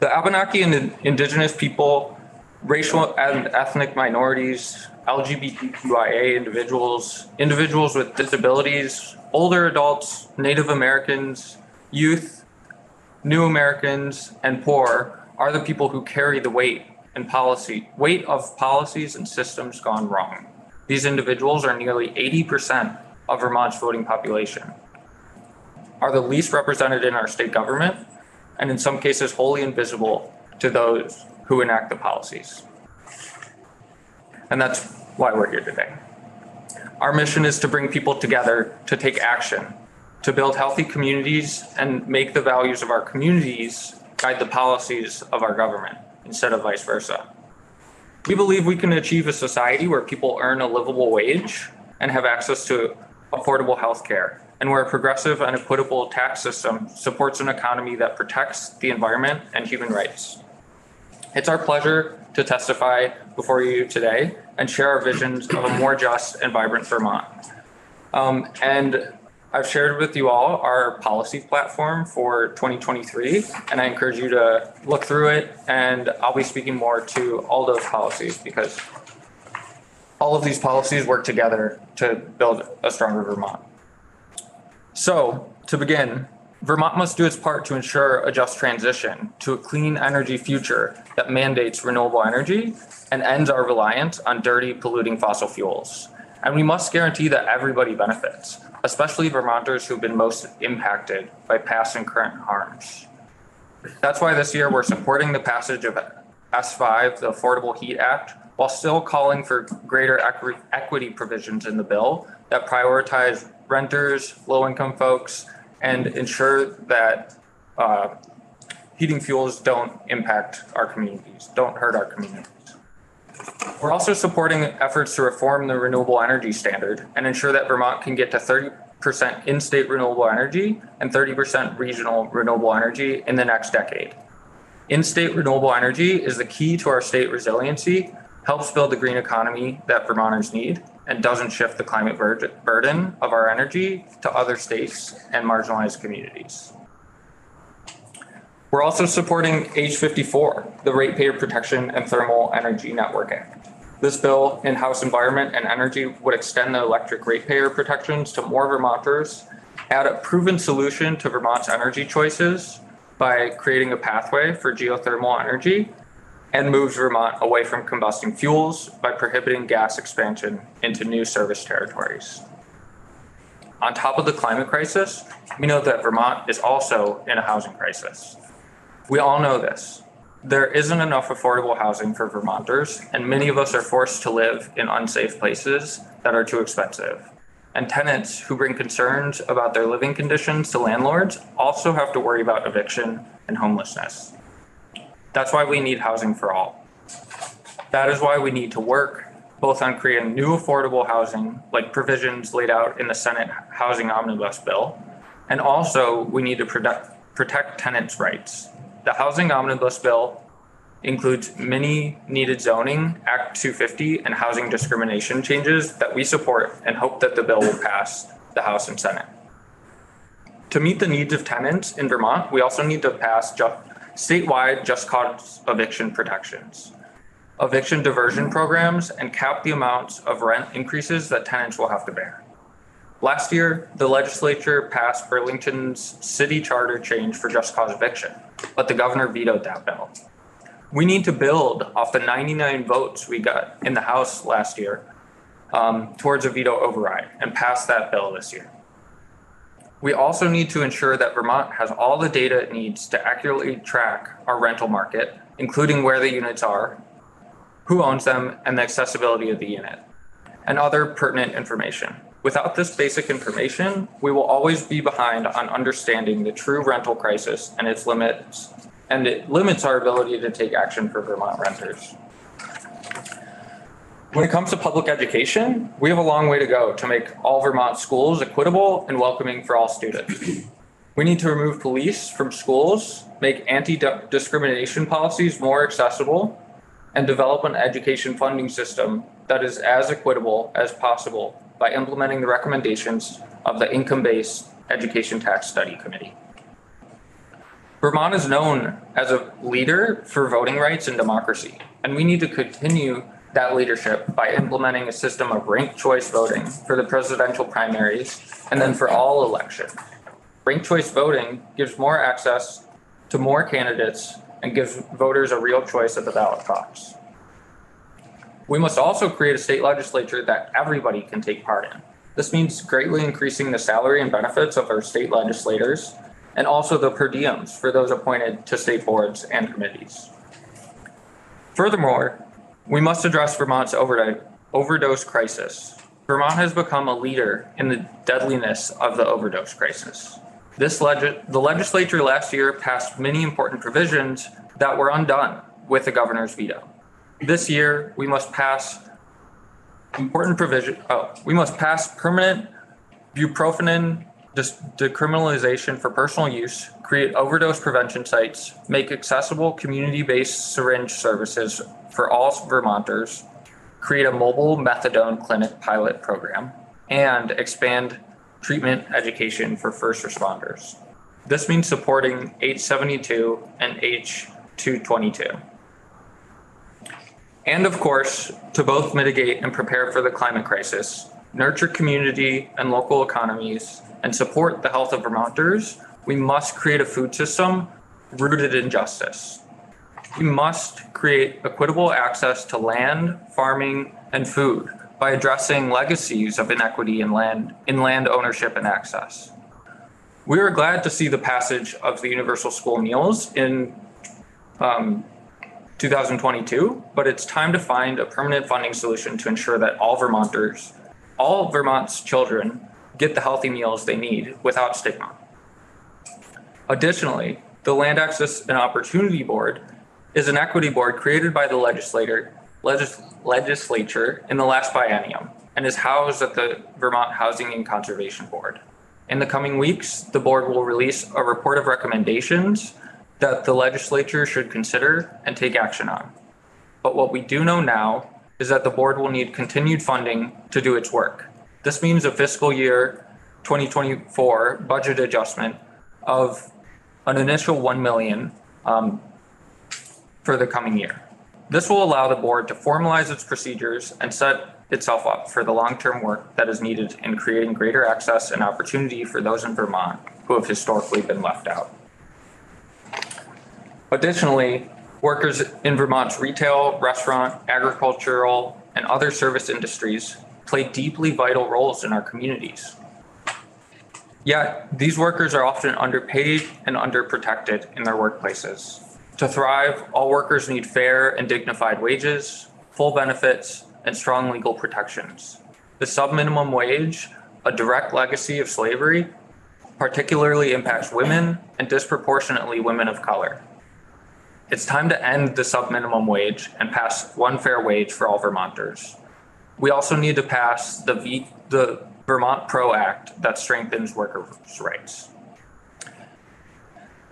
The Abenaki and Indigenous people, racial and ethnic minorities, LGBTQIA individuals with disabilities, older adults, Native Americans, youth, new Americans, and poor are the people who carry the weight of policies and systems gone wrong. These individuals are nearly 80% of Vermont's voting population, are the least represented in our state government, and in some cases wholly invisible to those who enact the policies. And that's why we're here today. Our mission is to bring people together to take action, to build healthy communities and make the values of our communities guide the policies of our government, instead of vice versa. We believe we can achieve a society where people earn a livable wage and have access to affordable health care and where a progressive and equitable tax system supports an economy that protects the environment and human rights. It's our pleasure to testify before you today and share our visions of a more just and vibrant Vermont. And I've shared with you all our policy platform for 2023, and I encourage you to look through it, and I'll be speaking more to all those policies because all of these policies work together to build a stronger Vermont. So to begin, Vermont must do its part to ensure a just transition to a clean energy future that mandates renewable energy and ends our reliance on dirty, polluting fossil fuels. And we must guarantee that everybody benefits, especially Vermonters who've been most impacted by past and current harms. That's why this year we're supporting the passage of S5, the Affordable Heat Act, while still calling for greater equity provisions in the bill that prioritize renters, low-income folks, and ensure that heating fuels don't impact our communities, don't hurt our communities. We're also supporting efforts to reform the renewable energy standard and ensure that Vermont can get to 30% in-state renewable energy and 30% regional renewable energy in the next decade. In-state renewable energy is the key to our state resiliency, helps build the green economy that Vermonters need, and doesn't shift the climate burden of our energy to other states and marginalized communities. We're also supporting H54, the Ratepayer Protection and Thermal Energy Network Act. This bill in House Environment and Energy would extend the electric ratepayer protections to more Vermonters, add a proven solution to Vermont's energy choices by creating a pathway for geothermal energy, and moves Vermont away from combusting fuels by prohibiting gas expansion into new service territories. On top of the climate crisis, we know that Vermont is also in a housing crisis. We all know this. There isn't enough affordable housing for Vermonters, and many of us are forced to live in unsafe places that are too expensive. And tenants who bring concerns about their living conditions to landlords also have to worry about eviction and homelessness. That's why we need housing for all. That is why we need to work both on creating new affordable housing, like provisions laid out in the Senate Housing Omnibus Bill, and also we need to protect tenants' rights. The Housing Omnibus Bill includes many needed zoning, Act 250, and housing discrimination changes that we support and hope that the bill will pass the House and Senate. To meet the needs of tenants in Vermont, we also need to pass statewide just cause eviction protections, eviction diversion programs, and cap the amounts of rent increases that tenants will have to bear. Last year, the legislature passed Burlington's city charter change for just cause eviction, but the governor vetoed that bill. We need to build off the 99 votes we got in the House last year towards a veto override and pass that bill this year. We also need to ensure that Vermont has all the data it needs to accurately track our rental market, including where the units are, who owns them, and the accessibility of the unit, and other pertinent information. Without this basic information, we will always be behind on understanding the true rental crisis and its limits, and it limits our ability to take action for Vermont renters. When it comes to public education, we have a long way to go to make all Vermont schools equitable and welcoming for all students. We need to remove police from schools, make anti-discrimination policies more accessible, and develop an education funding system that is as equitable as possible by implementing the recommendations of the Income-Based Education Tax Study Committee. Vermont is known as a leader for voting rights and democracy, and we need to continue that leadership by implementing a system of ranked choice voting for the presidential primaries and then for all elections. Ranked choice voting gives more access to more candidates and gives voters a real choice at the ballot box. We must also create a state legislature that everybody can take part in. This means greatly increasing the salary and benefits of our state legislators and also the per diems for those appointed to state boards and committees. Furthermore, we must address Vermont's overdose crisis. Vermont has become a leader in the deadliness of the overdose crisis. The legislature last year passed many important provisions that were undone with the governor's veto. This year, we must pass permanent buprenorphine decriminalization for personal use, create overdose prevention sites, make accessible community-based syringe services for all Vermonters, create a mobile methadone clinic pilot program, and expand treatment education for first responders. This means supporting H72 and H222. And of course, to both mitigate and prepare for the climate crisis, nurture community and local economies, and support the health of Vermonters, we must create a food system rooted in justice. We must create equitable access to land, farming, and food by addressing legacies of inequity in land ownership and access. We are glad to see the passage of the universal school meals in 2022, but it's time to find a permanent funding solution to ensure that all Vermont's children get the healthy meals they need without stigma. Additionally, the Land Access and Opportunity Board is an equity board created by the legislature in the last biennium and is housed at the Vermont Housing and Conservation Board. In the coming weeks, the board will release a report of recommendations that the legislature should consider and take action on. But what we do know now is that the board will need continued funding to do its work. This means a fiscal year 2024 budget adjustment of an initial $1 million for the coming year. This will allow the board to formalize its procedures and set itself up for the long-term work that is needed in creating greater access and opportunity for those in Vermont who have historically been left out. Additionally, workers in Vermont's retail, restaurant, agricultural, and other service industries play deeply vital roles in our communities. Yet, these workers are often underpaid and underprotected in their workplaces. To thrive, all workers need fair and dignified wages, full benefits, and strong legal protections. The sub-minimum wage, a direct legacy of slavery, particularly impacts women and disproportionately women of color. It's time to end the sub-minimum wage and pass one fair wage for all Vermonters. We also need to pass the Vermont PRO Act that strengthens workers' rights.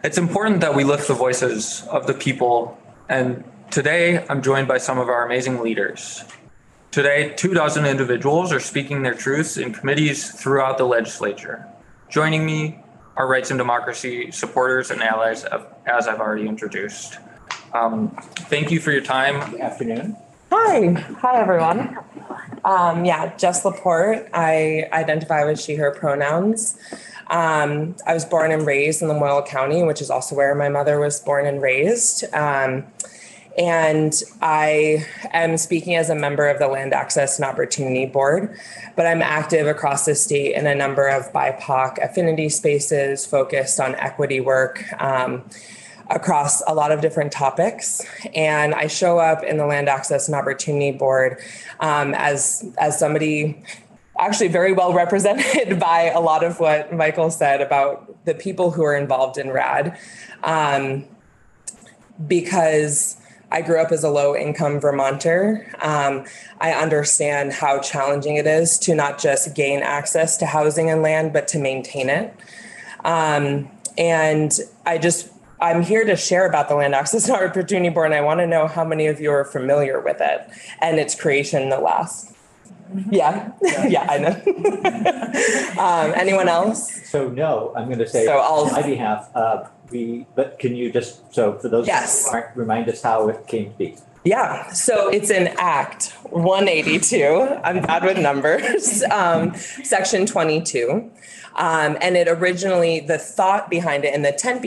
It's important that we lift the voices of the people, and today I'm joined by some of our amazing leaders. Today, 24 individuals are speaking their truths in committees throughout the legislature. Joining me are Rights and Democracy supporters and allies, as I've already introduced. Thank you for your time. Good afternoon. Hi everyone. Jess Laporte. I identify with she, her pronouns. I was born and raised in Lamoille County, which is also where my mother was born and raised. And I am speaking as a member of the Land Access and Opportunity Board, but I'm active across the state in a number of BIPOC affinity spaces focused on equity work across a lot of different topics. And I show up in the Land Access and Opportunity Board as somebody actually very well represented by a lot of what Michael said about the people who are involved in RAD. Because I grew up as a low-income Vermonter. I understand how challenging it is to not just gain access to housing and land, but to maintain it. And I'm here to share about the Land Access and Opportunity Board, and I want to know how many of you are familiar with it and its creation, no less. Yeah, I know. Anyone else? So no, I'm going to say on my behalf, but can you just, so for those who aren't, remind us how it came to be? Yeah, so it's in Act 182. I'm bad with numbers. Section 22. And it originally, the thought behind it and the intent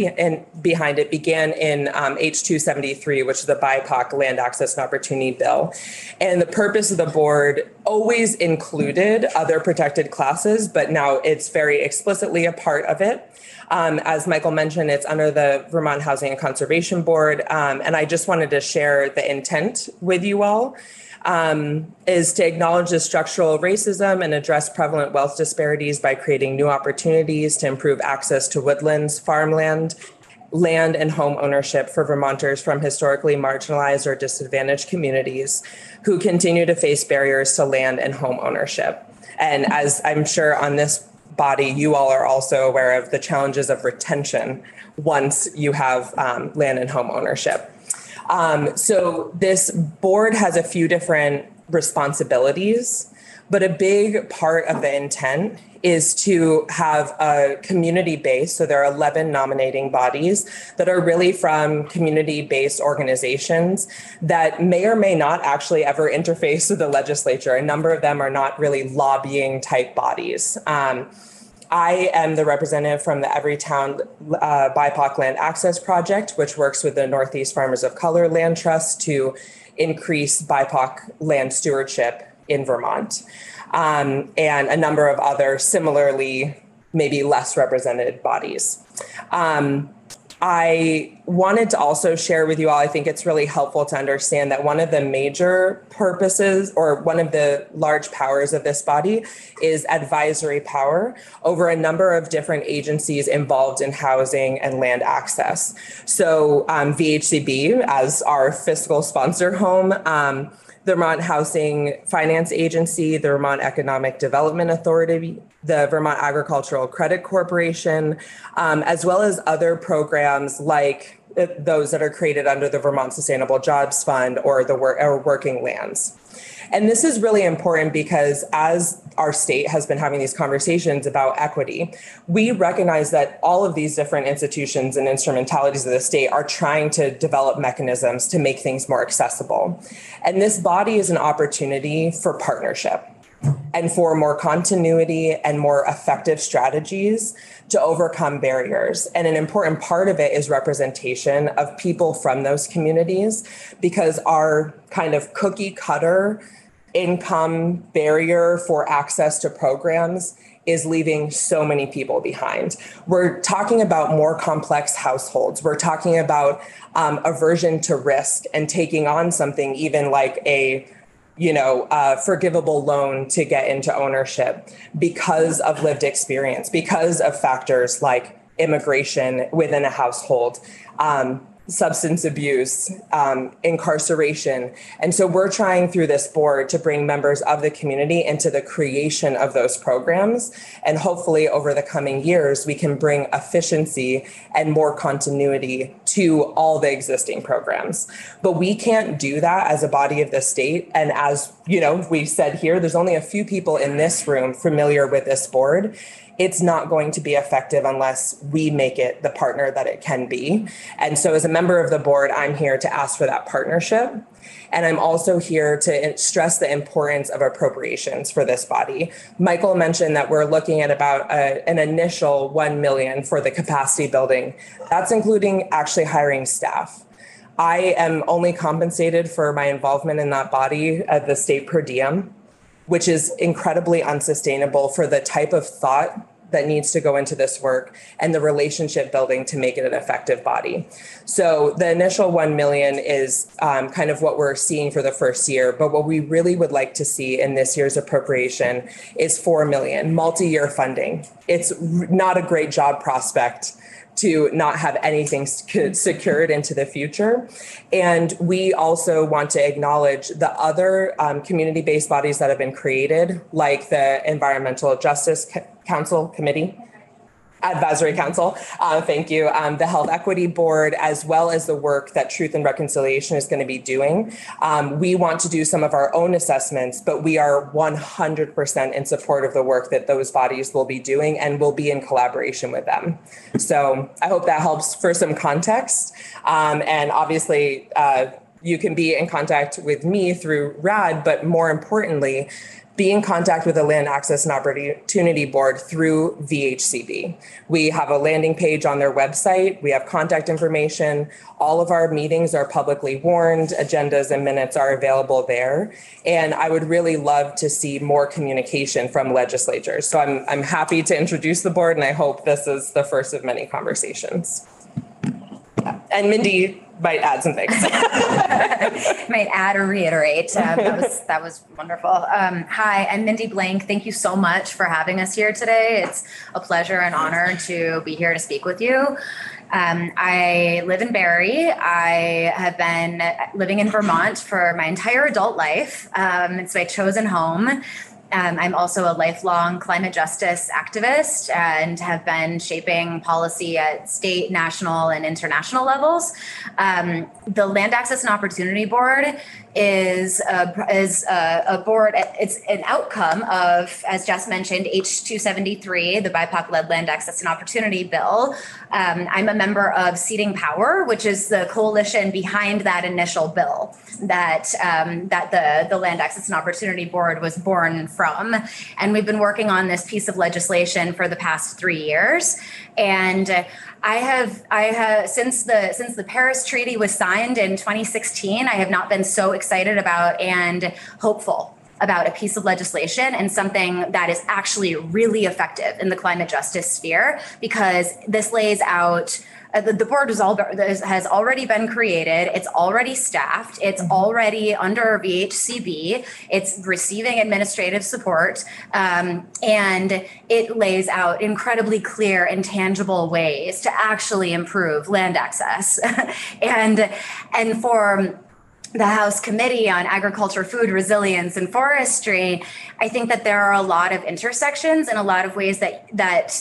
behind it began in H273, which is the BIPOC Land Access and Opportunity Bill. And the purpose of the board always included other protected classes, but now it's very explicitly a part of it. As Michael mentioned, it's under the Vermont Housing and Conservation Board. And I just wanted to share the intent with you all. Is to acknowledge the structural racism and address prevalent wealth disparities by creating new opportunities to improve access to woodlands, farmland, land, and home ownership for Vermonters from historically marginalized or disadvantaged communities who continue to face barriers to land and home ownership. And as I'm sure on this body, you all are also aware of the challenges of retention once you have land and home ownership. So this board has a few different responsibilities, but a big part of the intent is to have a community base. So there are 11 nominating bodies that are really from community-based organizations that may or may not actually ever interface with the legislature. A number of them are not really lobbying type bodies. I am the representative from the Everytown BIPOC Land Access Project, which works with the Northeast Farmers of Color Land Trust to increase BIPOC land stewardship in Vermont. And a number of other similarly, maybe less represented bodies. I wanted to also share with you all, I think it's really helpful to understand that one of the major purposes or one of the large powers of this body is advisory power over a number of different agencies involved in housing and land access. So VHCB as our fiscal sponsor home, the Vermont Housing Finance Agency, the Vermont Economic Development Authority, the Vermont Agricultural Credit Corporation, as well as other programs like those that are created under the Vermont Sustainable Jobs Fund or the Working Lands. And this is really important because as our state has been having these conversations about equity, we recognize that all of these different institutions and instrumentalities of the state are trying to develop mechanisms to make things more accessible. And this body is an opportunity for partnership and for more continuity and more effective strategies to overcome barriers. And an important part of it is representation of people from those communities, because our kind of cookie cutter income barrier for access to programs is leaving so many people behind. We're talking about more complex households. We're talking about aversion to risk and taking on something even like a forgivable loan to get into ownership because of lived experience, because of factors like immigration within a household, substance abuse, incarceration. And so we're trying through this board to bring members of the community into the creation of those programs. And hopefully over the coming years, we can bring efficiency and more continuity to all the existing programs. But we can't do that as a body of the state. And as we said here, there's only a few people in this room familiar with this board. It's not going to be effective unless we make it the partner that it can be. And so as a member of the board, I'm here to ask for that partnership. And I'm also here to stress the importance of appropriations for this body. Michael mentioned that we're looking at about an initial 1 million for the capacity building. That's including actually hiring staff. I am only compensated for my involvement in that body at the state per diem, which is incredibly unsustainable for the type of thought that needs to go into this work and the relationship building to make it an effective body. So the initial 1 million is kind of what we're seeing for the first year, but what we really would like to see in this year's appropriation is 4 million, multi-year funding. It's not a great job prospect to not have anything secured into the future. And we also want to acknowledge the other community-based bodies that have been created, like the Environmental Justice Council Committee, Advisory Council, thank you, the Health Equity Board, as well as the work that Truth and Reconciliation is going to be doing. We want to do some of our own assessments, but we are 100% in support of the work that those bodies will be doing and will be in collaboration with them. So I hope that helps for some context. And obviously, you can be in contact with me through RAD, but more importantly, be in contact with the Land Access and Opportunity Board through VHCB. We have a landing page on their website. We have contact information. All of our meetings are publicly warned. Agendas and minutes are available there. And I would really love to see more communication from legislatures. So I'm happy to introduce the board, and I hope this is the first of many conversations. Yeah. And Mindy might add some things. Might add or reiterate. That was wonderful. Hi, I'm Mindy Blank. Thank you so much for having us here today. It's a pleasure and honor to be here to speak with you. I live in Barrie. I have been living in Vermont for my entire adult life. It's my chosen home. I'm also a lifelong climate justice activist and have been shaping policy at state, national, and international levels. The Land Access and Opportunity Board is a board. It's an outcome of, as Jess mentioned, H273, the BIPOC-led Land Access and Opportunity Bill. I'm a member of Seating Power, which is the coalition behind that initial bill that the Land Access and Opportunity Board was born from. And we've been working on this piece of legislation for the past 3 years. And I have since the Paris Treaty was signed in 2016, I have not been so excited about and hopeful about a piece of legislation and something that is actually really effective in the climate justice sphere, because this lays out the board has already been created. It's already staffed. It's already under VHCB. It's receiving administrative support. And it lays out incredibly clear and tangible ways to actually improve land access. and for the House Committee on Agriculture, Food, Resilience, and Forestry, I think that there are a lot of intersections and a lot of ways that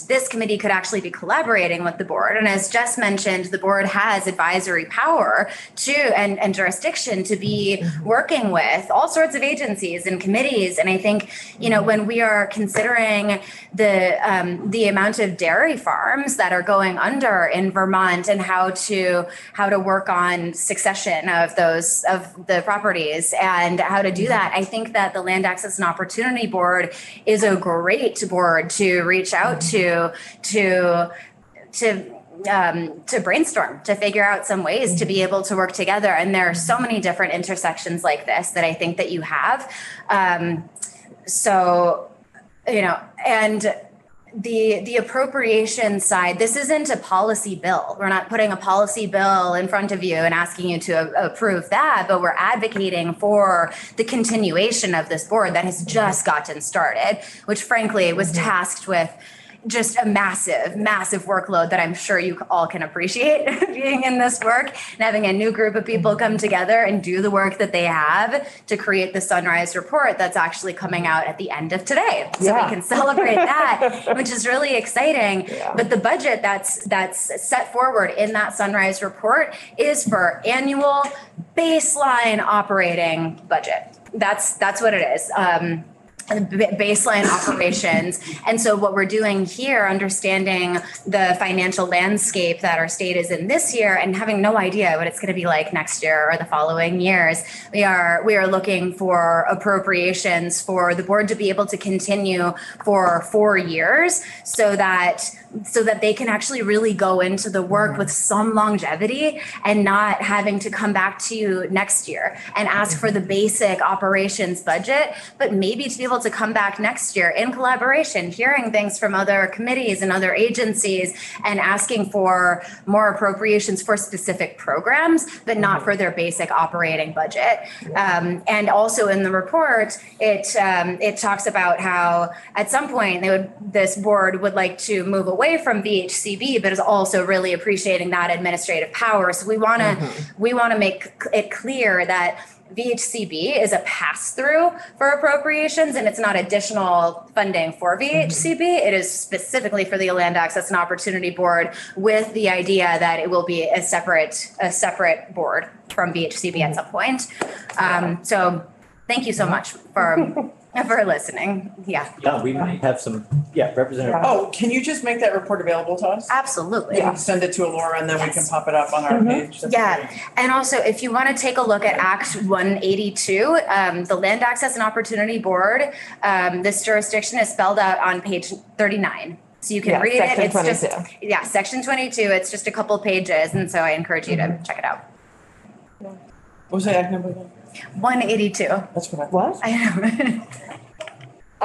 this committee could actually be collaborating with the board. And as Jess mentioned, the board has advisory power and jurisdiction to be working with all sorts of agencies and committees. And I think, when we are considering the amount of dairy farms that are going under in Vermont and how to work on succession of the properties and how to do that, I think that the Land Access and Opportunity Board is a great board to reach out to brainstorm, to figure out some ways to be able to work together. And there are so many different intersections like this that I think that you have. And the appropriation side, this isn't a policy bill. We're not putting a policy bill in front of you and asking you to approve that, but we're advocating for the continuation of this board that has just gotten started, which frankly was tasked with just a massive, massive workload that I'm sure you all can appreciate being in this work and having a new group of people come together and do the work that they have to create the Sunrise Report that's actually coming out at the end of today. So we can celebrate that, which is really exciting. Yeah. But the budget that's set forward in that Sunrise Report is for annual baseline operating budget. That's what it is. Baseline operations. And so what we're doing here, understanding the financial landscape that our state is in this year and having no idea what it's going to be like next year or the following years, we are looking for appropriations for the board to be able to continue for 4 years so that they can actually really go into the work with some longevity and not having to come back to you next year and ask for the basic operations budget, but maybe to be able to come back next year in collaboration, hearing things from other committees and other agencies and asking for more appropriations for specific programs, but not for their basic operating budget. And also in the report, it talks about how at some point this board would like to move away from VHCB, but is also really appreciating that administrative power. So we want to make it clear that VHCB is a pass-through for appropriations, and it's not additional funding for VHCB. It is specifically for the Land Access and Opportunity Board, with the idea that it will be a separate board from VHCB at some point. So thank you so much for listening. Yeah, we might have some, Representative. Oh, can you just make that report available to us? Absolutely. Yeah. Send it to Alora and then we can pop it up on our page. That's great. And also if you want to take a look at Act 182, the Land Access and Opportunity Board, this jurisdiction is spelled out on page 39. So you can read it. It's 22. Just, section 22. It's just a couple pages. And so I encourage you to check it out. What was that act number again? 182. That's what I was. I know.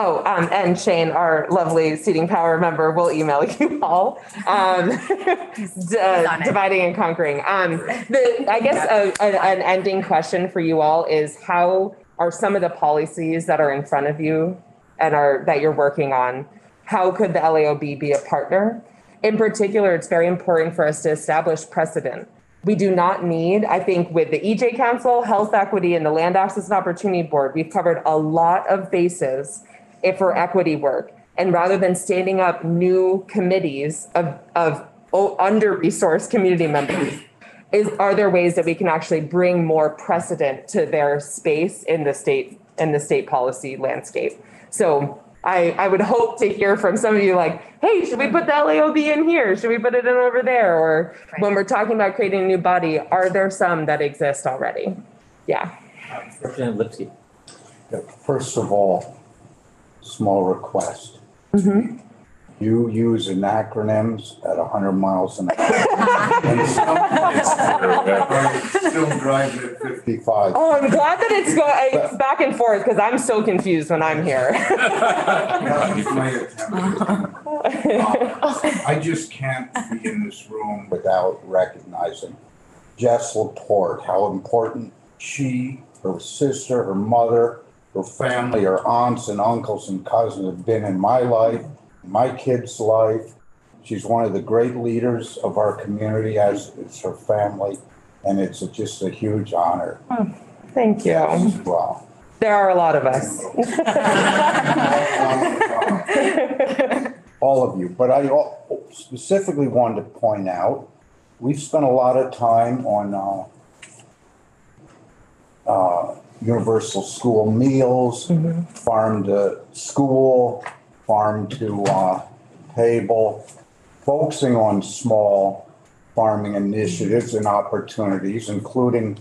Oh, and Shane, our lovely Seating Power member, will email you all. Dividing and conquering. I guess an ending question for you all is, how are some of the policies that are in front of you and that you're working on, how could the LAOB be a partner? In particular, it's very important for us to establish precedent. We do not need, I think with the EJ Council, Health Equity, and the Land Access and Opportunity Board, we've covered a lot of bases for equity work. And rather than standing up new committees of under-resourced community members, are there ways that we can actually bring more precedent to their space in the state policy landscape? So I would hope to hear from some of you like, hey, should we put the LAOB in here? Should we put it in over there? Or when we're talking about creating a new body, are there some that exist already? Yeah. Representative Lipsky. First of all, small request. You use acronyms at 100 miles an hour. Still driving at 55. Oh, I'm glad that it's back and forth because I'm so confused when I'm here. I just can't be in this room without recognizing Jess Laporte, how important she, her sister, her mother, her family, her aunts and uncles and cousins have been in my life, my kids' life. She's one of the great leaders of our community, as is her family, and it's just a huge honor. Oh, thank you. Wow. There are a lot of us. All of you, but I specifically wanted to point out, we've spent a lot of time on universal school meals, farm to school, farm to table, focusing on small farming initiatives and opportunities, including,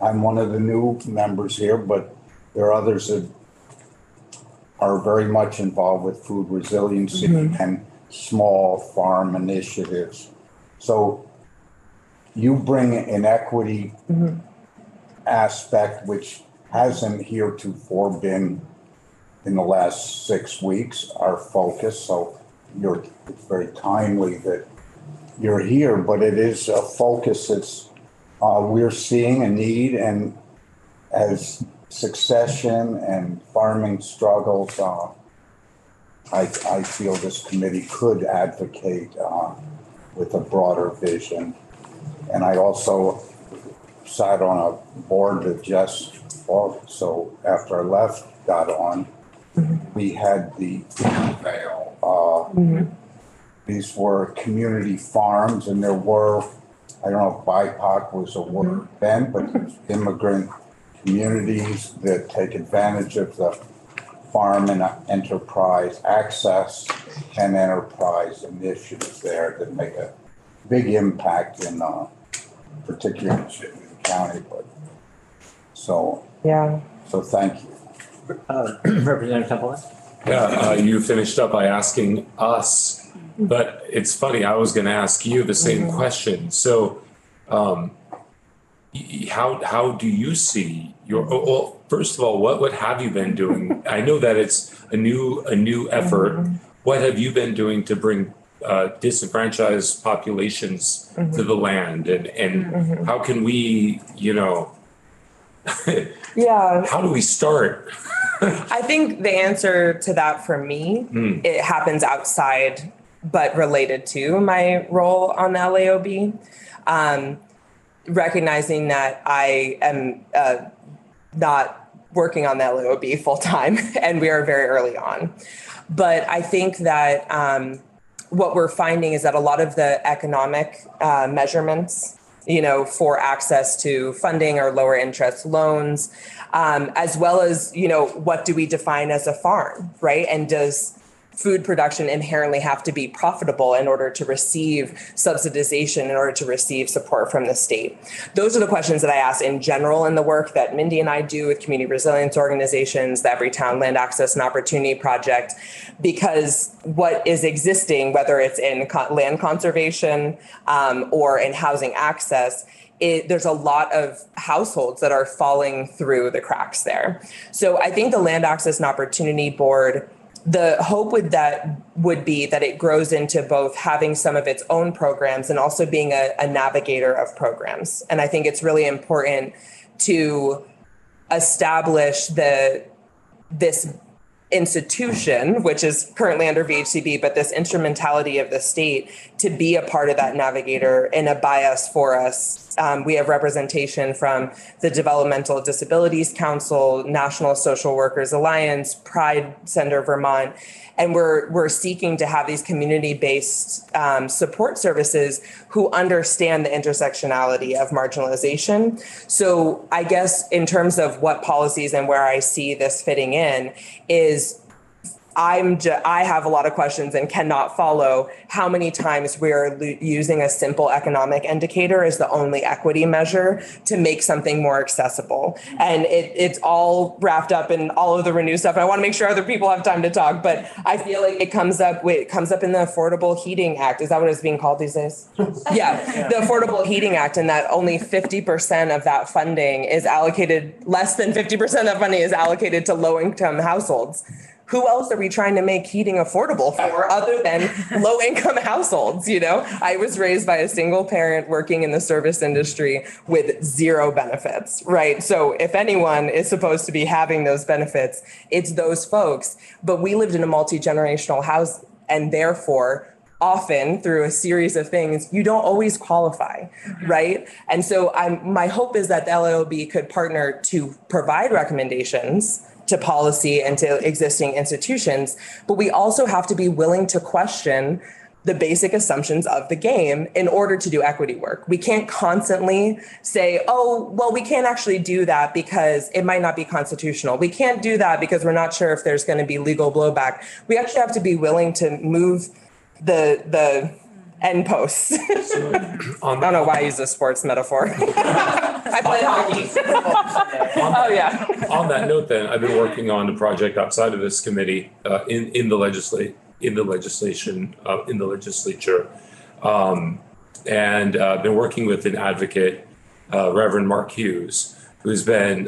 I'm one of the new members here, but there are others that are very much involved with food resiliency and small farm initiatives. So you bring an equity aspect which hasn't heretofore been in the last 6 weeks our focus. So it's very timely that you're here, but it is a focus that's we're seeing a need, and as succession and farming struggles, I feel this committee could advocate with a broader vision. And I also sat on a board that just, so after I left, got on, we had the these were community farms, and there were, I don't know if BIPOC was a word then, but there's immigrant communities that take advantage of the farm and enterprise access and enterprise initiatives there that make a big impact in particularly in Chittenden County. But so thank you. Representative Temple. Yeah, you finished up by asking us, but it's funny, I was going to ask you the same question. So how do you see your, well, first of all, what have you been doing? I know that it's a new effort. What have you been doing to bring disenfranchised populations to the land, and how can we, how do we start? I think the answer to that for me, it happens outside but related to my role on the LAOB. Recognizing that I am not working on the LAOB full time, and we are very early on. But I think that what we're finding is that a lot of the economic measurements, for access to funding or lower interest loans, as well as, what do we define as a farm, right? And does food production inherently have to be profitable in order to receive subsidization, in order to receive support from the state? Those are the questions that I ask in general in the work that Mindy and I do with community resilience organizations, the Everytown Land Access and Opportunity Project, because what is existing, whether it's in land conservation or in housing access, there's a lot of households that are falling through the cracks there. So I think the Land Access and Opportunity Board, the hope would be that it grows into both having some of its own programs and also being a navigator of programs. And I think it's really important to establish this institution, which is currently under VHCB, but this instrumentality of the state to be a part of that navigator and a bias for us. We have representation from the Developmental Disabilities Council, National Social Workers Alliance, Pride Center Vermont, and we're seeking to have these community-based support services who understand the intersectionality of marginalization. So I guess in terms of what policies and where I see this fitting in is I have a lot of questions and cannot follow how many times we're using a simple economic indicator as the only equity measure to make something more accessible. And it's all wrapped up in all of the Renew stuff. And I want to make sure other people have time to talk, but I feel like it comes up in the Affordable Heating Act. Is that what it's being called these days? Yeah, the Affordable Heating Act, and that only 50% of that funding is allocated, less than 50% of that funding is allocated to low-income households. Who else are we trying to make heating affordable for other than low-income households? You know, I was raised by a single parent working in the service industry with zero benefits, right? So if anyone is supposed to be having those benefits, it's those folks. But we lived in a multi-generational house, and therefore, often through a series of things, you don't always qualify, right? And so my hope is that the LLB could partner to provide recommendations to policy and to existing institutions, but we also have to be willing to question the basic assumptions of the game in order to do equity work. We can't constantly say, oh, well, we can't actually do that because it might not be constitutional. We can't do that because we're not sure if there's going to be legal blowback. We actually have to be willing to move the end posts. I don't know why I use a sports metaphor. I play hockey. On that note, then, I've been working on a project outside of this committee in the legislature, and been working with an advocate, Reverend Mark Hughes, who's been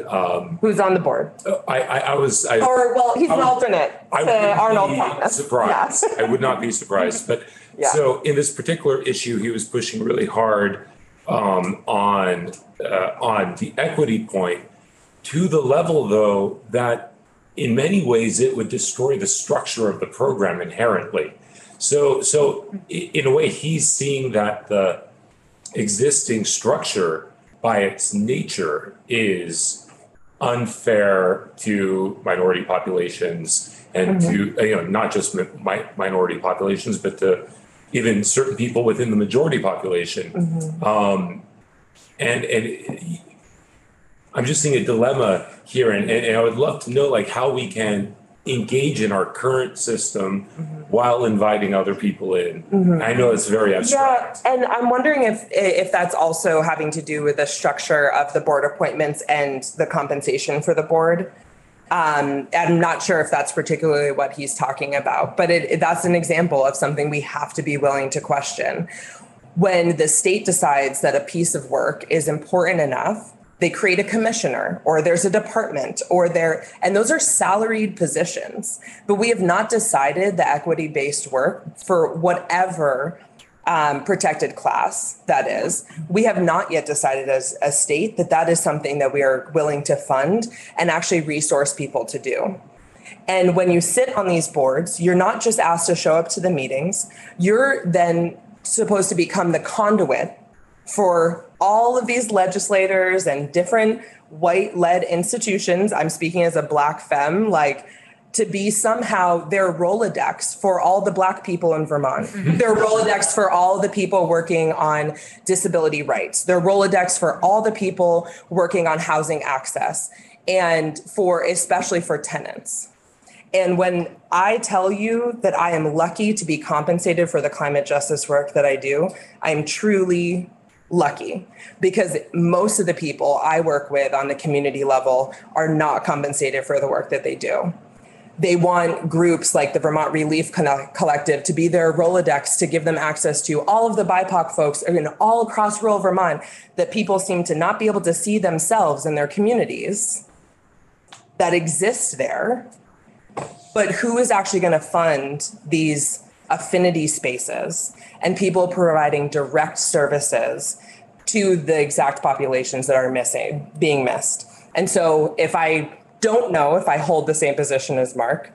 who's on the board. He's an alternate to Arnold Thomas. Surprised. Yeah. I would not be surprised, but. Yeah. So in this particular issue, he was pushing really hard on the equity point, to the level, though, that in many ways it would destroy the structure of the program inherently. So in a way, he's seeing that the existing structure by its nature is unfair to minority populations and to not just minority populations, but to even certain people within the majority population. And I'm just seeing a dilemma here, and I would love to know how we can engage in our current system while inviting other people in. I know it's very abstract. Yeah, and I'm wondering if that's also having to do with the structure of the board appointments and the compensation for the board. I'm not sure if that's particularly what he's talking about, but that's an example of something we have to be willing to question. When the state decides that a piece of work is important enough, they create a commissioner, or there's a department, and those are salaried positions. But we have not decided the equity-based work for whatever protected class that is. We have not yet decided as a state that is something that we are willing to fund and actually resource people to do. And when you sit on these boards, you're not just asked to show up to the meetings, you're then supposed to become the conduit for all of these legislators and different white-led institutions. I'm speaking as a Black femme, to be somehow their Rolodex for all the Black people in Vermont, their Rolodex for all the people working on disability rights, their Rolodex for all the people working on housing access, and especially for tenants. And when I tell you that I am lucky to be compensated for the climate justice work that I do, I'm truly lucky, because most of the people I work with on the community level are not compensated for the work that they do. They want groups like the Vermont Relief Collective to be their Rolodex, to give them access to all of the BIPOC folks all across rural Vermont that people seem to not be able to see themselves in their communities that exist there. But who is actually going to fund these affinity spaces and people providing direct services to the exact populations that are being missed? And so if I don't know if I hold the same position as Mark.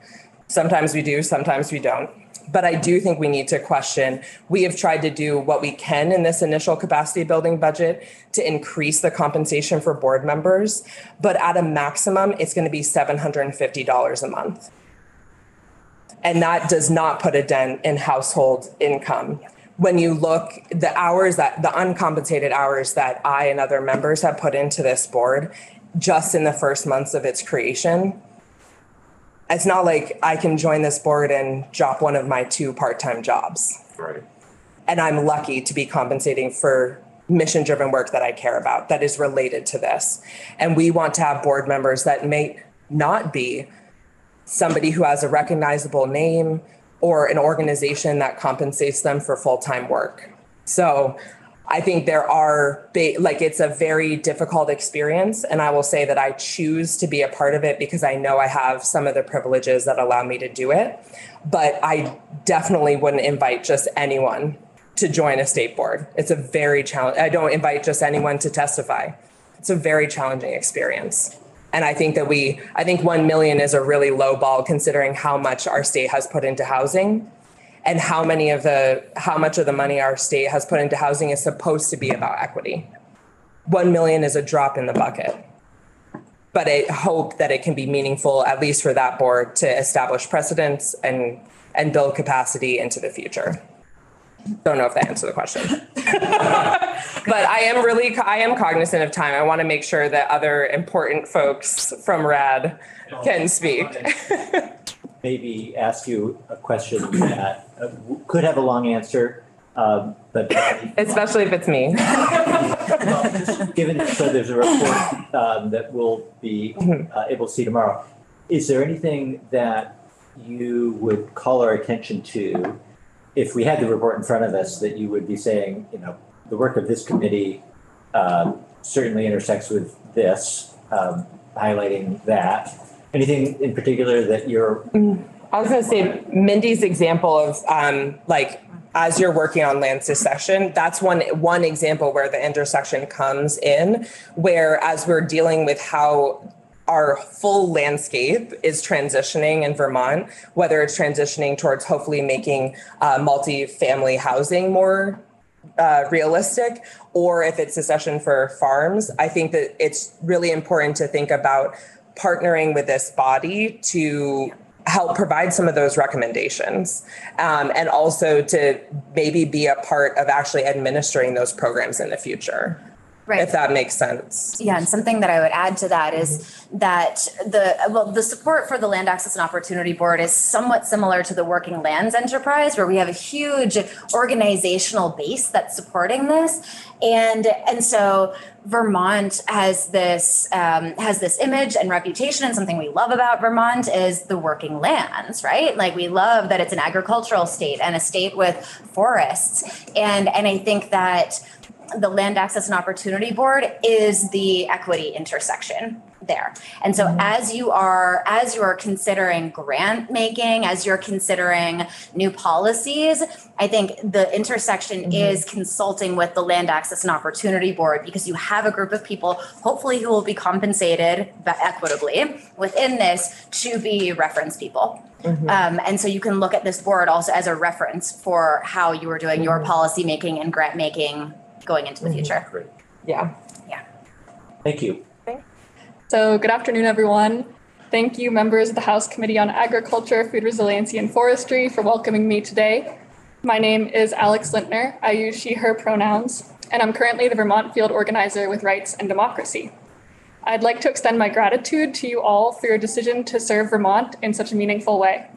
Sometimes we do, sometimes we don't. But I do think we need to question. We have tried to do what we can in this initial capacity building budget to increase the compensation for board members. But at a maximum, it's going to be $750 a month. And that does not put a dent in household income. When you look, the uncompensated hours that I and other members have put into this board, just in the first months of its creation, it's not like I can join this board and drop one of my 2 part-time jobs. Right. And I'm lucky to be compensating for mission-driven work that I care about that is related to this. And we want to have board members that may not be somebody who has a recognizable name or an organization that compensates them for full-time work. So I think there are, it's a very difficult experience. And I will say that I choose to be a part of it because I know I have some of the privileges that allow me to do it. But I definitely wouldn't invite just anyone to join a state board. It's a very challenging, I don't invite just anyone to testify. It's a very challenging experience. And I think that I think 1 million is a really low ball considering how much our state has put into housing. And how much of the money our state has put into housing is supposed to be about equity. 1 million is a drop in the bucket. But I hope that it can be meaningful, at least for that board, to establish precedents and build capacity into the future. Don't know if that answered the question. But I am cognizant of time. I want to make sure that other important folks from RAD can speak. Maybe ask you a question that could have a long answer, but especially if it's me. Given so there's a report that we'll be able to see tomorrow. Is there anything that you would call our attention to if we had the report in front of us that you would be saying, the work of this committee certainly intersects with this, highlighting that? Anything in particular that you're... I was going to say Mindy's example of as you're working on land succession, that's one example where the intersection comes in, where as we're dealing with how our full landscape is transitioning in Vermont, whether it's transitioning towards hopefully making multi-family housing more realistic, or if it's succession for farms, I think that it's really important to think about partnering with this body to help provide some of those recommendations, and also to maybe be a part of actually administering those programs in the future. Right. If that makes sense. Yeah, and something that I would add to that is that the support for the Land Access and Opportunity Board is somewhat similar to the Working Lands Enterprise, where we have a huge organizational base that's supporting this. And so Vermont has this image and reputation, and something we love about Vermont is the working lands, right? Like, we love that it's an agricultural state and a state with forests. And I think that the Land Access and Opportunity Board is the equity intersection there. And so as you are considering grant making, as you're considering new policies, I think the intersection is consulting with the Land Access and Opportunity Board, because you have a group of people, hopefully, who will be compensated equitably within this to be reference people. And so you can look at this board also as a reference for how you are doing your policy making and grant making going into the future. Great. Yeah. Thank you. So good afternoon, everyone. Thank you, members of the House Committee on Agriculture, Food Resiliency, and Forestry, for welcoming me today. My name is Alex Lintner. I use she, her pronouns, and I'm currently the Vermont field organizer with Rights and Democracy. I'd like to extend my gratitude to you all for your decision to serve Vermont in such a meaningful way.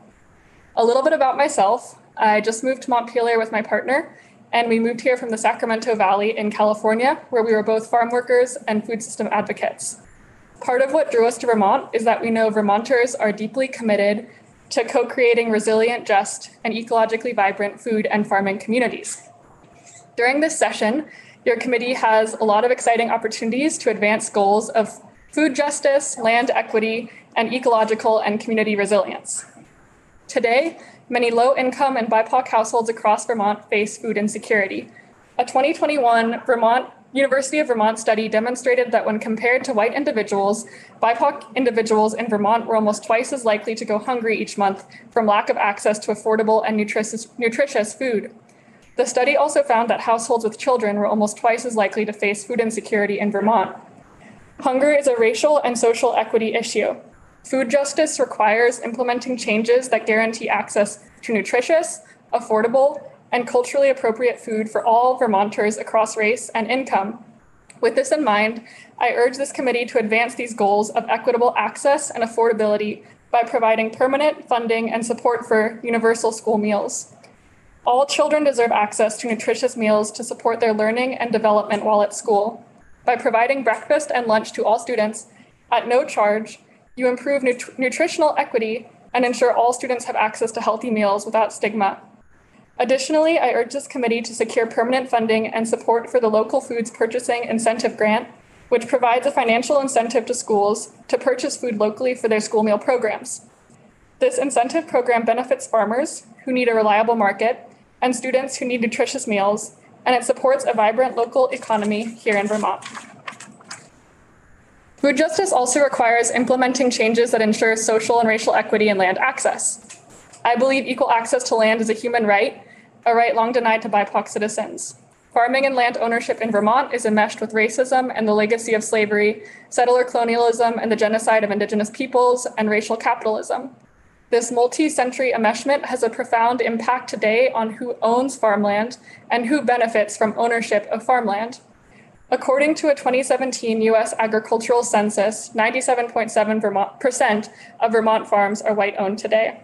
A little bit about myself. I just moved to Montpelier with my partner, and we moved here from the Sacramento Valley in California, where we were both farm workers and food system advocates. Part of what drew us to Vermont is that we know Vermonters are deeply committed to co-creating resilient, just, and ecologically vibrant food and farming communities. During this session, your committee has a lot of exciting opportunities to advance goals of food justice, land equity, and ecological and community resilience. Today, many low-income and BIPOC households across Vermont face food insecurity. A 2021 Vermont University of Vermont study demonstrated that when compared to white individuals, BIPOC individuals in Vermont were almost twice as likely to go hungry each month from lack of access to affordable and nutritious food. The study also found that households with children were almost twice as likely to face food insecurity in Vermont. Hunger is a racial and social equity issue. Food justice requires implementing changes that guarantee access to nutritious, affordable, and culturally appropriate food for all Vermonters across race and income. With this in mind, I urge this committee to advance these goals of equitable access and affordability by providing permanent funding and support for universal school meals. All children deserve access to nutritious meals to support their learning and development while at school. By providing breakfast and lunch to all students at no charge, you improve nutritional equity and ensure all students have access to healthy meals without stigma. Additionally, I urge this committee to secure permanent funding and support for the Local Foods Purchasing Incentive Grant, which provides a financial incentive to schools to purchase food locally for their school meal programs. This incentive program benefits farmers who need a reliable market and students who need nutritious meals, and it supports a vibrant local economy here in Vermont. Food justice also requires implementing changes that ensure social and racial equity in land access. I believe equal access to land is a human right, a right long denied to BIPOC citizens. Farming and land ownership in Vermont is enmeshed with racism and the legacy of slavery, settler colonialism, and the genocide of Indigenous peoples, and racial capitalism. This multi-century enmeshment has a profound impact today on who owns farmland and who benefits from ownership of farmland. According to a 2017 U.S. agricultural census, 97.7% of Vermont farms are white-owned today.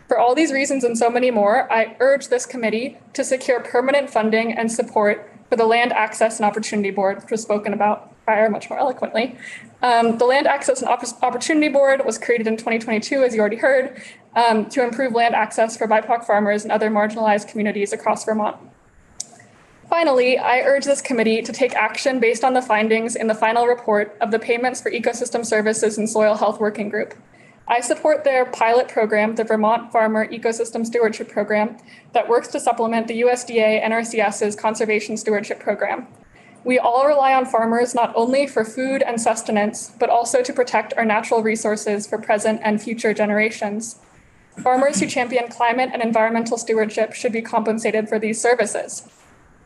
For all these reasons and so many more, I urge this committee to secure permanent funding and support for the Land Access and Opportunity Board, which was spoken about prior much more eloquently. The Land Access and Opportunity Board was created in 2022, as you already heard, to improve land access for BIPOC farmers and other marginalized communities across Vermont. Finally, I urge this committee to take action based on the findings in the final report of the Payments for Ecosystem Services and Soil Health Working Group. I support their pilot program, the Vermont Farmer Ecosystem Stewardship Program, that works to supplement the USDA NRCS's Conservation Stewardship Program. We all rely on farmers not only for food and sustenance, but also to protect our natural resources for present and future generations. Farmers who champion climate and environmental stewardship should be compensated for these services.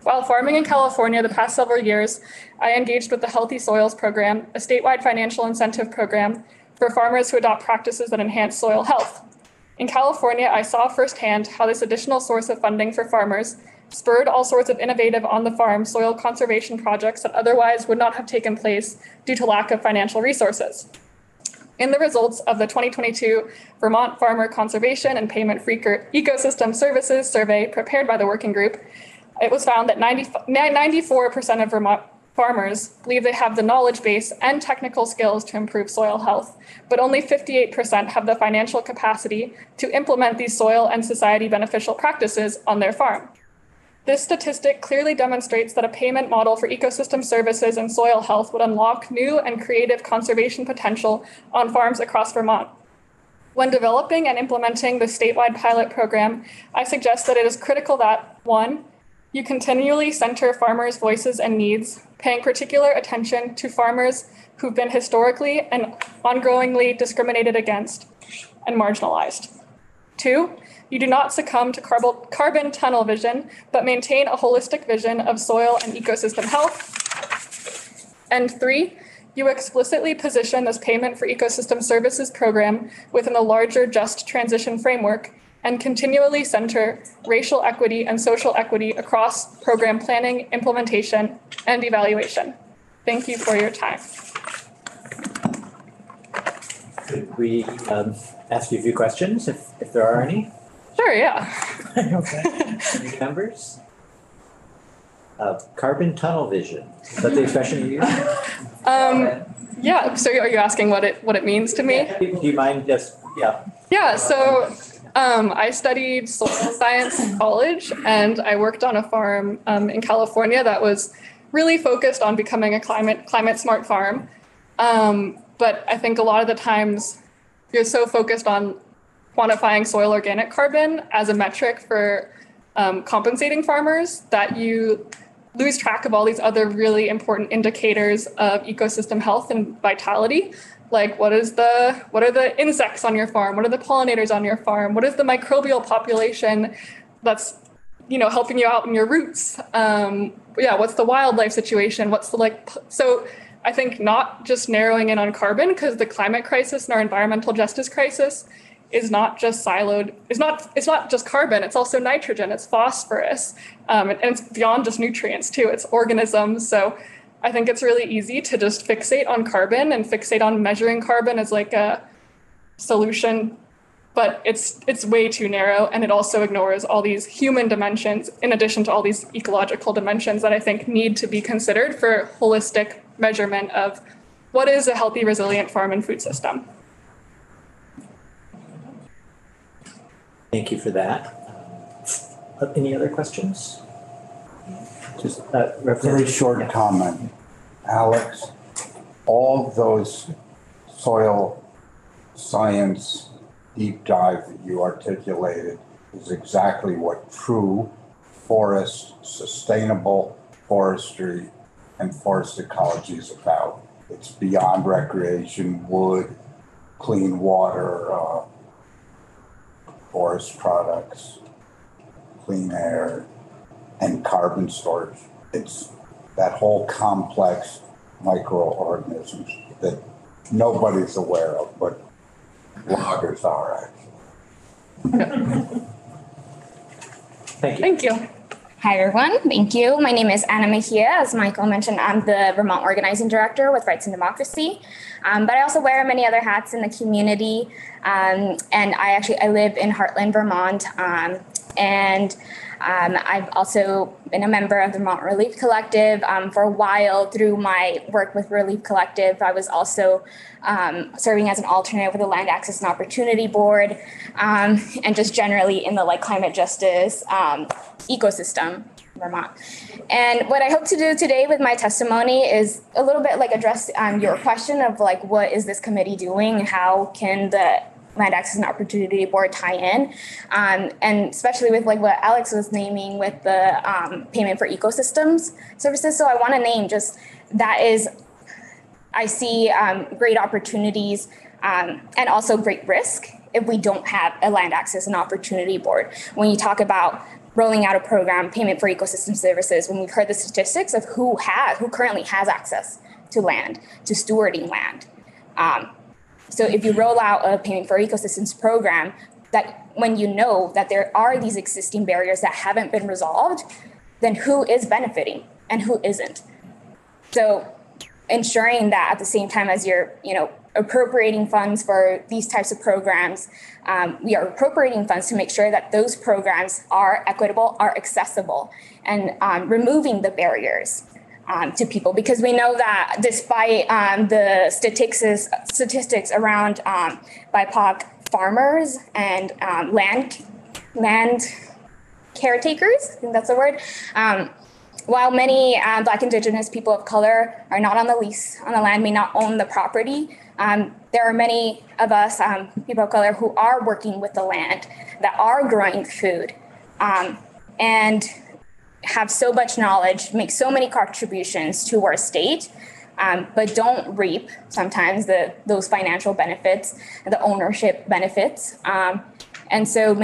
While farming in California the past several years, I engaged with the Healthy Soils Program, a statewide financial incentive program for farmers who adopt practices that enhance soil health. In California, I saw firsthand how this additional source of funding for farmers spurred all sorts of innovative on-the-farm soil conservation projects that otherwise would not have taken place due to lack of financial resources. In the results of the 2022 Vermont Farmer Conservation and Payment-Free Ecosystem Services Survey prepared by the working group, it was found that 94% of Vermont farmers believe they have the knowledge base and technical skills to improve soil health, but only 58% have the financial capacity to implement these soil and society beneficial practices on their farm. This statistic clearly demonstrates that a payment model for ecosystem services and soil health would unlock new and creative conservation potential on farms across Vermont. When developing and implementing the statewide pilot program, I suggest that it is critical that, 1, you continually center farmers' voices and needs, paying particular attention to farmers who've been historically and ongoingly discriminated against and marginalized. 2, you do not succumb to carbon tunnel vision, but maintain a holistic vision of soil and ecosystem health. And 3, you explicitly position this Payment for Ecosystem Services program within a larger just transition framework and continually center racial equity and social equity across program planning, implementation, and evaluation. Thank you for your time. Could we ask you a few questions, if there are any? Sure, yeah. Okay. Any members? Carbon tunnel vision, is that the expression you use? Yeah, so are you asking what it means to me? Do you mind just, yeah. Yeah, so I studied soil science in college, and I worked on a farm in California that was really focused on becoming a climate smart farm. But I think a lot of the times you're so focused on quantifying soil organic carbon as a metric for compensating farmers that you lose track of all these other really important indicators of ecosystem health and vitality. Like what are the insects on your farm? What are the pollinators on your farm? What is the microbial population that's, helping you out in your roots? What's the wildlife situation? So I think not just narrowing in on carbon, because the climate crisis and our environmental justice crisis is not just siloed. It's not just carbon. It's also nitrogen. It's phosphorus, and it's beyond just nutrients too. It's organisms. So I think it's really easy to just fixate on carbon and fixate on measuring carbon as like a solution, but it's way too narrow, and it also ignores all these human dimensions in addition to all these ecological dimensions that I think need to be considered for holistic measurement of what is a healthy, resilient farm and food system. Thank you for that. Any other questions? Just very short comment. Alex, all those soil science deep dive that you articulated is exactly what true forest, sustainable forestry, and forest ecology is about. It's beyond recreation, wood, clean water, forest products, clean air, and carbon storage. It's that whole complex microorganisms that nobody's aware of, but loggers are actually. Thank you. Hi, everyone. Thank you. My name is Anna Mejia. As Michael mentioned, I'm the Vermont Organizing Director with Rights and Democracy. But I also wear many other hats in the community. And I live in Heartland, Vermont. I've also been a member of the Vermont Relief Collective for a while. Through my work with Relief Collective, I was also serving as an alternate with the Land Access and Opportunity Board, and just generally in the climate justice ecosystem in Vermont. And what I hope to do today with my testimony is a little bit address your question of what is this committee doing? How can the Land Access and Opportunity Board tie in, and especially with what Alex was naming with the payment for ecosystems services. So I want to name just that is, I see great opportunities and also great risk if we don't have a Land Access and Opportunity Board. When you talk about rolling out a program, payment for ecosystem services, when we've heard the statistics of who currently has access to land, to stewarding land. So if you roll out a payment for ecosystems program, that when you know that there are these existing barriers that haven't been resolved, then who is benefiting and who isn't? So ensuring that at the same time as you're, appropriating funds for these types of programs, we are appropriating funds to make sure that those programs are equitable, are accessible, and removing the barriers to people, because we know that despite the statistics around BIPOC farmers and land caretakers, I think that's the word, while many Black, Indigenous people of color are not on the lease on the land, may not own the property, there are many of us people of color who are working with the land, that are growing food, and have so much knowledge, make so many contributions to our state, but don't reap sometimes those financial benefits, the ownership benefits. And so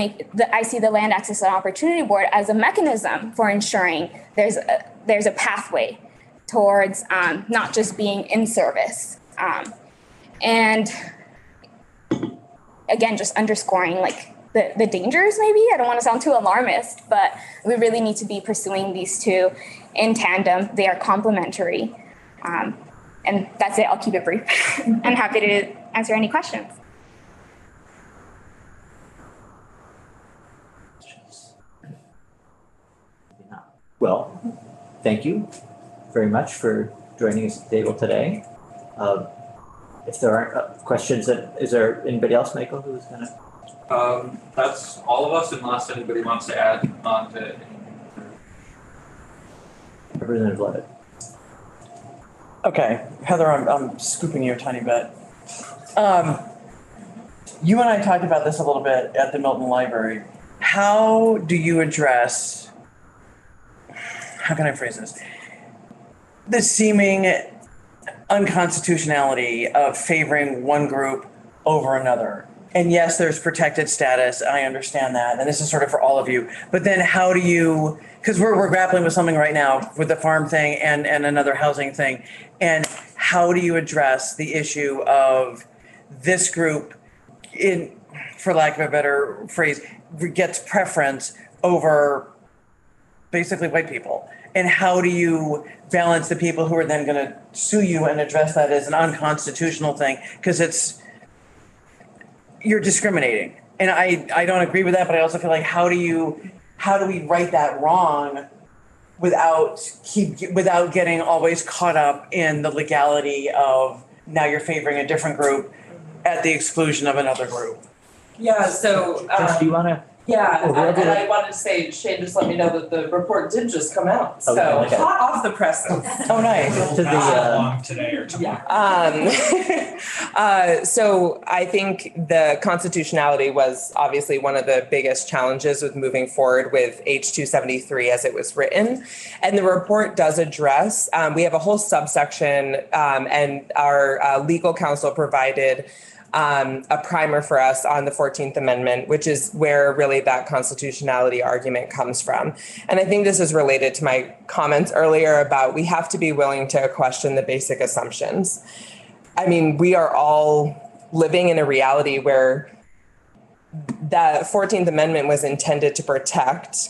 I see the Land Access and Opportunity Board as a mechanism for ensuring there's a pathway towards not just being in service. And again, just underscoring the dangers, maybe. I don't want to sound too alarmist, but we really need to be pursuing these two in tandem. They are complementary. And that's it. I'll keep it brief. I'm happy to answer any questions. Well, thank you very much for joining us at the table today. If there aren't questions, is there anybody else, Michael, who's going to? That's all of us, unless anybody wants to add on to anything. Representative Levitt. Okay, Heather, I'm scooping you a tiny bit. You and I talked about this a little bit at the Milton Library. How do you address how can I phrase this? The seeming unconstitutionality of favoring one group over another. And yes, there's protected status. I understand that. And this is sort of for all of you. But then how do you, because we're grappling with something right now with the farm thing and another housing thing. And how do you address the issue of this group, in, for lack of a better phrase, gets preference over basically white people? And how do you balance the people who are then going to sue you and address that as an unconstitutional thing? Because you're discriminating. And I don't agree with that, but I also feel like how do we right that wrong without getting always caught up in the legality of now you're favoring a different group at the exclusion of another group? Yeah, so Jess, do you want to? yeah, and I wanted to say, Shane just let me know that the report did just come out. So Okay. hot off the presses. Oh, nice. To the, today or tomorrow. So I think the constitutionality was obviously one of the biggest challenges with moving forward with H273 as it was written. And the report does address, we have a whole subsection and our legal counsel provided a primer for us on the 14th Amendment, which is where really that constitutionality argument comes from. And I think this is related to my comments earlier about we have to be willing to question the basic assumptions. I mean, we are all living in a reality where the 14th Amendment was intended to protect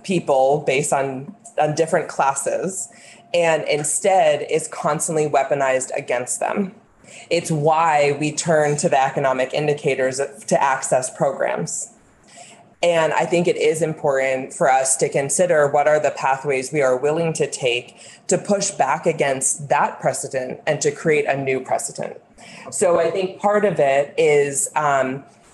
people based on different classes, and instead is constantly weaponized against them. It's why we turn to the economic indicators to access programs. And I think it is important for us to consider what are the pathways we are willing to take to push back against that precedent and to create a new precedent. So I think part of it is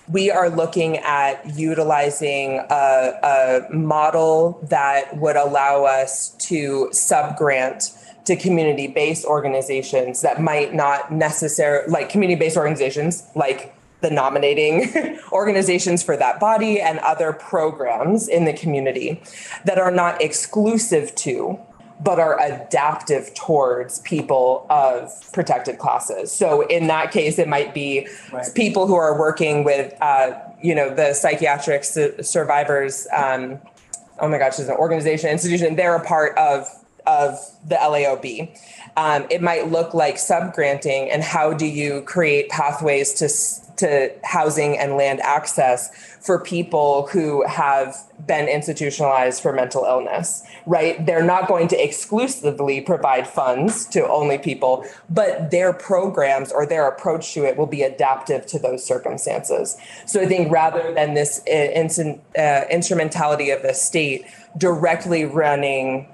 we are looking at utilizing a model that would allow us to subgrant to community-based organizations that might not necessarily, like community-based organizations, like the nominating organizations for that body and other programs in the community that are not exclusive to, but are adaptive towards people of protected classes. So in that case, it might be people who are working with, the psychiatric survivors. Oh my gosh, there's an organization, institution. They're a part of the LAOB. It might look like subgranting, and how do you create pathways to housing and land access for people who have been institutionalized for mental illness, right? They're not going to exclusively provide funds to only people, but their programs or their approach to it will be adaptive to those circumstances. So I think rather than this instrumentality of the state directly running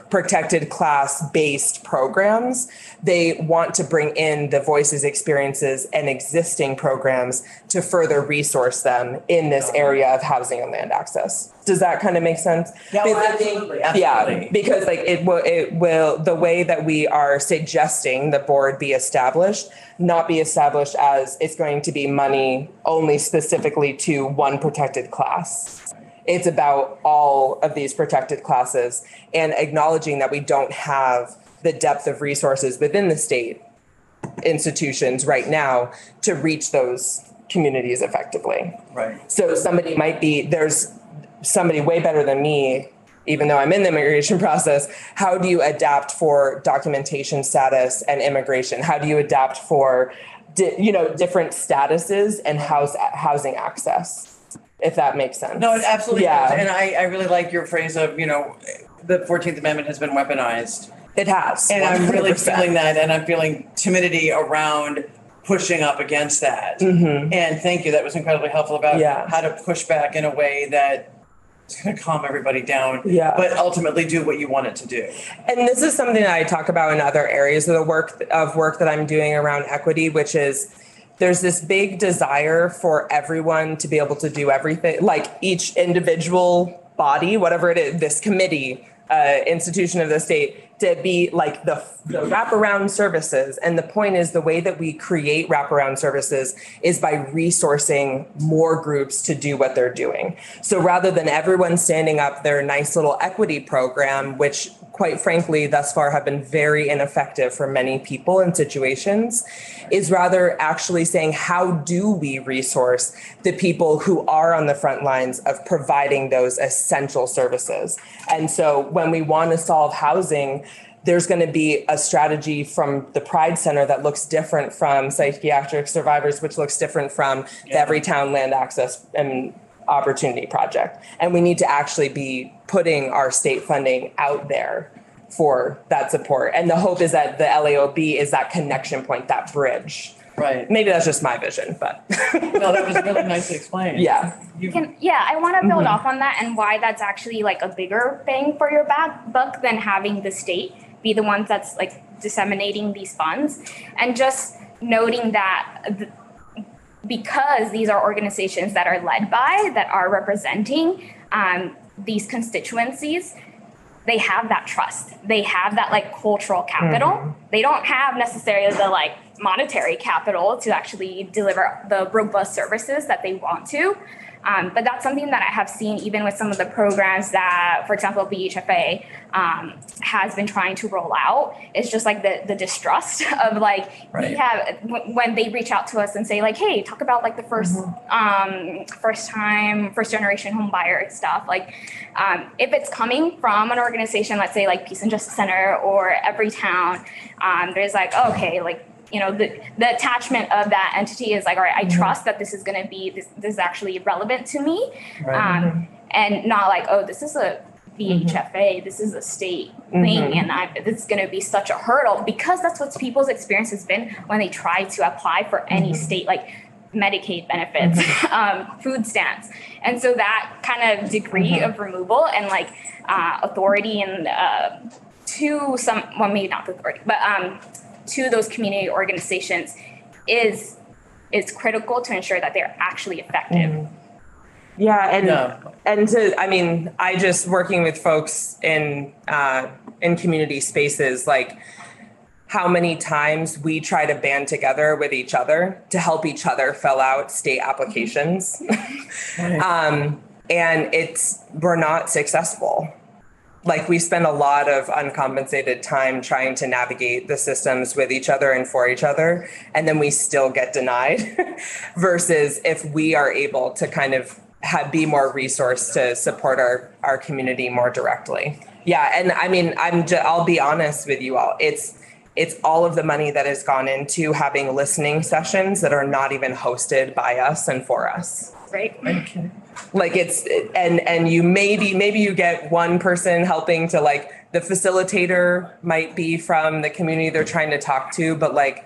protected class-based programs, they want to bring in the voices, experiences, and existing programs to further resource them in this area of housing and land access. Does that kind of make sense? Yeah, well, absolutely. Yeah, because like it will the way that we are suggesting the board be established, not be established as it's going to be money only specifically to one protected class. It's about all of these protected classes and acknowledging that we don't have the depth of resources within the state institutions right now to reach those communities effectively. Right. So there's somebody way better than me, even though I'm in the immigration process. How do you adapt for documentation status and immigration? How do you adapt for, different statuses and housing access? If that makes sense. No, it absolutely does. And I really like your phrase of, the 14th Amendment has been weaponized. It has. And 100%. I'm really feeling that, and I'm feeling timidity around pushing up against that. Mm-hmm. And thank you. That was incredibly helpful about how to push back in a way that it's going to calm everybody down, but ultimately do what you want it to do. And this is something that I talk about in other areas of the work that I'm doing around equity, which is there's this big desire for everyone to be able to do everything, like each individual body, whatever it is, this committee, institution of the state to be like the wraparound services. And the point is the way that we create wraparound services is by resourcing more groups to do what they're doing. So rather than everyone standing up their nice little equity program, which quite frankly, thus far have been very ineffective for many people in situations, is rather actually saying, how do we resource the people who are on the front lines of providing those essential services? And so when we want to solve housing, there's going to be a strategy from the Pride Center that looks different from Psychiatric Survivors, which looks different from the Everytown Land Access and Opportunity Project. And we need to actually be putting our state funding out there for that support. And the hope is that the LAOB is that connection point, that bridge. Right. Maybe that's just my vision, but. No, that was really nicely explained. Yeah. I want to build off on that and why that's actually like a bigger bang for your buck than having the state be the ones that's like disseminating these funds. And just noting that because these are organizations that are led by, that are representing these constituencies, they have that trust. They have that like cultural capital. Mm-hmm. They don't have necessarily the like monetary capital to actually deliver the robust services that they want to. But that's something that I have seen even with some of the programs that, for example, BHFA has been trying to roll out. It's just like the distrust of like, right. We have, when they reach out to us and say like, hey, talk about like the first generation home buyer stuff. Like if it's coming from an organization, let's say like Peace and Justice Center or Everytown, there's like, okay, like, you know, the attachment of that entity is like, all right, I trust that this is going to be, this is actually relevant to me. Right. And not like, oh, this is a VHFA, this is a state thing. And it's going to be such a hurdle, because that's what people's experience has been when they try to apply for any state, like Medicaid benefits, food stamps. And so that kind of degree of removal and like authority and to some, well, maybe not authority, but to those community organizations is critical to ensure that they're actually effective. And to, I mean, I just working with folks in community spaces, like how many times we try to band together with each other to help each other fill out state applications. And we're not successful. Like we spend a lot of uncompensated time trying to navigate the systems with each other and for each other, and then we still get denied versus if we are able to kind of be more resourced to support our community more directly. Yeah, and I mean, I'll be honest with you all. It's all of the money that has gone into having listening sessions that are not even hosted by us and for us. Right. Okay. Like it's, and you maybe you get one person helping to, like, the facilitator might be from the community they're trying to talk to, but like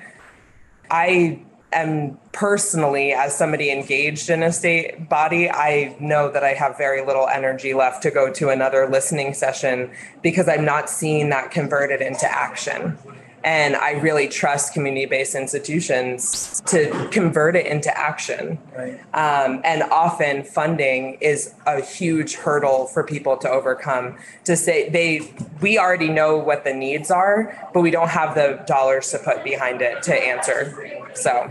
I am personally, as somebody engaged in a state body, I know that I have very little energy left to go to another listening session because I'm not seeing that converted into action. And I really trust community-based institutions to convert it into action. Right. And often funding is a huge hurdle for people to overcome, to say we already know what the needs are, but we don't have the dollars to put behind it to answer. So.